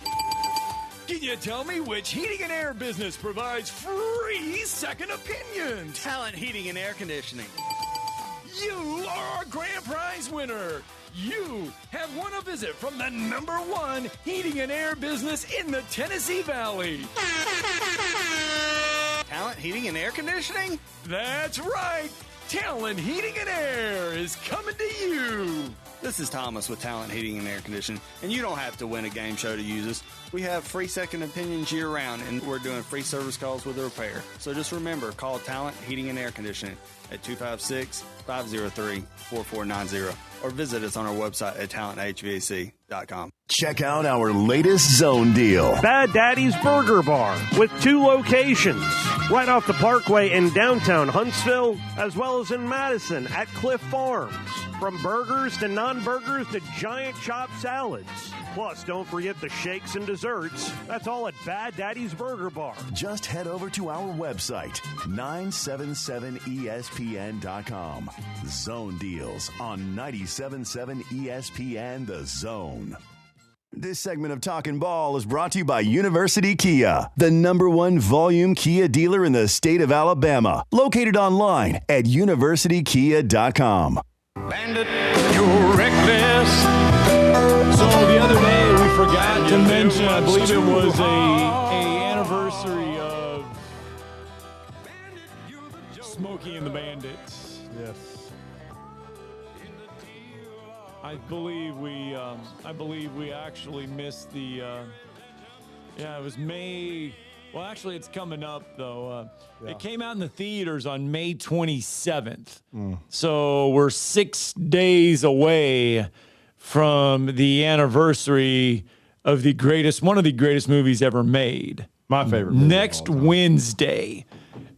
Can you tell me which heating and air business provides free second opinions? Talent Heating and Air Conditioning. You are our grand prize winner. You have won a visit from the #1 heating and air business in the Tennessee Valley. Talent Heating and Air Conditioning? That's right. Talent Heating and Air is coming to you. This is Thomas with Talent Heating and Air Conditioning, and you don't have to win a game show to use us. We have free second opinions year-round, and we're doing free service calls with a repair. So just remember, call Talent Heating and Air Conditioning at 256-503-4490 or visit us on our website at talenthvac.com. Check out our latest zone deal. Bad Daddy's Burger Bar with 2 locations, right off the Parkway in downtown Huntsville, as well as in Madison at Cliff Farms. From burgers to non-burgers to giant chopped salads. Plus, don't forget the shakes and desserts. That's all at Bad Daddy's Burger Bar. Just head over to our website, 977ESPN.com. Zone deals on 97.7 ESPN The Zone. This segment of Talkin Ball is brought to you by University Kia, the #1 volume Kia dealer in the state of Alabama. Located online at universitykia.com. Bandit, you're reckless. So the other day we forgot to mention, I believe it was a anniversary of Smokey and the Bandits. Yes. I believe we actually missed the. It was May. Well, actually, it's coming up though. It came out in the theaters on May 27th. So we're 6 days away from the anniversary of one of the greatest movies ever made. My favorite movie. Next Wednesday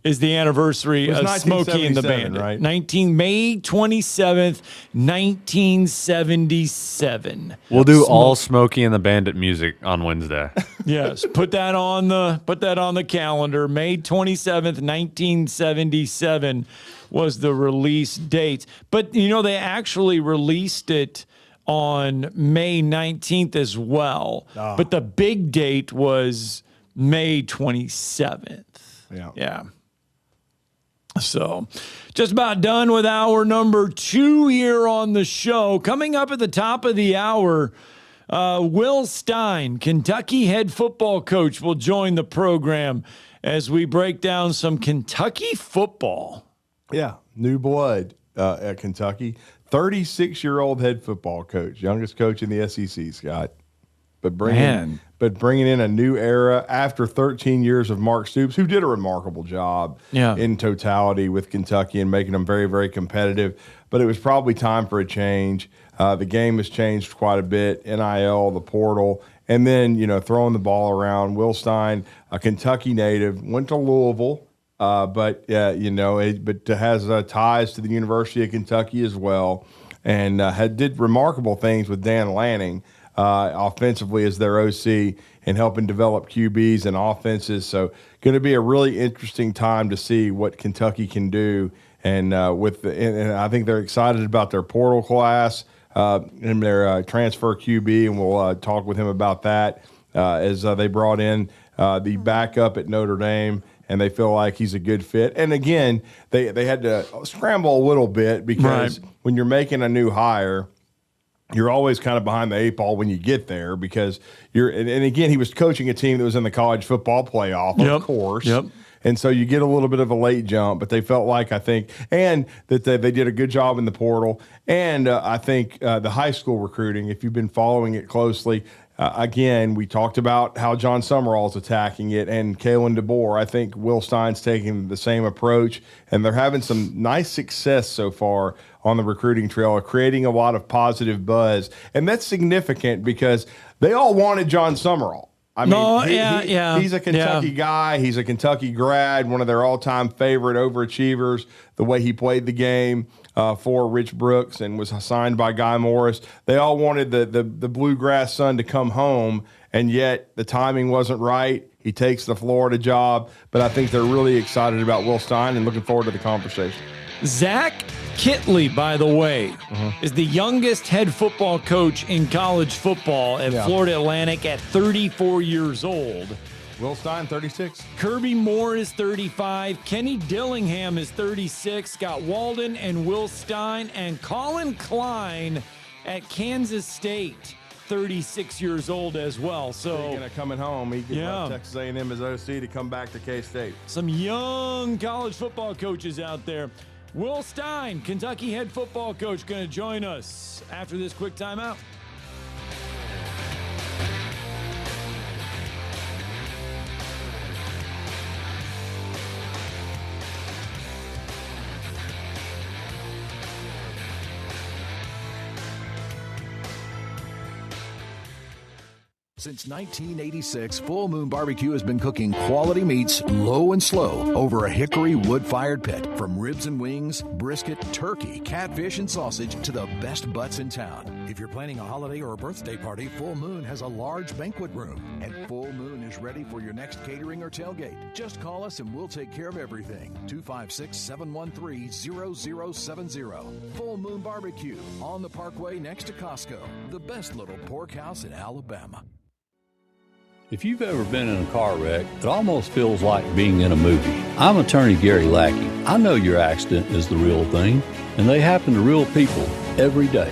is the anniversary of Smokey and the Bandit. Right? May 27th, 1977. We'll do all Smokey and the Bandit music on Wednesday. Yes, put that on the calendar. May 27th, 1977 was the release date. But they actually released it on May 19th as well. But the big date was May 27th. Yeah. So, just about done with hour number 2 here on the show. Coming up at the top of the hour, Will Stein, Kentucky head football coach, will join the program as we break down some Kentucky football. Yeah, new blood at Kentucky. 36-year-old head football coach, youngest coach in the SEC, Scott. But bringing in a new era after 13 years of Mark Stoops, who did a remarkable job in totality with Kentucky and making them very, very competitive. But it was probably time for a change. The game has changed quite a bit, NIL, the portal, and then, throwing the ball around. Will Stein, a Kentucky native, went to Louisville, but has ties to the University of Kentucky as well, and did remarkable things with Dan Lanning, offensively as their OC and helping develop QBs and offenses. So going to be a really interesting time to see what Kentucky can do. And and I think they're excited about their portal class. in their transfer QB, and we'll talk with him about that as they brought in the backup at Notre Dame, and they feel like he's a good fit. And again, they had to scramble a little bit because when you're making a new hire, you're always kind of behind the eight ball when you get there because and again, he was coaching a team that was in the college football playoff, of course. And so you get a little bit of a late jump, but they felt like, I think, and that they did a good job in the portal. And I think the high school recruiting, if you've been following it closely, again, we talked about how John Summerall's attacking it and Kalen DeBoer. I think Will Stein's taking the same approach, and they're having some nice success so far on the recruiting trail, creating a lot of positive buzz. And that's significant because they all wanted John Summerall. I mean, he's a Kentucky guy. He's a Kentucky grad, one of their all-time favorite overachievers, the way he played the game for Rich Brooks and was signed by Guy Morris. They all wanted the Bluegrass son to come home, and yet the timing wasn't right. He takes the Florida job, but I think they're really excited about Will Stein and looking forward to the conversation. Zach Kitley, by the way, is the youngest head football coach in college football at Florida Atlantic at 34 years old. Will Stein, 36. Kirby Moore is 35. Kenny Dillingham is 36. Scott Walden and Will Stein and Colin Klein at Kansas State, 36 years old as well. So speaking of coming home, he can Texas A&M as OC to come back to K-State. Some young college football coaches out there. Will Stein, Kentucky head football coach, going to join us after this quick timeout. Since 1986, Full Moon Barbecue has been cooking quality meats low and slow over a hickory wood-fired pit. From ribs and wings, brisket, turkey, catfish, and sausage to the best butts in town. If you're planning a holiday or a birthday party, Full Moon has a large banquet room. And Full Moon is ready for your next catering or tailgate. Just call us and we'll take care of everything. 256-713-0070. Full Moon Barbecue on the Parkway next to Costco. The best little pork house in Alabama. If you've ever been in a car wreck, it almost feels like being in a movie. I'm attorney Gary Lackey. I know your accident is the real thing, and they happen to real people every day.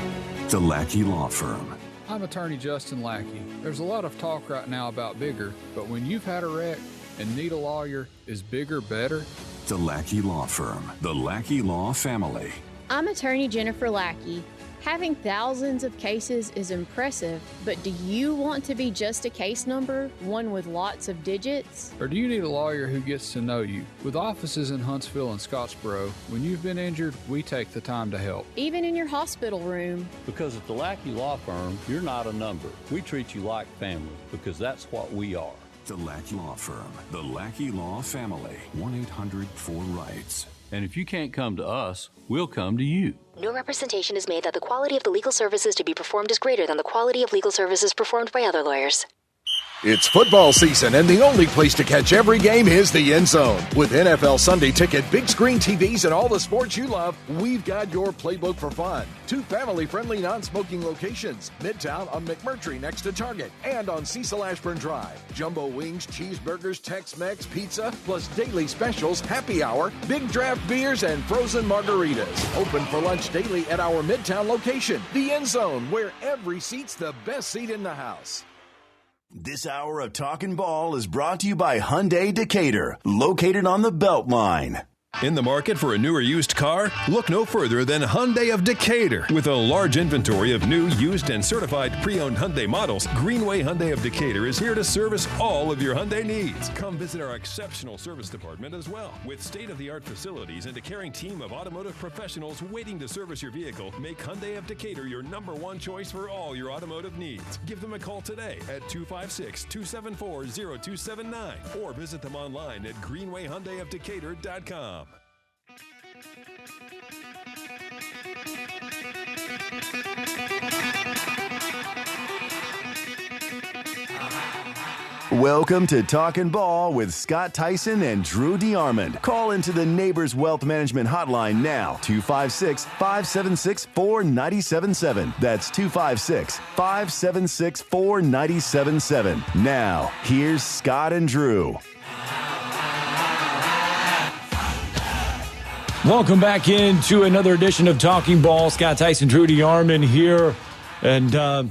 The Lackey Law Firm. I'm attorney Justin Lackey. There's a lot of talk right now about bigger, but when you've had a wreck and need a lawyer, is bigger better? The Lackey Law Firm. The Lackey Law Family. I'm attorney Jennifer Lackey. Having thousands of cases is impressive, but do you want to be just a case number, one with lots of digits? Or do you need a lawyer who gets to know you? With offices in Huntsville and Scottsboro, when you've been injured, we take the time to help. Even in your hospital room. Because at the Lackey Law Firm, you're not a number. We treat you like family, because that's what we are. The Lackey Law Firm. The Lackey Law Family. 1-800-4-RIGHTS. And if you can't come to us, we'll come to you. No representation is made that the quality of the legal services to be performed is greater than the quality of legal services performed by other lawyers. It's football season, and the only place to catch every game is the End Zone. With NFL Sunday Ticket, big screen TVs, and all the sports you love, we've got your playbook for fun. 2 family-friendly non-smoking locations. Midtown on McMurtry next to Target, and on Cecil Ashburn Drive. Jumbo wings, cheeseburgers, Tex-Mex, pizza, plus daily specials, happy hour, big draft beers, and frozen margaritas. Open for lunch daily at our Midtown location. The End Zone, where every seat's the best seat in the house. This hour of Talkin Ball is brought to you by Hyundai Decatur, located on the Beltline. In the market for a newer used car? Look no further than Hyundai of Decatur. With a large inventory of new, used, and certified pre-owned Hyundai models, Greenway Hyundai of Decatur is here to service all of your Hyundai needs. Come visit our exceptional service department as well. With state-of-the-art facilities and a caring team of automotive professionals waiting to service your vehicle, make Hyundai of Decatur your #1 choice for all your automotive needs. Give them a call today at 256-274-0279 or visit them online at greenwayhyundaiofdecatur.com. Welcome to Talkin Ball with Scott Theisen and Drew DeArmond. Call into the Neighbors Wealth Management Hotline now, 256-576-4977. That's 256-576-4977. Now, here's Scott and Drew. Welcome back into another edition of Talking Ball. Scott Theisen, Drew DeArmond here. And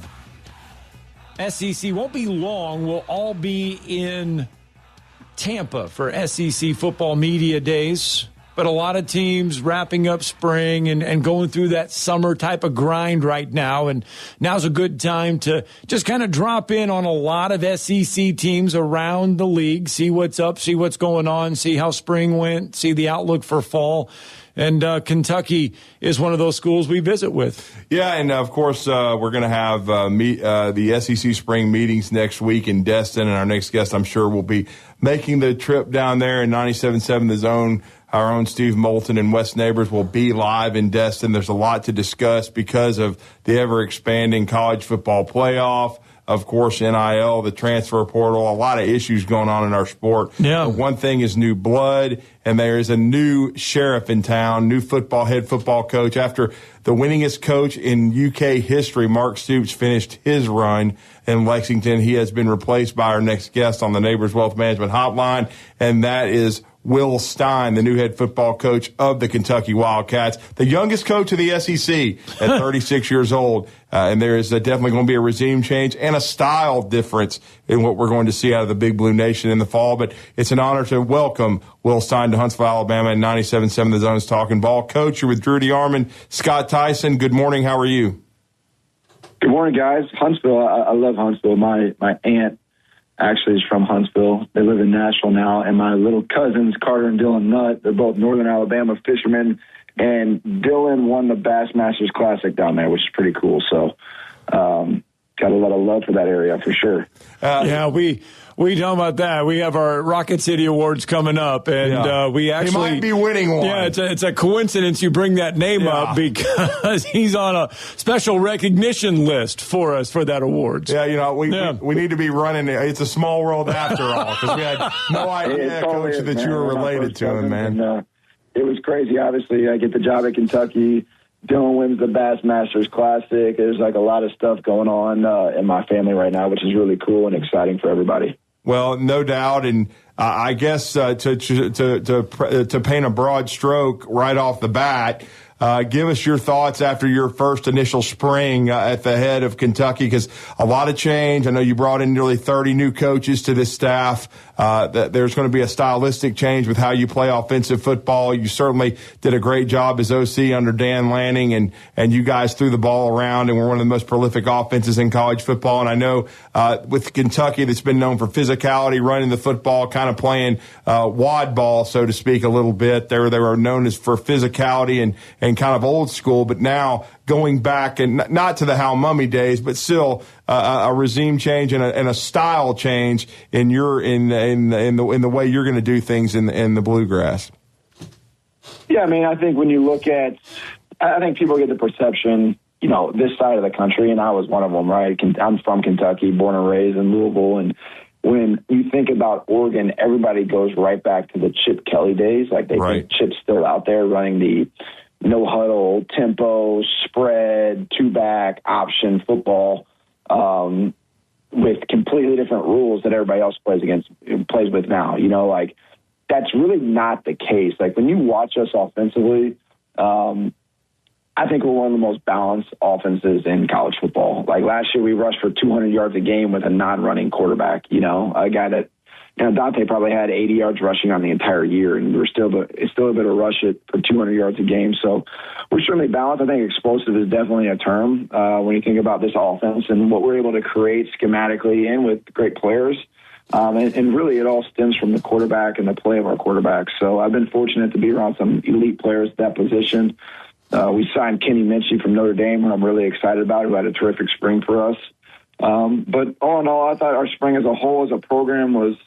SEC won't be long. We'll all be in Tampa for SEC football media days. But a lot of teams wrapping up spring and going through that summer type of grind right now. And now's a good time to just kind of drop in on a lot of SEC teams around the league, see what's up, see what's going on, see how spring went, see the outlook for fall. And Kentucky is one of those schools we visit with. Yeah, and of course, we're going to have the SEC spring meetings next week in Destin. And our next guest, I'm sure, will be making the trip down there in 97.7 The Zone. Our own Steve Moulton and West Neighbors will be live in Destin. There's a lot to discuss because of the ever-expanding college football playoff. Of course, NIL, the transfer portal, a lot of issues going on in our sport. Yeah. But one thing is new blood, and there is a new sheriff in town, new head football coach. After the winningest coach in UK history, Mark Stoops, finished his run in Lexington, he has been replaced by our next guest on the Neighbors Wealth Management Hotline, and that is Will Stein, the new head football coach of the Kentucky Wildcats, the youngest coach of the SEC at 36 years old. And there is definitely going to be a regime change and a style difference in what we're going to see out of the Big Blue Nation in the fall. But it's an honor to welcome Will Stein to Huntsville, Alabama, and 97.7 The Zone's Talking Ball. Coach, you're with Drew DeArmond. Scott Theisen, good morning. How are you? Good morning, guys. Huntsville, I love Huntsville. My aunt actually is from Huntsville. They live in Nashville now. And my little cousins, Carter and Dylan Nutt, they're both Northern Alabama fishermen. And Dylan won the Bassmasters Classic down there, which is pretty cool. So got a lot of love for that area for sure. Yeah, we talk about that. We have our Rocket City Awards coming up, and we actually he might be winning one. Yeah, it's a coincidence you bring that name up because he's on a special recognition list for us for that awards. Yeah, we need to be running. It's a small world after all because we had no idea, Coach, that you were related to him, man. And, it was crazy. Obviously, I get the job at Kentucky. Dylan wins the Bassmasters Classic. There's like a lot of stuff going on in my family right now, which is really cool and exciting for everybody. Well, no doubt, and I guess to paint a broad stroke right off the bat, give us your thoughts after your first initial spring at the head of Kentucky, because a lot of change. I know you brought in nearly 30 new coaches to this staff. That there's going to be a stylistic change with how you play offensive football. You certainly did a great job as OC under Dan Lanning, and you guys threw the ball around and were one of the most prolific offenses in college football. And I know with Kentucky, that's been known for physicality, running the football, kind of playing wad ball, so to speak, a little bit. They were known as for physicality and kind of old school, but now going back and not to the Hal Mummy days, but still a regime change and a style change in the way you're going to do things in the Bluegrass. Yeah, I mean, I think when you look at, I think people get the perception, this side of the country, and I was one of them, right? I'm from Kentucky, born and raised in Louisville, and when you think about Oregon, everybody goes right back to the Chip Kelly days. Like they think Chip's still out there running the no huddle, tempo, spread, two-back, option football with completely different rules that everybody else plays with now. Like that's really not the case. Like when you watch us offensively, I think we're one of the most balanced offenses in college football. Like last year, we rushed for 200 yards a game with a non-running quarterback. A guy that Dante probably had 80 yards rushing on the entire year, and we're still able to rush it for 200 yards a game. So we're certainly balanced. I think explosive is definitely a term when you think about this offense and what we're able to create schematically and with great players. And really, it all stems from the quarterback and the play of our quarterback. So I've been fortunate to be around some elite players at that position. We signed Kenny Minchie from Notre Dame, who I'm really excited about, who had a terrific spring for us. But all in all, I thought our spring as a whole, as a program, was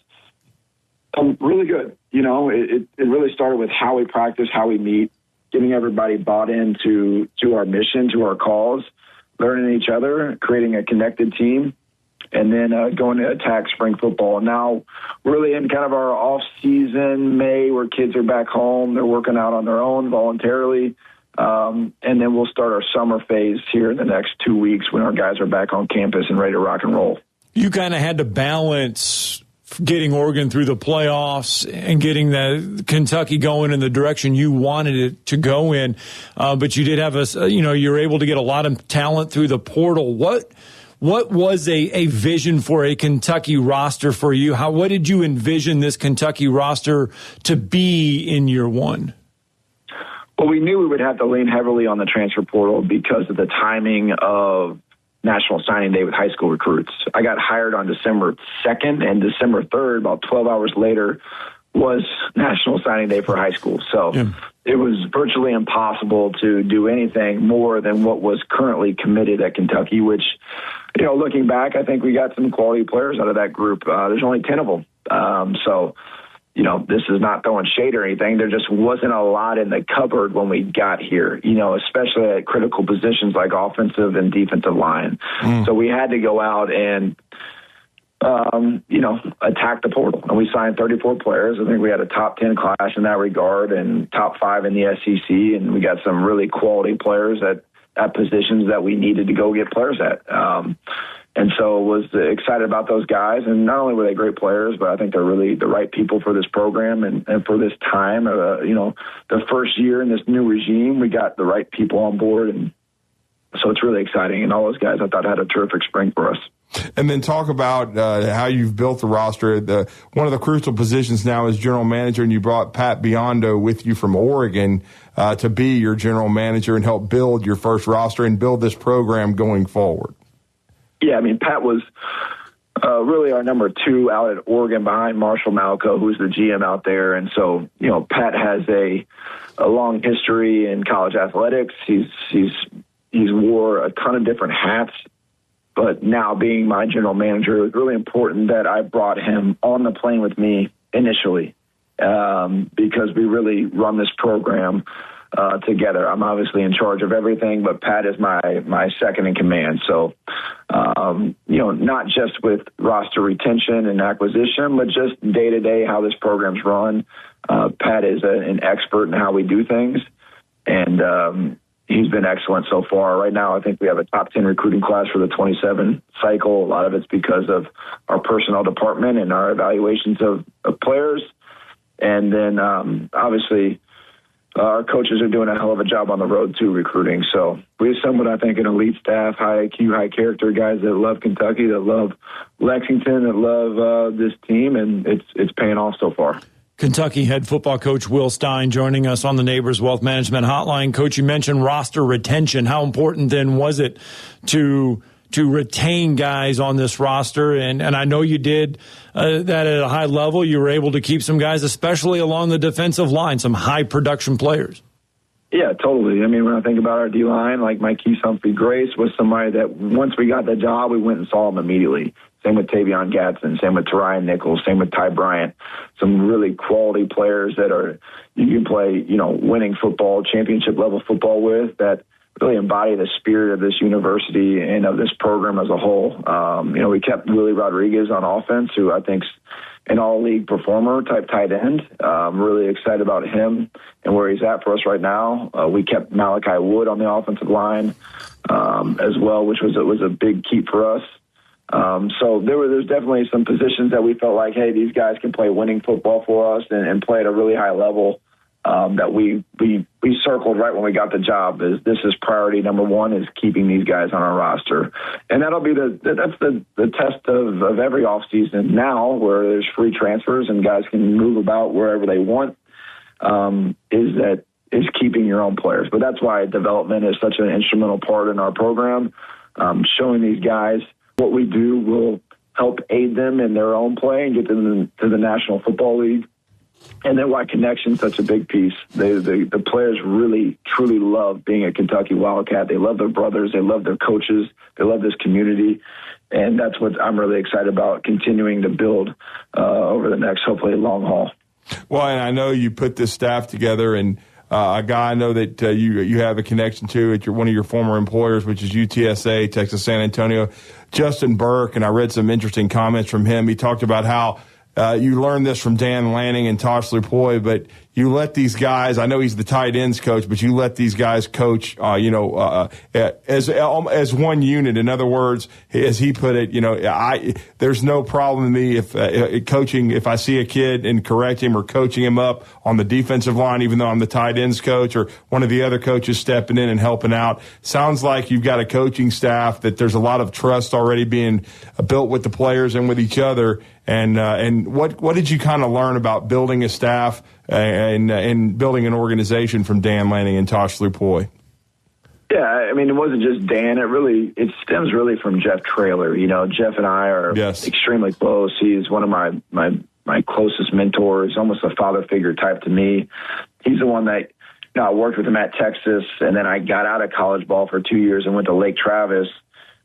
really good. It really started with how we practice, how we meet, getting everybody bought into our mission, to our cause, learning each other, creating a connected team. and then going to attack spring football. And now really in kind of our off season, May, where kids are back home, they're working out on their own voluntarily. And then we'll start our summer phase here in the next 2 weeks when our guys are back on campus and ready to rock and roll. You kind of had to balance getting Oregon through the playoffs and getting the Kentucky going in the direction you wanted it to go in. But you did have you're able to get a lot of talent through the portal. What was a vision for a Kentucky roster for you? What did you envision this Kentucky roster to be in year one? Well, we knew we would have to lean heavily on the transfer portal because of the timing of National Signing Day with high school recruits. I got hired on December 2nd, and December 3rd, about 12 hours later, was National Signing Day for high school. So it was virtually impossible to do anything more than what was currently committed at Kentucky, which, looking back, I think we got some quality players out of that group. There's only 10 of them. This is not throwing shade or anything. There just wasn't a lot in the cupboard when we got here, especially at critical positions like offensive and defensive line. So we had to go out and, attack the portal. And we signed 34 players. I think we had a top 10 class in that regard and top 5 in the SEC. And we got some really quality players at positions that we needed to go get players at. And so was excited about those guys. And not only were they great players, but I think they're really the right people for this program and for this time. The first year in this new regime, we got the right people on board. And so it's really exciting. And all those guys I thought had a terrific spring for us. And then talk about how you've built the roster. One of the crucial positions now is general manager, and you brought Pat Biondo with you from Oregon to be your general manager and help build your first roster and build this program going forward. Yeah, Pat was really our number 2 out at Oregon behind Marshall Malco, who's the GM out there. And so, Pat has a long history in college athletics. He's wore a ton of different hats. But now being my general manager, it was really important that I brought him on the plane with me initially because we really run this program together. I'm obviously in charge of everything, but Pat is my second in command. So, not just with roster retention and acquisition, but just day-to-day how this program's run. Pat is an expert in how we do things, and he's been excellent so far. Right now, I think we have a top 10 recruiting class for the 27 cycle. A lot of it's because of our personnel department and our evaluations of players. And then, obviously, our coaches are doing a hell of a job on the road, too, recruiting. So we assembled, I think, an elite staff, high IQ, high character guys that love Kentucky, that love Lexington, that love this team, and it's paying off so far. Kentucky head football coach Will Stein joining us on the Neighbors Wealth Management Hotline. Coach, you mentioned roster retention. How important then was it to retain guys on this roster? And I know you did that at a high level. You were able to keep some guys, especially along the defensive line, some high production players. Yeah, totally. When I think about our D-line, like Marquise Humphrey-Grace was somebody that once we got the job, we went and saw him immediately. Same with Tavion Gadsden, same with Terion Nichols, same with Ty Bryant. Some really quality players that you can play, winning football, championship level football with, that really embody the spirit of this university and of this program as a whole. We kept Willie Rodriguez on offense, who I think's an all-league performer type tight end. I'm really excited about him and where he's at for us right now. We kept Malachi Wood on the offensive line as well, which was a big keep for us. So there's definitely some positions that we felt like, hey, these guys can play winning football for us and play at a really high level that we circled right when we got the job. This is priority number 1 is keeping these guys on our roster. And that'll be that's the test of every offseason now, where there's free transfers and guys can move about wherever they want, is keeping your own players. But that's why development is such an instrumental part in our program. Showing these guys what we do will help aid them in their own play and get them to the National Football League. And then why connection's such a big piece. The players really, truly love being a Kentucky Wildcat. They love their brothers. They love their coaches. They love this community. And that's what I'm really excited about, continuing to build over the next, hopefully, long haul. Well, and I know you put this staff together, and a guy I know that you have a connection to at one of your former employers, which is UTSA, Texas San Antonio, Justin Burke, and I read some interesting comments from him. He talked about how you learned this from Dan Lanning and Tosh Lupoi, but you let these guys, I know he's the tight ends coach, but you let these guys coach, as one unit. In other words, as he put it, there's no problem with me if coaching, if I see a kid and correct him or coaching him up on the defensive line, even though I'm the tight ends coach or one of the other coaches stepping in and helping out. Sounds like you've got a coaching staff that there's a lot of trust already being built with the players and with each other. And what did you kind of learn about building a staff and building an organization from Dan Lanning and Tosh Lupoi? Yeah, I mean, it wasn't just Dan. It stems really from Jeff Traylor. You know, Jeff and I are extremely close. He's one of my closest mentors, almost a father figure type to me. He's the one that, I worked with him at Texas, and then I got out of college ball for 2 years and went to Lake Travis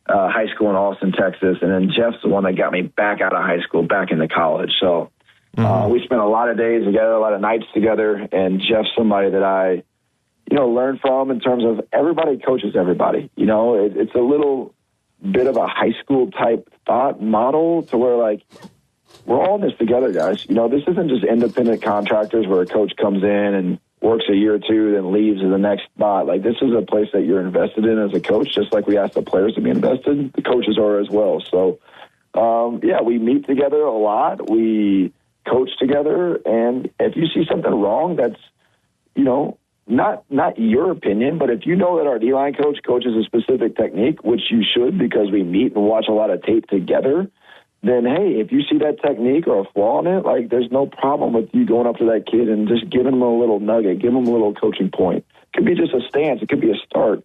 High School in Austin, Texas. And then Jeff's the one that got me back out of high school, back into college. So we spent a lot of days together, a lot of nights together. And Jeff's somebody that I, learned from in terms of everybody coaches everybody. It's a little bit of a high school type thought model to where, like, we're all in this together, guys. This isn't just independent contractors where a coach comes in and works a year or two, then leaves to the next spot. Like, this is a place that you're invested in as a coach, just like we ask the players to be invested. The coaches are as well. So, we meet together a lot. We coach together. And if you see something wrong that's, not your opinion, but if you know that our D-line coach coaches a specific technique, which you should because we meet and watch a lot of tape together, then, hey, if you see that technique or a flaw in it, like, there's no problem with you going up to that kid and just giving him a little nugget, giving him a little coaching point. It could be just a stance. It could be a start.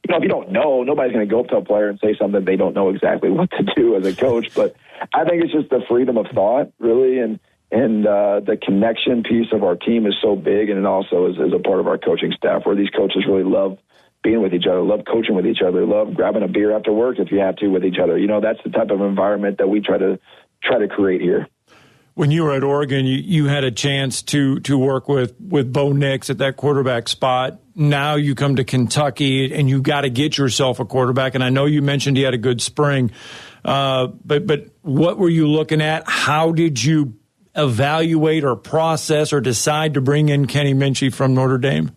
If you don't know, nobody's going to go up to a player and say something they don't know exactly what to do as a coach. But I think it's just the freedom of thought, really, and the connection piece of our team is so big, and it also is a part of our coaching staff where these coaches really love being with each other, love coaching with each other, love grabbing a beer after work if you have to with each other. That's the type of environment that we try to create here. When you were at Oregon, you had a chance to work with Bo Nix at that quarterback spot. Now you come to Kentucky, and you got to get yourself a quarterback. And I know you mentioned he had a good spring, but what were you looking at? How did you evaluate or process or decide to bring in Kenny Minchey from Notre Dame?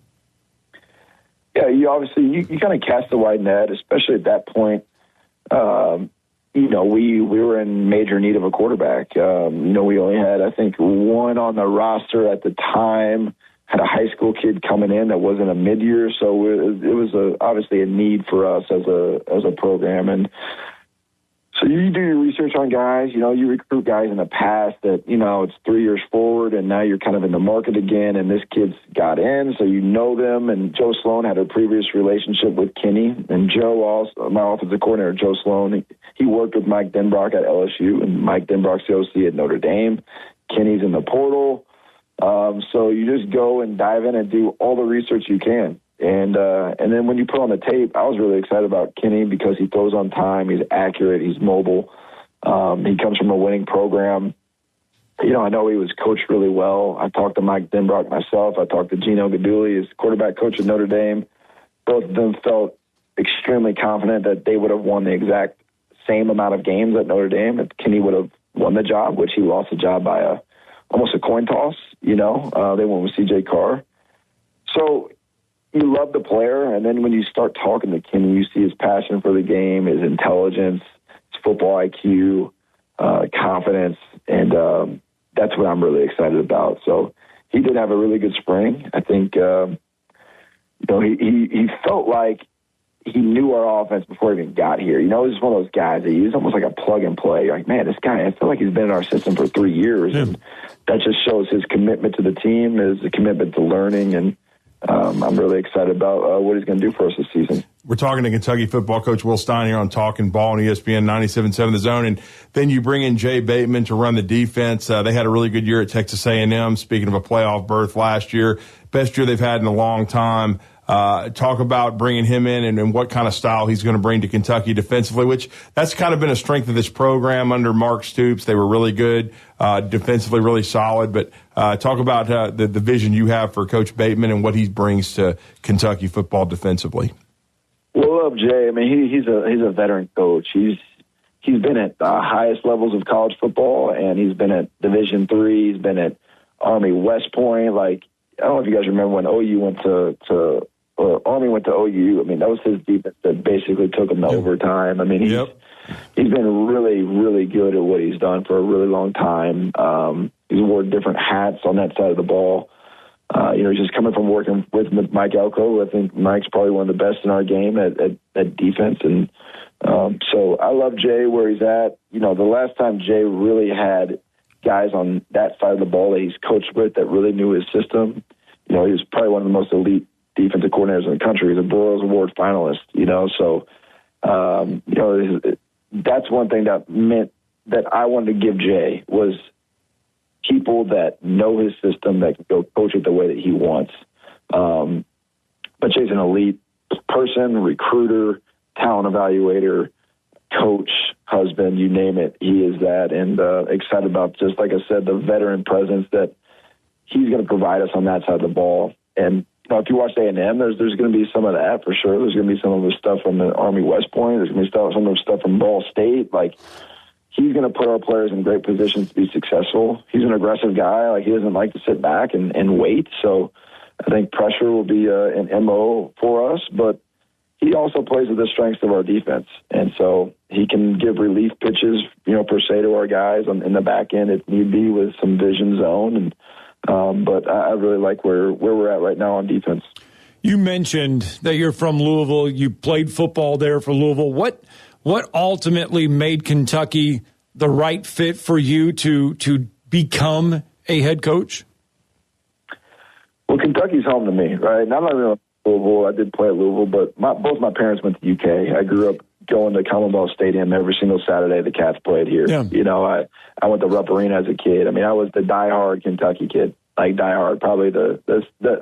Yeah, you obviously you kind of cast a wide net, especially at that point. We were in major need of a quarterback. We only had, I think, one on the roster at the time. Had a high school kid coming in that wasn't a mid-year, so it was obviously a need for us as a program. And so you do your research on guys. You recruit guys in the past that, it's 3 years forward, and now you're kind of in the market again, and this kid's got in, so you know them. And Joe Sloan had a previous relationship with Kenny. And Joe, also, my offensive coordinator, Joe Sloan, he worked with Mike Denbrock at LSU, and Mike Denbrock's the OC at Notre Dame. Kenny's in the portal. So you just go and dive in and do all the research you can. And then when you put on the tape, I was really excited about Kenny because he throws on time, he's accurate, he's mobile. He comes from a winning program. I know he was coached really well. I talked to Mike Denbrock myself. I talked to Gino Gaduli, his quarterback coach at Notre Dame. Both of them felt extremely confident that they would have won the exact same amount of games at Notre Dame if Kenny would have won the job, which he lost the job by almost a coin toss. They went with C.J. Carr. So you love the player, and then when you start talking to Kenny, you see his passion for the game, his intelligence, his football IQ, confidence, and that's what I'm really excited about. So he did have a really good spring. I think, he felt like he knew our offense before he even got here. He's just one of those guys that he's almost like a plug and play. You're like, man, this guy, I feel like he's been in our system for 3 years, and that just shows his commitment to the team, his commitment to learning, and I'm really excited about what he's going to do for us this season. We're talking to Kentucky football coach Will Stein here on Talkin Ball on ESPN 97.7 The Zone, and then you bring in Jay Bateman to run the defense. They had a really good year at Texas A&M, speaking of a playoff berth last year. Best year they've had in a long time. Talk about bringing him in and what kind of style he's going to bring to Kentucky defensively, which that's kind of been a strength of this program under Mark Stoops. They were really good defensively, really solid. But talk about the vision you have for Coach Bateman and what he brings to Kentucky football defensively. Well, I love Jay. I mean, he's a veteran coach. He's been at the highest levels of college football, and he's been at Division III. He's been at Army West Point. Like, I don't know if you guys remember when OU went to Army went to OU. I mean, that was his defense that basically took him to overtime. I mean, he's been really, really good at what he's done for a really long time. He's worn different hats on that side of the ball. He's just coming from working with Mike Elko. I think Mike's probably one of the best in our game at defense. And so I love Jay where he's at. You know, the last time Jay really had guys on that side of the ball that he's coached with that really knew his system, he was probably one of the most elite defensive coordinators in the country. He's a Burroughs Award finalist, so that's one thing that meant that I wanted to give Jay was people that know his system that can go coach it the way that he wants. But Jay's an elite person, recruiter, talent evaluator, coach, husband, you name it. He is that, and excited about, just like I said, the veteran presence that he's going to provide us on that side of the ball. And if you watch A&M, there's going to be some of that for sure. There's going to be some of the stuff from the Army West Point. There's going to be some of the stuff from Ball State. Like, he's going to put our players in great positions to be successful. He's an aggressive guy. Like, he doesn't like to sit back and wait. So I think pressure will be an MO for us, but he also plays with the strengths of our defense. And so he can give relief pitches, per se, to our guys in the back end if need be with some vision zone. And but I really like where we're at right now on defense. You mentioned that you're from Louisville. You played football there for Louisville. What ultimately made Kentucky the right fit for you to become a head coach? Well, Kentucky's home to me, right? And I'm not even Louisville. I did play at Louisville, but both my parents went to UK. I grew up going to Commonwealth Stadium every single Saturday the Cats played here. Yeah. I went to Rupp Arena as a kid. I mean, I was the diehard Kentucky kid, like diehard. Probably the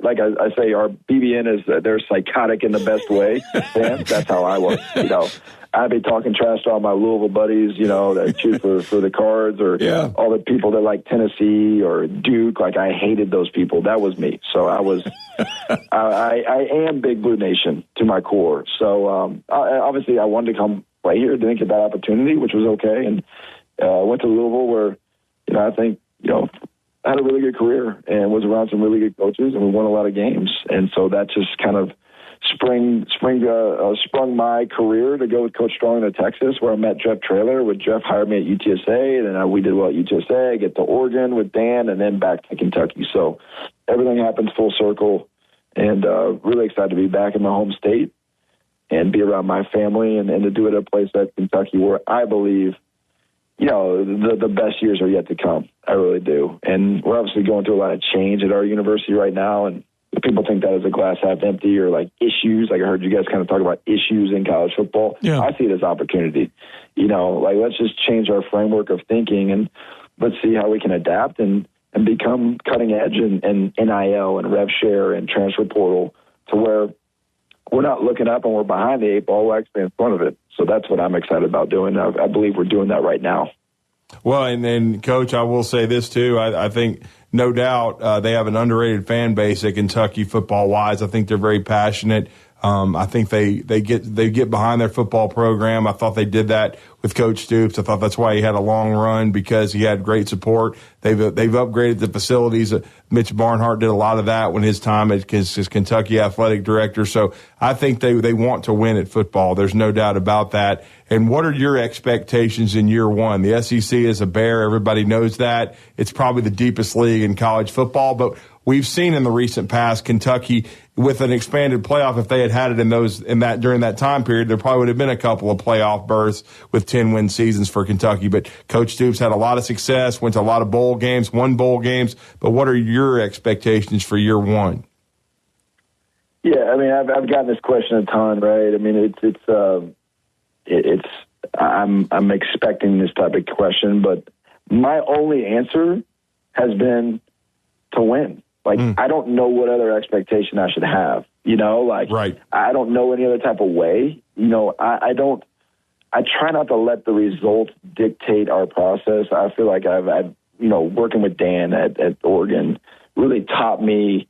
like I say, our BBN is they're psychotic in the best way. That's how I was. I'd be talking trash to all my Louisville buddies, that cheer for the Cards, or all the people that like Tennessee or Duke. Like, I hated those people. That was me. So I was, I am Big Blue Nation to my core. So obviously I wanted to come play here. Didn't get that opportunity, which was okay. And went to Louisville where, I think, I had a really good career and was around some really good coaches, and we won a lot of games. And so that just kind of sprung my career to go with Coach Strong to Texas, where I met Jeff Traylor. Jeff hired me at UTSA, and then we did well at UTSA, get to Oregon with Dan, and then back to Kentucky. So everything happens full circle, and really excited to be back in my home state and be around my family and to do it at a place like Kentucky where I believe, the best years are yet to come. I really do. And we're obviously going through a lot of change at our university right now, and people think that as a glass half empty or like issues. Like, I heard you guys kind of talk about issues in college football. Yeah. I see it as opportunity. Let's just change our framework of thinking and let's see how we can adapt and become cutting edge in NIL and rev share and transfer portal to where we're not looking up and we're behind the eight ball, we're actually in front of it. So that's what I'm excited about doing. I believe we're doing that right now. Well, and then, Coach, I will say this, too. I think, no doubt, they have an underrated fan base at Kentucky football-wise. I think they're very passionate. I think they get behind their football program. I thought they did that with Coach Stoops. I thought that's why he had a long run, because he had great support. They've upgraded the facilities. Mitch Barnhart did a lot of that when his time as Kentucky athletic director. So I think they want to win at football. There's no doubt about that. And what are your expectations in year one? The SEC is a bear. Everybody knows that. It's probably the deepest league in college football, but we've seen in the recent past Kentucky with an expanded playoff. If they had it during that time period, there probably would have been a couple of playoff berths with 10-win seasons for Kentucky. But Coach Stoops had a lot of success, went to a lot of bowl games, won bowl games. But what are your expectations for year one? Yeah, I mean, I've gotten this question a ton, right? I mean, I'm expecting this type of question, but my only answer has been to win. I don't know what other expectation I should have. You know, like, right. I don't know any other type of way. You know, I try not to let the results dictate our process. I feel like I've you know, working with Dan at Oregon really taught me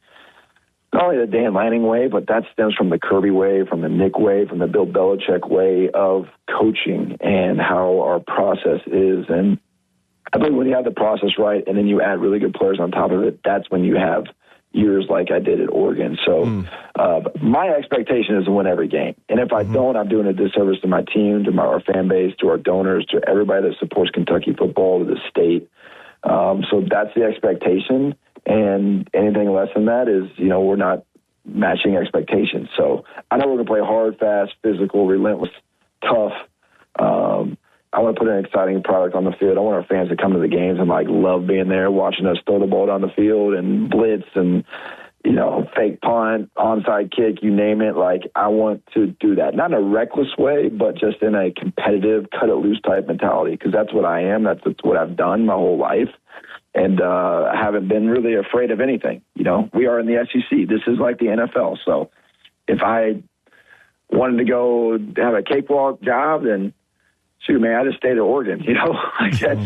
not only the Dan Lanning way, but that stems from the Kirby way, from the Nick way, from the Bill Belichick way of coaching and how our process is. And I think when you have the process right and then you add really good players on top of it, that's when you have years like I did at Oregon. So my expectation is to win every game. And if I don't, I'm doing a disservice to my team, to our fan base, to our donors, to everybody that supports Kentucky football, to the state. So that's the expectation. And anything less than that is, you know, we're not matching expectations. So I know we're going to play hard, fast, physical, relentless, tough. I want to put an exciting product on the field. I want our fans to come to the games and, like, love being there, watching us throw the ball down the field and blitz and, you know, fake punt, onside kick, you name it. Like, I want to do that. Not in a reckless way, but just in a competitive, cut-it-loose type mentality, because that's what I am. That's what I've done my whole life. And I haven't been really afraid of anything. You know, we are in the SEC. This is like the NFL. So if I wanted to go have a cakewalk job, then shoot, man, I just stayed at Oregon. You know, like that's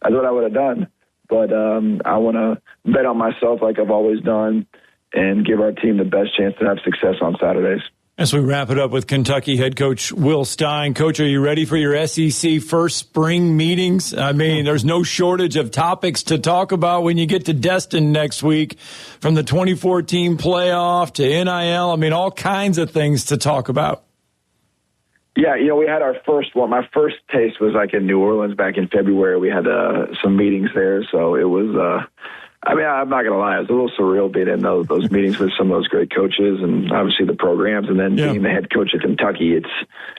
what I would have done. But I want to bet on myself like I've always done and give our team the best chance to have success on Saturdays. As we wrap it up with Kentucky head coach Will Stein. Coach, are you ready for your SEC first spring meetings? I mean, there's no shortage of topics to talk about when you get to Destin next week, from the 2014 playoff to NIL. I mean, all kinds of things to talk about. Yeah, you know, we had our first one. My first taste was like in New Orleans back in February. We had some meetings there, so it was I mean, I'm not going to lie. It was a little surreal being in those meetings with some of those great coaches and obviously the programs, and then being the head coach at Kentucky. It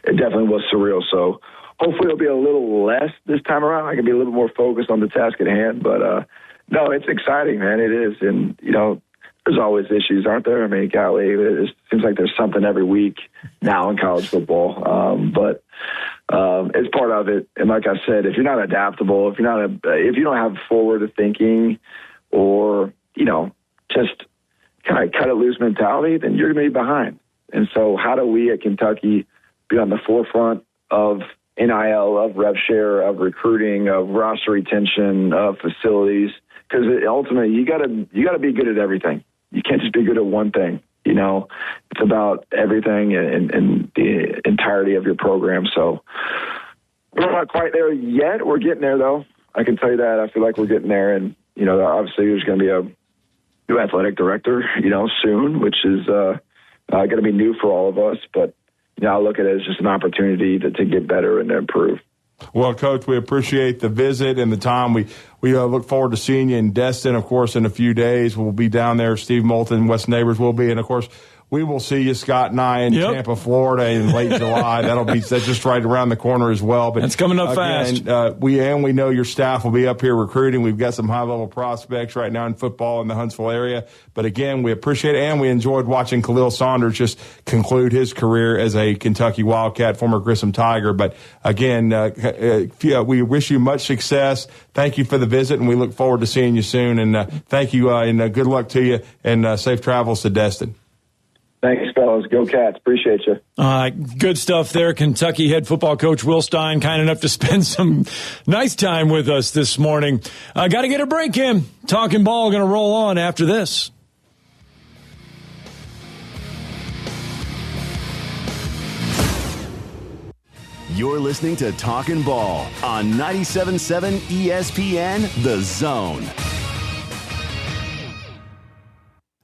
definitely was surreal. So hopefully it'll be a little less this time around. I can be a little more focused on the task at hand. But, no, it's exciting, man. It is. And, you know, there's always issues, aren't there? I mean, golly, it seems like there's something every week now in college football. But it's part of it. And like I said, if you're not adaptable, if you don't have forward thinking, or, you know, just kind of cut it loose mentality, then you're going to be behind. And so how do we at Kentucky be on the forefront of NIL, of rev share, of recruiting, of roster retention, of facilities? Because ultimately you got to be good at everything. You can't just be good at one thing. You know, it's about everything and the entirety of your program. So we're not quite there yet. We're getting there, though. I can tell you that. I feel like we're getting there. And, you know, obviously there's going to be a new athletic director, you know, soon, which is going to be new for all of us. But, you know, I look at it as just an opportunity to get better and to improve. Well, Coach, we appreciate the visit and the time. We look forward to seeing you in Destin, of course, in a few days. We'll be down there. Steve Moulton, West Neighbors will be. And, of course, we will see you, Scott and I, in Tampa, Florida in late July. That's just right around the corner as well. But that's coming up fast. We know your staff will be up here recruiting. We've got some high-level prospects right now in football in the Huntsville area. But, again, we appreciate it, and we enjoyed watching Khalil Saunders just conclude his career as a Kentucky Wildcat, former Grissom Tiger. But, again, we wish you much success. Thank you for the visit, and we look forward to seeing you soon. And thank you, and good luck to you, and safe travels to Destin. Thanks, fellas. Go Cats. Appreciate you. Good stuff there. Kentucky head football coach Will Stein, kind enough to spend some nice time with us this morning. Got to get a break in. Talkin Ball going to roll on after this. You're listening to Talkin Ball on 97.7 ESPN, The Zone.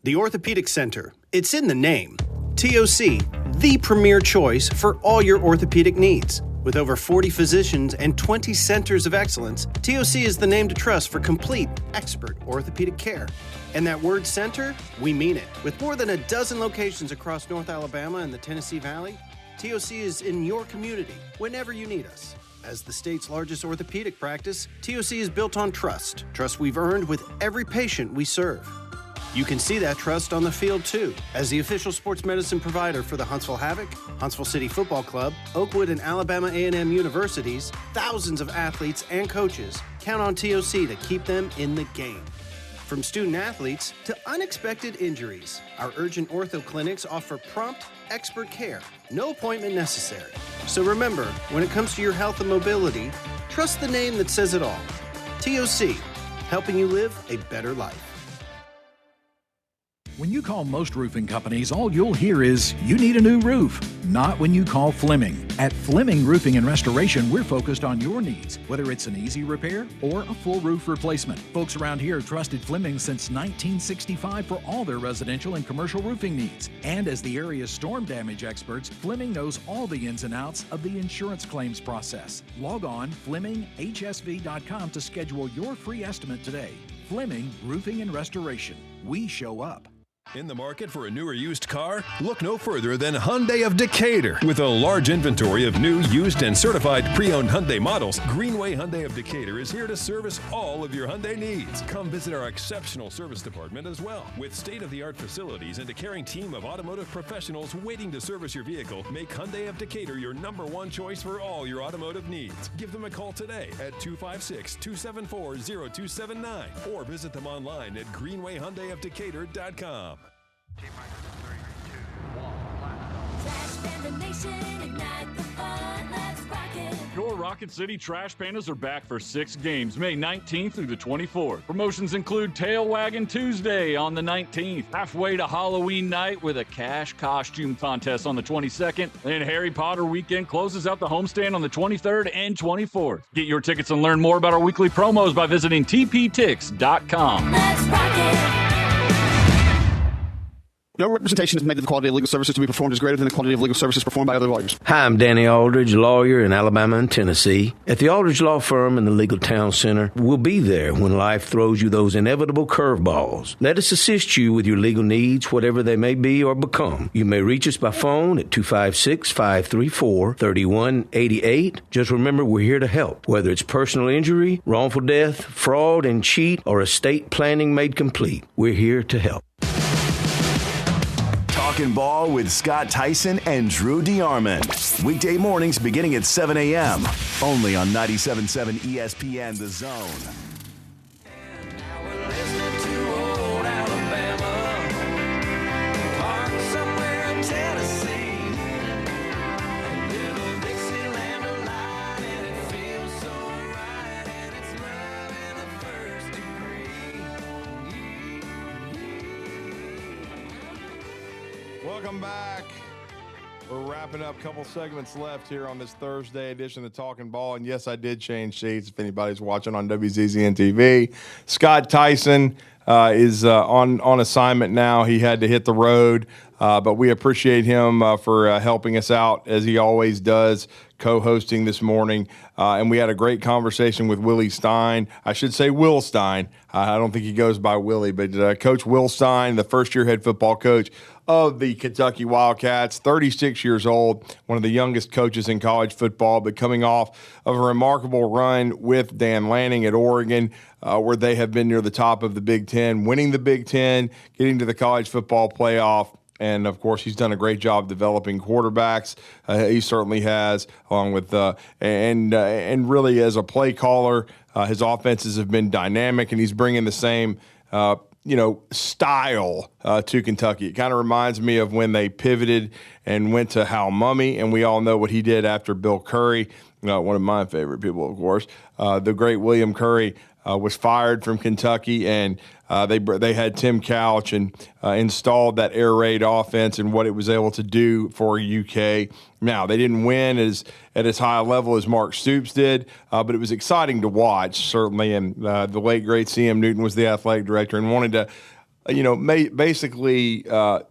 The Orthopedic Center. It's in the name. TOC, the premier choice for all your orthopedic needs. With over 40 physicians and 20 centers of excellence, TOC is the name to trust for complete, expert orthopedic care. And that word center, we mean it. With more than a dozen locations across North Alabama and the Tennessee Valley, TOC is in your community whenever you need us. As the state's largest orthopedic practice, TOC is built on trust. Trust we've earned with every patient we serve. You can see that trust on the field, too. As the official sports medicine provider for the Huntsville Havoc, Huntsville City Football Club, Oakwood and Alabama A&M universities, thousands of athletes and coaches count on TOC to keep them in the game. From student athletes to unexpected injuries, our urgent ortho clinics offer prompt, expert care. No appointment necessary. So remember, when it comes to your health and mobility, trust the name that says it all. TOC, helping you live a better life. When you call most roofing companies, all you'll hear is, you need a new roof. Not when you call Fleming. At Fleming Roofing and Restoration, we're focused on your needs, whether it's an easy repair or a full roof replacement. Folks around here have trusted Fleming since 1965 for all their residential and commercial roofing needs. And as the area's storm damage experts, Fleming knows all the ins and outs of the insurance claims process. Log on FlemingHSV.com to schedule your free estimate today. Fleming Roofing and Restoration. We show up. In the market for a new or used car? Look no further than Hyundai of Decatur. With a large inventory of new, used, and certified pre-owned Hyundai models, Greenway Hyundai of Decatur is here to service all of your Hyundai needs. Come visit our exceptional service department as well. With state-of-the-art facilities and a caring team of automotive professionals waiting to service your vehicle, make Hyundai of Decatur your #1 choice for all your automotive needs. Give them a call today at 256-274-0279 or visit them online at greenwayhyundaiofdecatur.com. Your Rocket City Trash Pandas are back for 6 games, May 19th through the 24th. Promotions include Tail Wagging Tuesday on the 19th, halfway to Halloween night with a cash costume contest on the 22nd, and Harry Potter weekend closes out the homestand on the 23rd and 24th. Get your tickets and learn more about our weekly promos by visiting tptix.com. Let's rock it. No representation is made that the quality of legal services to be performed is greater than the quality of legal services performed by other lawyers. Hi, I'm Danny Aldridge, lawyer in Alabama and Tennessee. At the Aldridge Law Firm in the Legal Town Center, we'll be there when life throws you those inevitable curveballs. Let us assist you with your legal needs, whatever they may be or become. You may reach us by phone at 256-534-3188. Just remember, we're here to help. Whether it's personal injury, wrongful death, fraud and cheat, or estate planning made complete, we're here to help. Talkin Ball with Scott Theisen and Drew DeArmond. Weekday mornings beginning at 7 a.m. Only on 97.7 ESPN The Zone. Welcome back. We're wrapping up. A couple segments left here on this Thursday edition of Talkin Ball. And yes, I did change seats if anybody's watching on WZZN TV. Scott Theisen is on assignment now. He had to hit the road, but we appreciate him for helping us out, as he always does, co-hosting this morning. And we had a great conversation with Willie Stein. I should say Will Stein. I don't think he goes by Willie, but Coach Will Stein, the first-year head football coach of the Kentucky Wildcats, 36 years old, one of the youngest coaches in college football, but coming off of a remarkable run with Dan Lanning at Oregon, where they have been near the top of the Big Ten, winning the Big Ten, getting to the college football playoff. And, of course, he's done a great job developing quarterbacks. He certainly has, along with and really as a play caller, his offenses have been dynamic, and he's bringing the same style to Kentucky. It kind of reminds me of when they pivoted and went to Hal Mumme, and we all know what he did after Bill Curry, one of my favorite people, of course. The great William Curry was fired from Kentucky, and they had Tim Couch and installed that air raid offense and what it was able to do for UK. Now, they didn't win at as high a level as Mark Stoops did, but it was exciting to watch, certainly. And the late, great C.M. Newton was the athletic director and wanted to, basically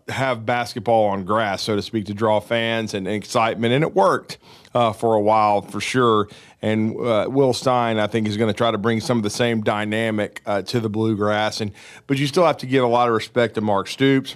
have basketball on grass, so to speak, to draw fans and excitement. And it worked for a while, for sure. And Will Stein, I think, is going to try to bring some of the same dynamic to the bluegrass. But you still have to give a lot of respect to Mark Stoops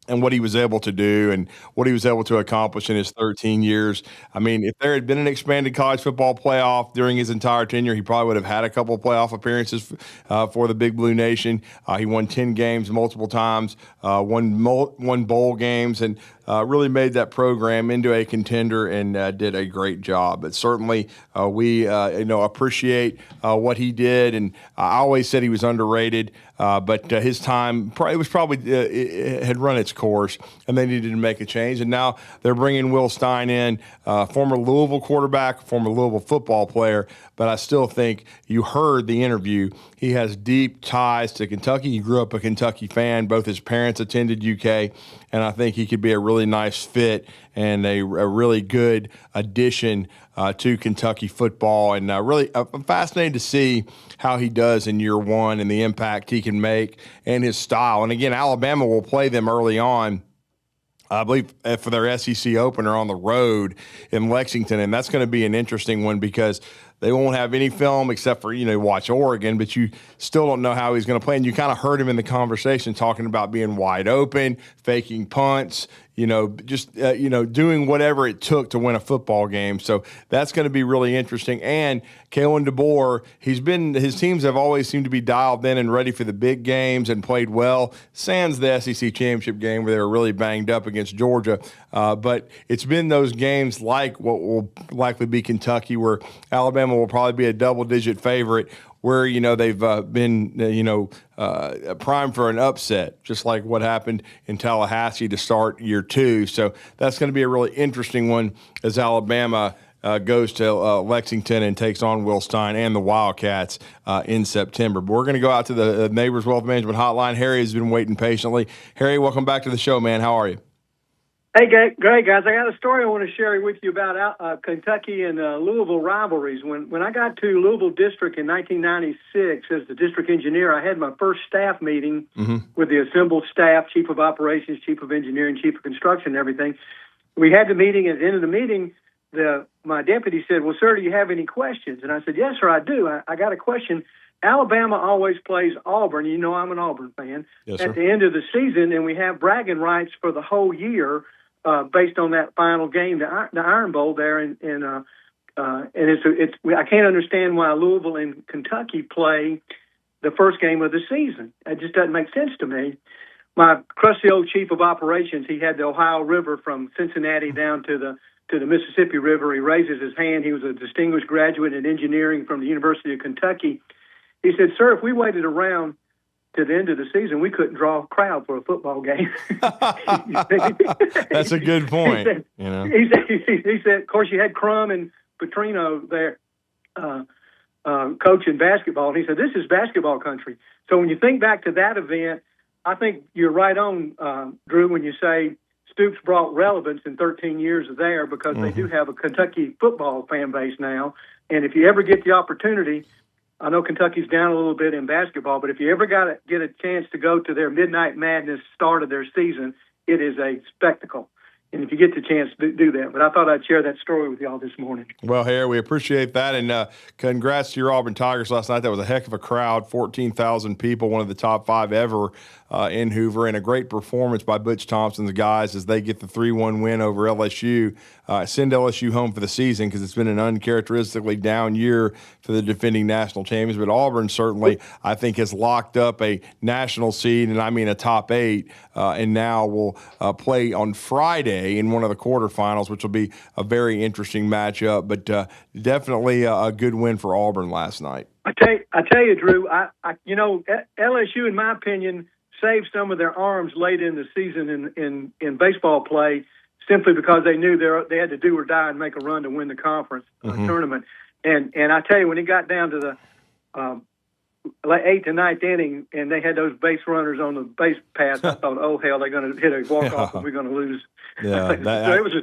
and what he was able to do and what he was able to accomplish in his 13 years. I mean, if there had been an expanded college football playoff during his entire tenure, he probably would have had a couple of playoff appearances for the Big Blue Nation. He won 10 games multiple times, won bowl games, and really made that program into a contender and did a great job. But certainly we appreciate what he did, and I always said he was underrated. but his time it had run its course, and they needed to make a change. And now they're bringing Will Stein in, former Louisville quarterback, former Louisville football player. But I still think you heard the interview. He has deep ties to Kentucky. He grew up a Kentucky fan. Both his parents attended UK, and I think he could be a really nice fit and a really good addition to Kentucky football. And I'm fascinated to see how he does in year one and the impact he can make and his style. And again, Alabama will play them early on, I believe, for their SEC opener on the road in Lexington. And that's going to be an interesting one because they won't have any film except for, watch Oregon, but you still don't know how he's going to play. And you kind of heard him in the conversation talking about being wide open, faking punts, doing whatever it took to win a football game. So that's going to be really interesting. And Kalen DeBoer, his teams have always seemed to be dialed in and ready for the big games and played well. Sans the SEC championship game where they were really banged up against Georgia. But it's been those games like what will likely be Kentucky, where Alabama will probably be a double-digit favorite, where they've been primed for an upset, just like what happened in Tallahassee to start year two. So that's going to be a really interesting one as Alabama goes to Lexington and takes on Will Stein and the Wildcats in September. But we're going to go out to the Neighbors Wealth Management Hotline. Harry has been waiting patiently. Harry, welcome back to the show, man. How are you? Hey, great, guys. I got a story I want to share with you about Kentucky and Louisville rivalries. When I got to Louisville District in 1996 as the district engineer, I had my first staff meeting with the assembled staff, chief of operations, chief of engineering, chief of construction, and everything. We had the meeting. At the end of the meeting, my deputy said, "Well, sir, do you have any questions?" And I said, "Yes, sir, I do. I got a question. Alabama always plays Auburn. You know I'm an Auburn fan. Yes, at the end of the season, and we have bragging rights for the whole year based on that final game, the Iron Bowl there. And I can't understand why Louisville and Kentucky play the first game of the season. It just doesn't make sense to me." My crusty old chief of operations, he had the Ohio River from Cincinnati down to the Mississippi River. He raises his hand. He was a distinguished graduate in engineering from the University of Kentucky. He said, "Sir, if we waited around to the end of the season, we couldn't draw a crowd for a football game." That's a good point. He said, of course, you had Crum and Petrino there coaching basketball. And he said, "This is basketball country." So when you think back to that event, I think you're right on, Drew, when you say Stoops brought relevance in 13 years there, because they do have a Kentucky football fan base now. And if you ever get the opportunity, I know Kentucky's down a little bit in basketball, but if you ever get a chance to go to their Midnight Madness start of their season, it is a spectacle. And if you get the chance to do that. But I thought I'd share that story with y'all this morning. Well, Harry, we appreciate that. And congrats to your Auburn Tigers last night. That was a heck of a crowd, 14,000 people, one of the top 5 ever in Hoover, and a great performance by Butch Thompson's guys as they get the 3-1 win over LSU. Send LSU home for the season, because it's been an uncharacteristically down year for the defending national champions. But Auburn certainly, I think, has locked up a national seed, and I mean a top 8, and now will play on Friday in one of the quarterfinals, which will be a very interesting matchup. But definitely a good win for Auburn last night. I tell you, Drew, LSU, in my opinion, saved some of their arms late in the season in baseball play, simply because they knew they had to do or die and make a run to win the conference tournament. And I tell you, when it got down to the 8th and 9th inning, and they had those base runners on the base pass, I thought, oh, hell, they're going to hit a walk-off and we're going to lose. Yeah, so it was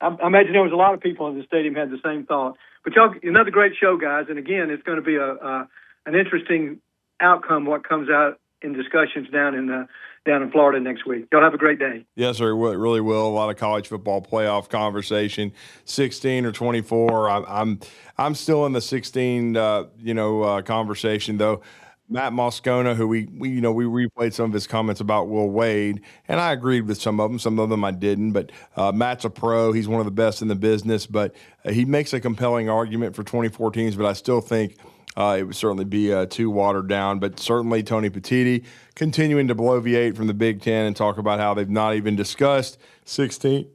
I imagine there was a lot of people in the stadium had the same thought. But y'all, another great show, guys. And again, it's going to be an interesting outcome, what comes out in discussions down in Florida next week. Y'all have a great day. Yes, sir. It really will. A lot of college football playoff conversation. 16 or 24. I'm still in the 16 conversation, though. Matt Moscona, who we replayed some of his comments about Will Wade, and I agreed with some of them I didn't. But Matt's a pro; he's one of the best in the business. But he makes a compelling argument for 24 teams. But I still think it would certainly be too watered down. But certainly Tony Petitti continuing to bloviate from the Big Ten and talk about how they've not even discussed 16.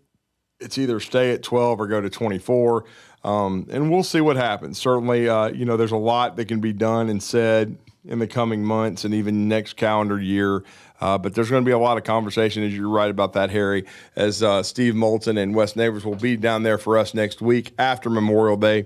It's either stay at 12 or go to 24. And we'll see what happens. Certainly, there's a lot that can be done and said in the coming months and even next calendar year. But there's going to be a lot of conversation, as you're right about that, Harry, as Steve Moulton and Wes Neighbors will be down there for us next week after Memorial Day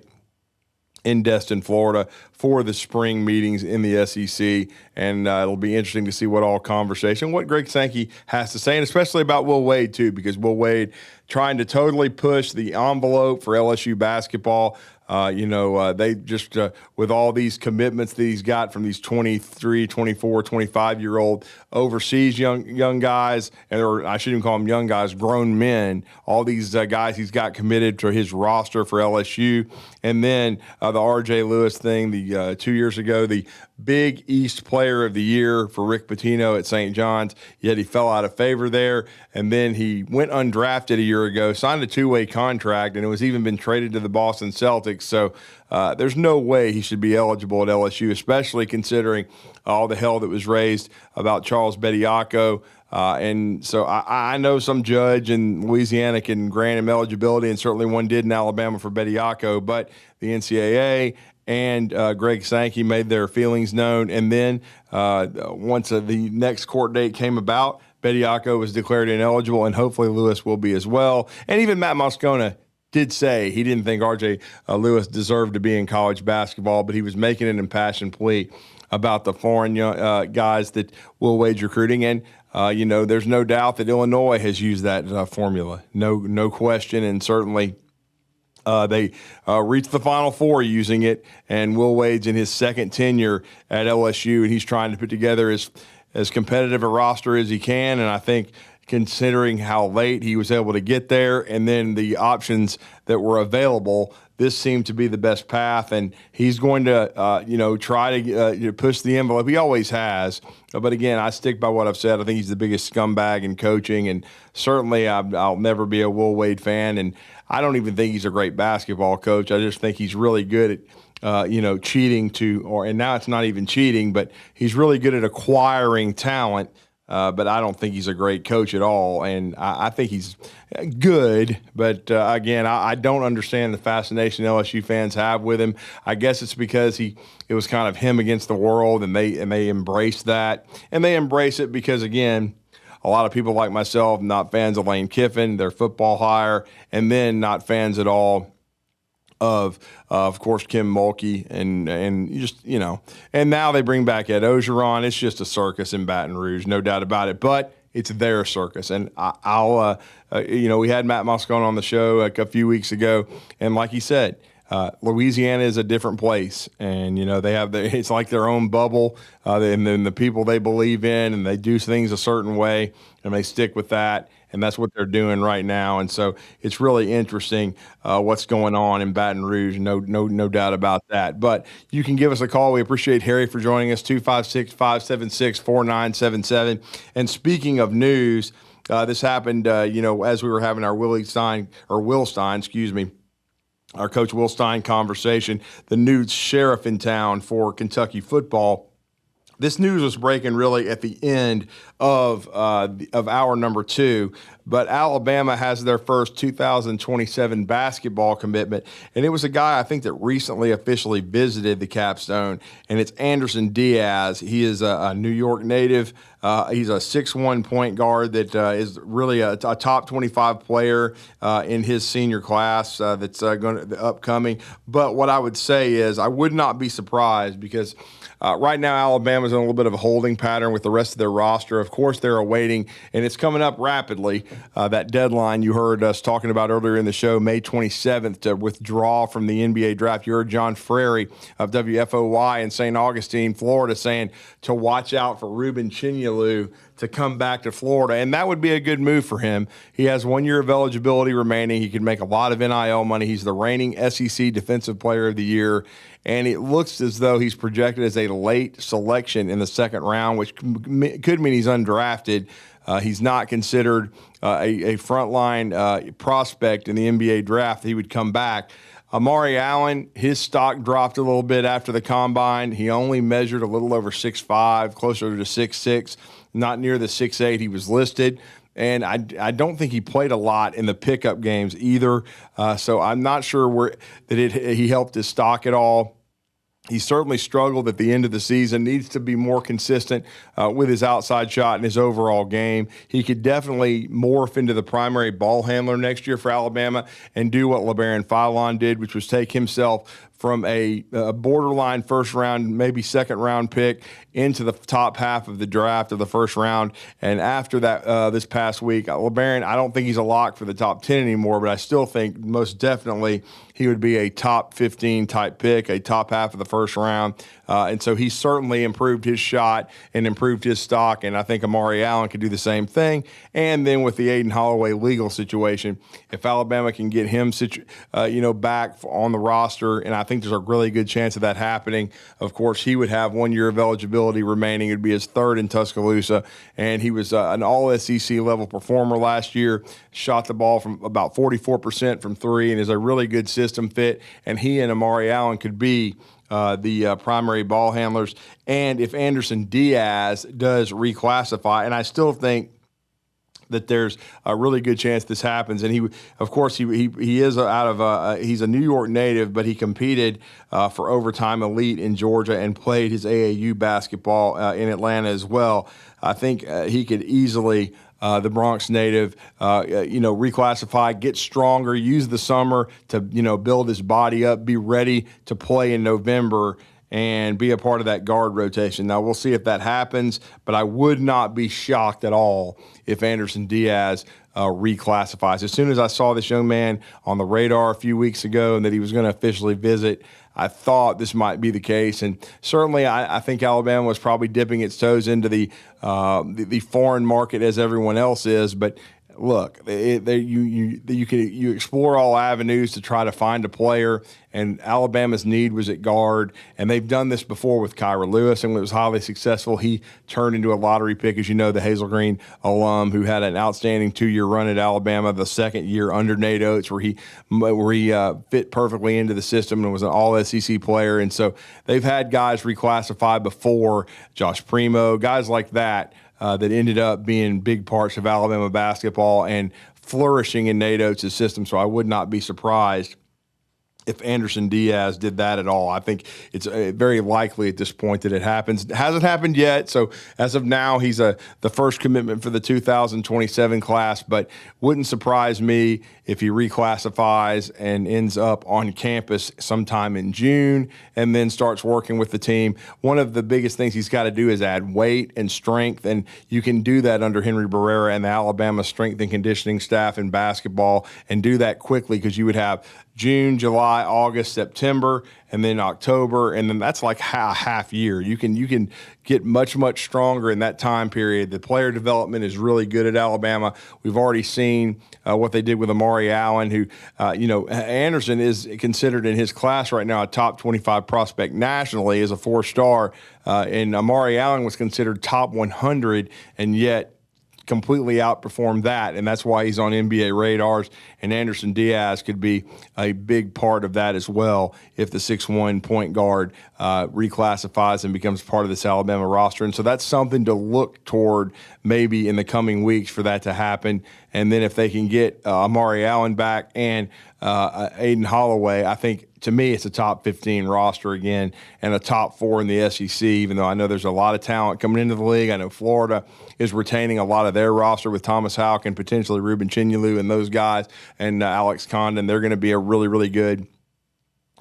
in Destin, Florida, for the spring meetings in the SEC. And it'll be interesting to see what Greg Sankey has to say, and especially about Will Wade, too, because Will Wade trying to totally push the envelope for LSU basketball. They just, with all these commitments that he's got from these 23, 24, 25-year-old overseas young guys, or I shouldn't even call them young guys, grown men, all these guys he's got committed to his roster for LSU. And then the R.J. Lewis thing, 2 years ago, the Big East Player of the Year for Rick Pitino at St. John's, yet he fell out of favor there. And then he went undrafted a year ago, signed a 2-way contract, and it was even been traded to the Boston Celtics. So there's no way he should be eligible at LSU, especially considering all the hell that was raised about Charles Bediako. And so I know some judge in Louisiana can grant him eligibility, and certainly one did in Alabama for Bediako, but the NCAA and Greg Sankey made their feelings known. And then once the next court date came about, Bediako was declared ineligible, and hopefully Lewis will be as well. And even Matt Moscona did say he didn't think R.J. Lewis deserved to be in college basketball, but he was making an impassioned plea about the foreign guys that Will Wade's recruiting. And, there's no doubt that Illinois has used that formula. No question, and certainly they reached the Final Four using it, and Will Wade's in his second tenure at LSU, and he's trying to put together as competitive a roster as he can. And I think considering how late he was able to get there and then the options that were available, this seemed to be the best path. And he's going to, try to push the envelope. He always has. But again, I stick by what I've said. I think he's the biggest scumbag in coaching, and certainly I'll never be a Will Wade fan. And I don't even think he's a great basketball coach. I just think he's really good at, cheating and now it's not even cheating, but he's really good at acquiring talent. But I don't think he's a great coach at all. And I think he's good. But, again, I don't understand the fascination LSU fans have with him. I guess it's because it was kind of him against the world, and they embrace that. And they embrace it because, again, a lot of people like myself, not fans of Lane Kiffin, their football hire, and then not fans at all of course, Kim Mulkey, and just, and now they bring back Ed Ogeron. It's just a circus in Baton Rouge, no doubt about it, but it's their circus. And we had Matt Moscone on the show a few weeks ago, and like he said, Louisiana is a different place, and they have it's like their own bubble, and then the people they believe in, and they do things a certain way, and they stick with that. And that's what they're doing right now. And so it's really interesting what's going on in Baton Rouge. No doubt about that. But you can give us a call. We appreciate Harry for joining us, 256-576-4977. And speaking of news, this happened, as we were having our Will Stein, our coach Will Stein conversation, the new sheriff in town for Kentucky football. This news was breaking really at the end of hour number 2, but Alabama has their first 2027 basketball commitment, and it was a guy I think that recently officially visited the Capstone, and it's Anderson Diaz. He is a New York native. He's a 6'1" point guard that is really a top 25 player in his senior class that's going to upcoming. But what I would say is I would not be surprised because right now Alabama's in a little bit of a holding pattern with the rest of their roster. Of course, they're awaiting, and it's coming up rapidly, that deadline you heard us talking about earlier in the show, May 27th, to withdraw from the NBA draft. You heard John Frary of WFOY in St. Augustine, Florida, saying to watch out for Ruben Chinyelu to come back to Florida, and that would be a good move for him. He has 1 year of eligibility remaining. He can make a lot of NIL money. He's the reigning SEC Defensive Player of the Year, and it looks as though he's projected as a late selection in the second round, which could mean he's undrafted. He's not considered a frontline prospect in the NBA draft. He would come back. Amari Allen, his stock dropped a little bit after the combine. He only measured a little over 6'5", closer to 6'6", not near the 6'8" he was listed. And I don't think he played a lot in the pickup games either. So I'm not sure he helped his stock at all. He certainly struggled at the end of the season, needs to be more consistent with his outside shot and his overall game. He could definitely morph into the primary ball handler next year for Alabama and do what LeBaron Philon did, which was take himself from a borderline first round, maybe second round pick into the top half of the draft of the first round. And after that, this past week, LeBaron, I don't think he's a lock for the top 10 anymore, but I still think most definitely he would be a top 15 type pick, a top half of the first round. And so he certainly improved his shot and improved his stock. And I think Amari Allen could do the same thing. And then with the Aiden Holloway legal situation, if Alabama can get him, back on the roster, and I think there's a really good chance of that happening. Of course, he would have 1 year of eligibility remaining. It would be his third in Tuscaloosa. And he was an all-SEC level performer last year, shot the ball from about 44% from three, and is a really good system fit. And he and Amari Allen could be the primary ball handlers. And if Anderson Diaz does reclassify, and I still think that there's a really good chance this happens. And he is he's a New York native, but he competed for overtime elite in Georgia and played his AAU basketball in Atlanta as well. I think he could easily, the Bronx native, reclassify, get stronger, use the summer to, build his body up, be ready to play in November and be a part of that guard rotation. Now, we'll see if that happens, but I would not be shocked at all if Anderson Diaz reclassifies. As soon as I saw this young man on the radar a few weeks ago and that he was going to officially visit, I thought this might be the case. And certainly I think Alabama was probably dipping its toes into the foreign market as everyone else is, but look, you explore all avenues to try to find a player, and Alabama's need was at guard, and they've done this before with Kyra Lewis, and it was highly successful. He turned into a lottery pick, as you know, the Hazel Green alum who had an outstanding 2-year run at Alabama, the second year under Nate Oates, where he fit perfectly into the system and was an all-SEC player. And so they've had guys reclassify before, Josh Primo, guys like that, that ended up being big parts of Alabama basketball and flourishing in Nate Oates' system. So I would not be surprised if Anderson Diaz did that at all. I think it's very likely at this point that it happens. It hasn't happened yet, so as of now, he's the first commitment for the 2027 class, but wouldn't surprise me if he reclassifies and ends up on campus sometime in June and then starts working with the team. One of the biggest things he's got to do is add weight and strength, and you can do that under Henry Barrera and the Alabama strength and conditioning staff in basketball and do that quickly because you would have June, July, August, September, and then October, and then that's like a half year. You can get much, much stronger in that time period. The player development is really good at Alabama. We've already seen what they did with Amari Allen, who, Anderson is considered in his class right now a top 25 prospect nationally as a 4-star, and Amari Allen was considered top 100, and yet completely outperformed that, and that's why he's on NBA radars, and Anderson Diaz could be a big part of that as well if the 6'1" point guard reclassifies and becomes part of this Alabama roster. And so that's something to look toward maybe in the coming weeks for that to happen. And then if they can get Amari Allen back and Aiden Holloway, I think to me it's a top 15 roster again and a top 4 in the SEC, even though I know there's a lot of talent coming into the league. I know Florida is retaining a lot of their roster with Thomas Houck and potentially Ruben Chinyelu and those guys and Alex Condon. They're going to be a really, really good.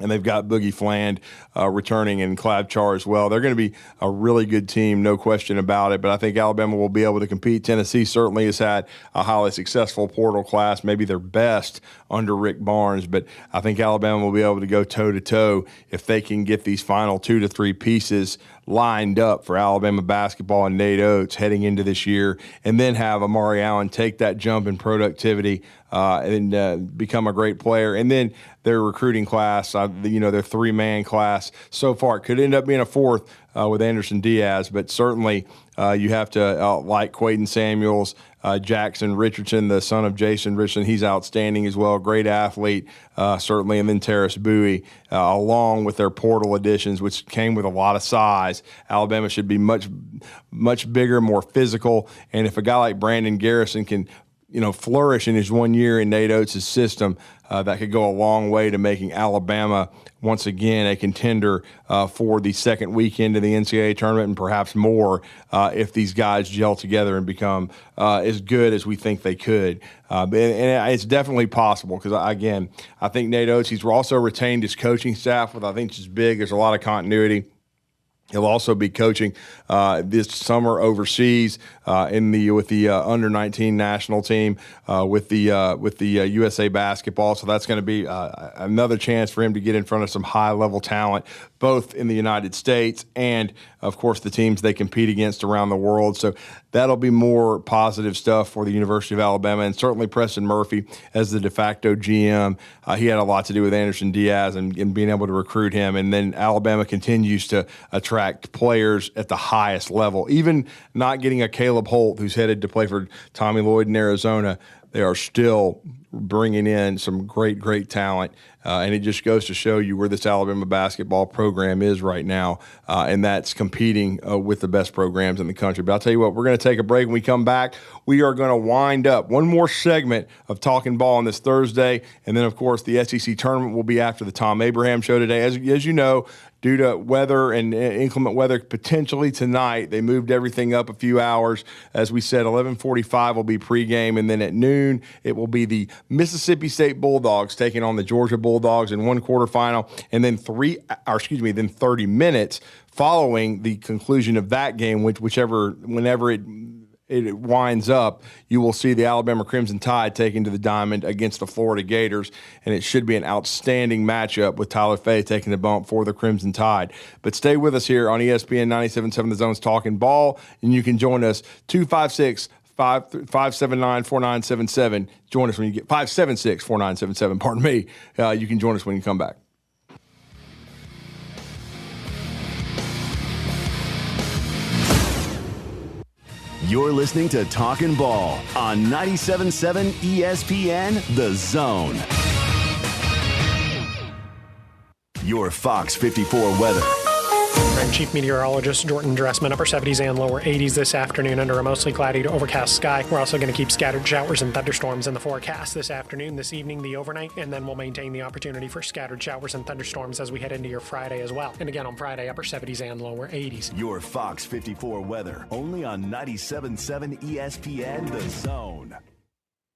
And they've got Boogie Fland returning and Clabchar as well. They're going to be a really good team, no question about it. But I think Alabama will be able to compete. Tennessee certainly has had a highly successful portal class, maybe their best under Rick Barnes. But I think Alabama will be able to go toe-to-toe if they can get these final 2 to 3 pieces lined up for Alabama basketball and Nate Oates heading into this year, and then have Amari Allen take that jump in productivity and become a great player. And then their recruiting class, their 3-man class, so far it could end up being a 4th with Anderson Diaz, but certainly you have to like Quaden Samuels, Jackson Richardson, the son of Jason Richardson. He's outstanding as well, great athlete, certainly. And then Terrace Bowie, along with their portal additions, which came with a lot of size. Alabama should be much, much bigger, more physical. And if a guy like Brandon Garrison can flourish in his 1 year in Nate Oates' system, that could go a long way to making Alabama once again a contender for the second weekend of the NCAA tournament, and perhaps more if these guys gel together and become as good as we think they could. And it's definitely possible because, again, I think Nate Oates, he's also retained his coaching staff, which I think is big. There's a lot of continuity. He'll also be coaching this summer overseas with the under 19 national team with the USA basketball. So that's going to be another chance for him to get in front of some high level talent, both in the United States and, of course, the teams they compete against around the world. So that'll be more positive stuff for the University of Alabama, and certainly Preston Murphy as the de facto GM. He had a lot to do with Anderson Diaz and being able to recruit him. And then Alabama continues to attract players at the highest level. Even not getting a Caleb Holt, who's headed to play for Tommy Lloyd in Arizona, they are still bringing in some great talent. And it just goes to show you where this Alabama basketball program is right now, and that's competing with the best programs in the country. But I'll tell you what, we're going to take a break. When we come back, we are going to wind up one more segment of Talkin Ball on this Thursday, and then, of course, the SEC tournament will be after the Tom Abraham show today. As you know, due to weather and inclement weather potentially tonight, they moved everything up a few hours. As we said, 11:45 will be pregame, and then at noon it will be the Mississippi State Bulldogs taking on the Georgia Bulldogs in one quarterfinal, and then 30 minutes following the conclusion of that game, whenever it winds up, you will see the Alabama Crimson Tide taking to the Diamond against the Florida Gators, and it should be an outstanding matchup with Tyler Fay taking the bump for the Crimson Tide. But stay with us here on ESPN 97.7 The Zone's Talkin Ball, and you can join us 579-4977. Join us when you get 576-4977. Pardon me. You can join us when you come back. You're listening to Talkin Ball on 97.7 ESPN The Zone. Your Fox 54 weather. I'm Chief Meteorologist Jordan Dressman. Upper 70s and lower 80s this afternoon under a mostly cloudy to overcast sky. We're also going to keep scattered showers and thunderstorms in the forecast this afternoon, this evening, the overnight, and then we'll maintain the opportunity for scattered showers and thunderstorms as we head into your Friday as well. And again on Friday, upper 70s and lower 80s. Your Fox 54 weather, only on 97.7 ESPN The Zone.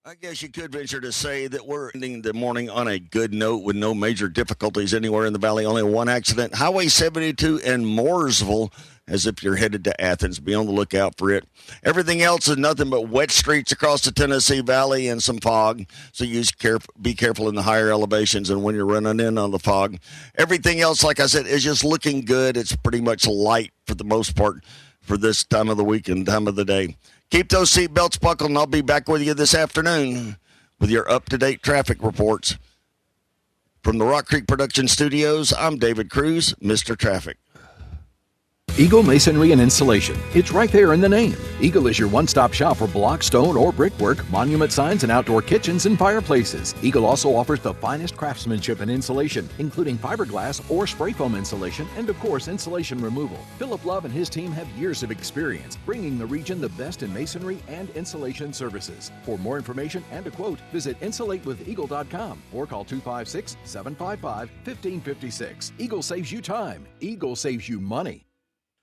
I guess you could venture to say that we're ending the morning on a good note with no major difficulties anywhere in the valley. Only one accident. Highway 72 in Mooresville, as if you're headed to Athens. Be on the lookout for it. Everything else is nothing but wet streets across the Tennessee Valley and some fog. So be careful in the higher elevations and when you're running in on the fog. Everything else, like I said, is just looking good. It's pretty much light for the most part for this time of the week and time of the day. Keep those seatbelts buckled, and I'll be back with you this afternoon with your up-to-date traffic reports. From the Rock Creek Production Studios, I'm David Cruz, Mr. Traffic. Eagle Masonry and Installation. It's right there in the name. Eagle is your one-stop shop for block, stone, or brickwork, monument signs, and outdoor kitchens and fireplaces. Eagle also offers the finest craftsmanship and insulation, including fiberglass or spray foam insulation, and of course, insulation removal. Philip Love and his team have years of experience bringing the region the best in masonry and insulation services. For more information and a quote, visit insulatewitheagle.com or call 256-755-1556. Eagle saves you time. Eagle saves you money.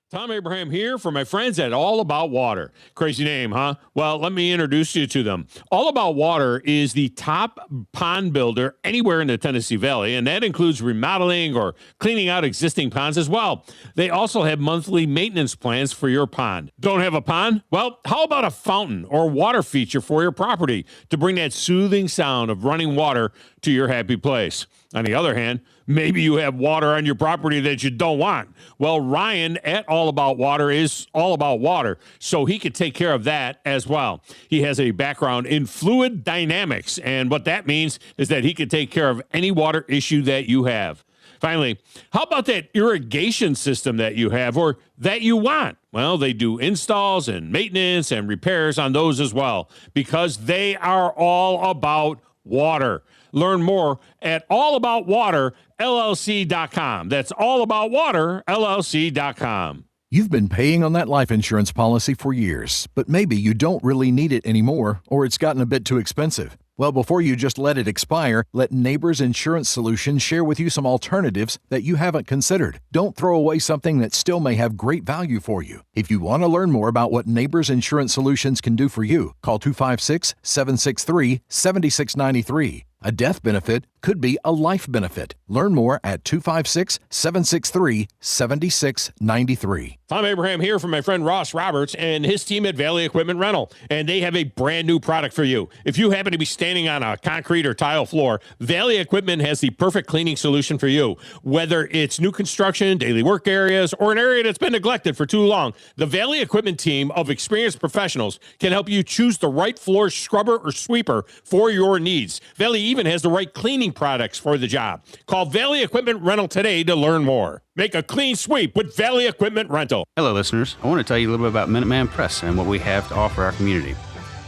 Tom Abraham here for my friends at All About Water. Crazy name, huh? Well, let me introduce you to them. All About Water is the top pond builder anywhere in the Tennessee Valley, and that includes remodeling or cleaning out existing ponds as well. They also have monthly maintenance plans for your pond. Don't have a pond? Well, how about a fountain or water feature for your property to bring that soothing sound of running water to your happy place? On the other hand, maybe you have water on your property that you don't want. Well, Ryan at All About Water is all about water, so he could take care of that as well. He has a background in fluid dynamics, and what that means is that he could take care of any water issue that you have. Finally, how about that irrigation system that you have or that you want? Well, they do installs and maintenance and repairs on those as well because they are all about water. Learn more at allaboutwaterllc.com. That's allaboutwaterllc.com. You've been paying on that life insurance policy for years, but maybe you don't really need it anymore, or it's gotten a bit too expensive. Well, before you just let it expire, let Neighbors Insurance Solutions share with you some alternatives that you haven't considered. Don't throw away something that still may have great value for you. If you want to learn more about what Neighbors Insurance Solutions can do for you, call 256-763-7693. A death benefit could be a life benefit. Learn more at 256-763-7693. Tom Abraham here from my friend Ross Roberts and his team at Valley Equipment Rental, and they have a brand new product for you. If you happen to be standing on a concrete or tile floor, Valley Equipment has the perfect cleaning solution for you. Whether it's new construction, daily work areas, or an area that's been neglected for too long, the Valley Equipment team of experienced professionals can help you choose the right floor scrubber or sweeper for your needs. Valley even has the right cleaning products for the job. Call Valley Equipment Rental today to learn more. Make a clean sweep with Valley Equipment Rental. Hello, listeners. I want to tell you a little bit about Minuteman Press and what we have to offer our community.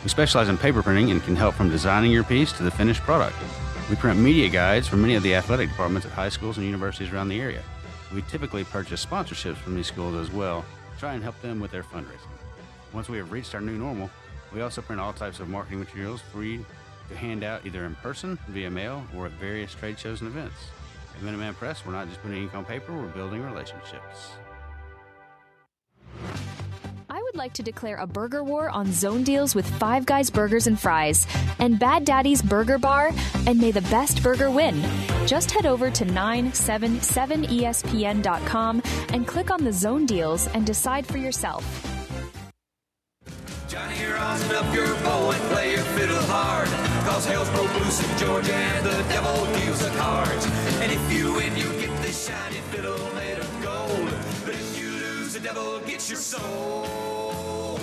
We specialize in paper printing and can help from designing your piece to the finished product. We print media guides for many of the athletic departments at high schools and universities around the area. We typically purchase sponsorships from these schools as well, to try and help them with their fundraising. Once we have reached our new normal, we also print all types of marketing materials for you to hand out either in person, via mail, or at various trade shows and events. At Minuteman Press, we're not just putting ink on paper, we're building relationships. I would like to declare a burger war on zone deals with Five Guys Burgers and Fries and Bad Daddy's Burger Bar, and may the best burger win. Just head over to 977espn.com and click on the zone deals and decide for yourself. Johnny, rosin up your bow and play your fiddle hard, cause hell's broke loose in Georgia and the devil deals the cards. And if you win, you get this shiny fiddle made of gold, but if you lose, the devil gets your soul.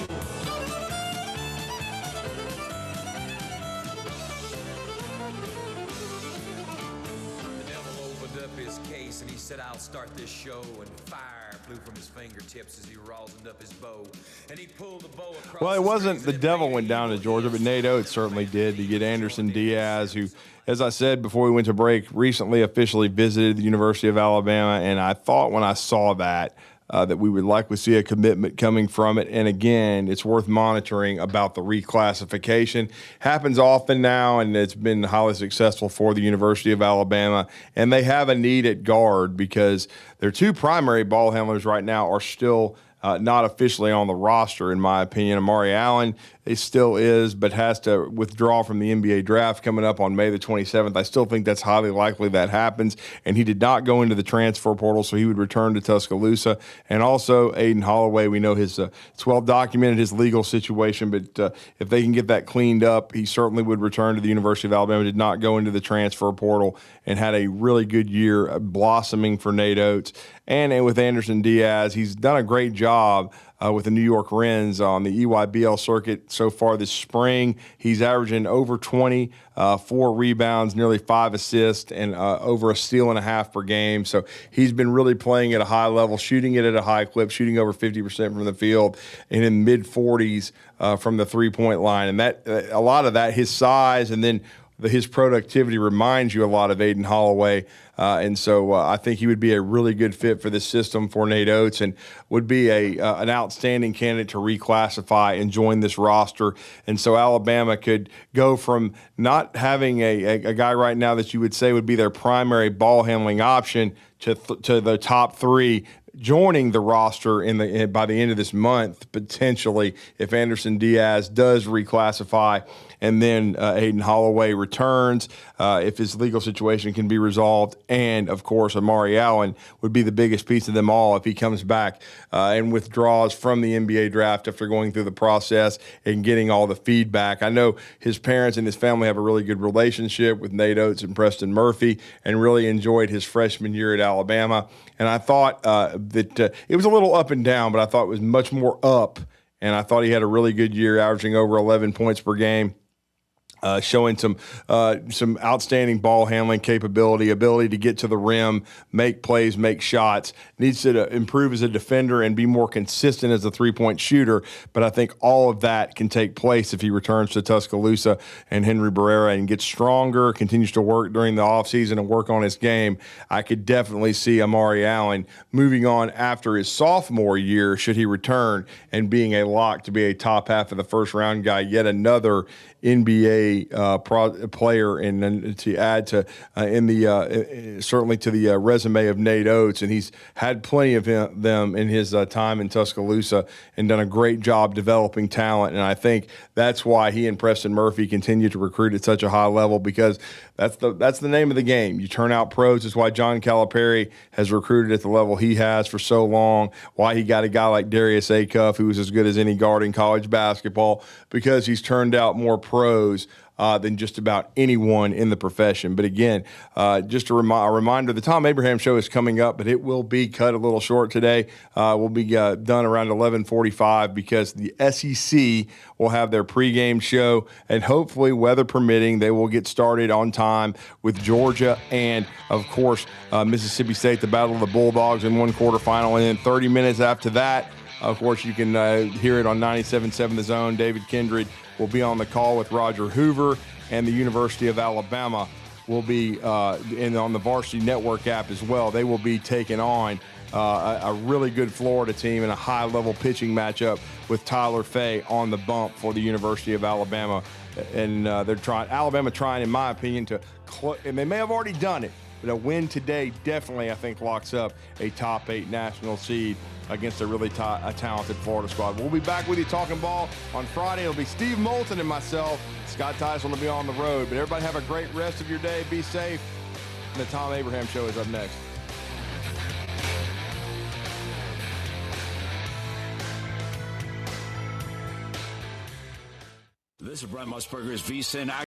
The devil opened up his case and he said, I'll start this show, and fire flew from his fingertips as he rosined up his bow, and he pulled the bow across. Well, it wasn't the devil went down to Georgia, but Nate Oates certainly did, to get Anderson Diaz, who, as I said before we went to break, recently officially visited the University of Alabama, and I thought when I saw that we would likely see a commitment coming from it. And again, it's worth monitoring about the reclassification. Happens often now, and it's been highly successful for the University of Alabama. And they have a need at guard because their two primary ball handlers right now are still not officially on the roster, in my opinion. Amari Allen, he still is, but has to withdraw from the NBA draft coming up on May the 27th. I still think that's highly likely that happens, and he did not go into the transfer portal, so he would return to Tuscaloosa. And also Aiden Holloway, we know it's well documented, his legal situation, but if they can get that cleaned up, he certainly would return to the University of Alabama. Did not go into the transfer portal and had a really good year blossoming for Nate Oates. And with Anderson Diaz, he's done a great job with the New York Wrens on the EYBL circuit so far this spring. He's averaging over 20, 4 rebounds, nearly 5 assists, and over a steal and a half per game. So he's been really playing at a high level, shooting it at a high clip, shooting over 50% from the field, and in mid-40s from the three-point line. And that a lot of that, his size, and then his productivity reminds you a lot of Aiden Holloway. And so I think he would be a really good fit for this system for Nate Oates, and would be an outstanding candidate to reclassify and join this roster. And so Alabama could go from not having a guy right now that you would say would be their primary ball handling option to the top three, joining the roster by the end of this month, potentially, if Anderson Diaz does reclassify, and then Aiden Holloway returns, if his legal situation can be resolved. And, of course, Amari Allen would be the biggest piece of them all if he comes back and withdraws from the NBA draft after going through the process and getting all the feedback. I know his parents and his family have a really good relationship with Nate Oates and Preston Murphy, and really enjoyed his freshman year at Alabama. And I thought that it was a little up and down, but I thought it was much more up. And I thought he had a really good year, averaging over 11 points per game. showing some outstanding ball handling capability, ability to get to the rim, make plays, make shots. Needs to improve as a defender and be more consistent as a three-point shooter. But I think all of that can take place if he returns to Tuscaloosa and Henry Barrera and gets stronger, continues to work during the offseason and work on his game. I could definitely see Amari Allen moving on after his sophomore year, should he return, and being a lock to be a top half of the first-round guy, yet another NBA player, and to add to certainly to the resume of Nate Oates, and he's had plenty of them in his time in Tuscaloosa and done a great job developing talent. And I think that's why he and Preston Murphy continue to recruit at such a high level, because that's the name of the game. You turn out pros. That's why John Calipari has recruited at the level he has for so long. Why he got a guy like Darius Acuff, who was as good as any guard in college basketball, because he's turned out more pros than just about anyone in the profession. But again, just a reminder, the Tom Abraham Show is coming up, but it will be cut a little short today. We'll be done around 11:45 because the SEC will have their pregame show, and hopefully, weather permitting, they will get started on time with Georgia and, of course, Mississippi State, the Battle of the Bulldogs in one quarterfinal. And then 30 minutes after that, of course, you can hear it on 97.7 The Zone. David Kindred will be on the call with Roger Hoover, and the University of Alabama will be on the Varsity Network app as well. They will be taking on a really good Florida team in a high-level pitching matchup with Tyler Fay on the bump for the University of Alabama. And Alabama trying, in my opinion, and they may have already done it, but a win today definitely, I think, locks up a top 8 national seed against a really talented Florida squad. We'll be back with you talking ball on Friday. It'll be Steve Moulton and myself. Scott Tyson will be on the road. But everybody have a great rest of your day. Be safe. And the Tom Abraham Show is up next. This is Brent Musburger's VSiN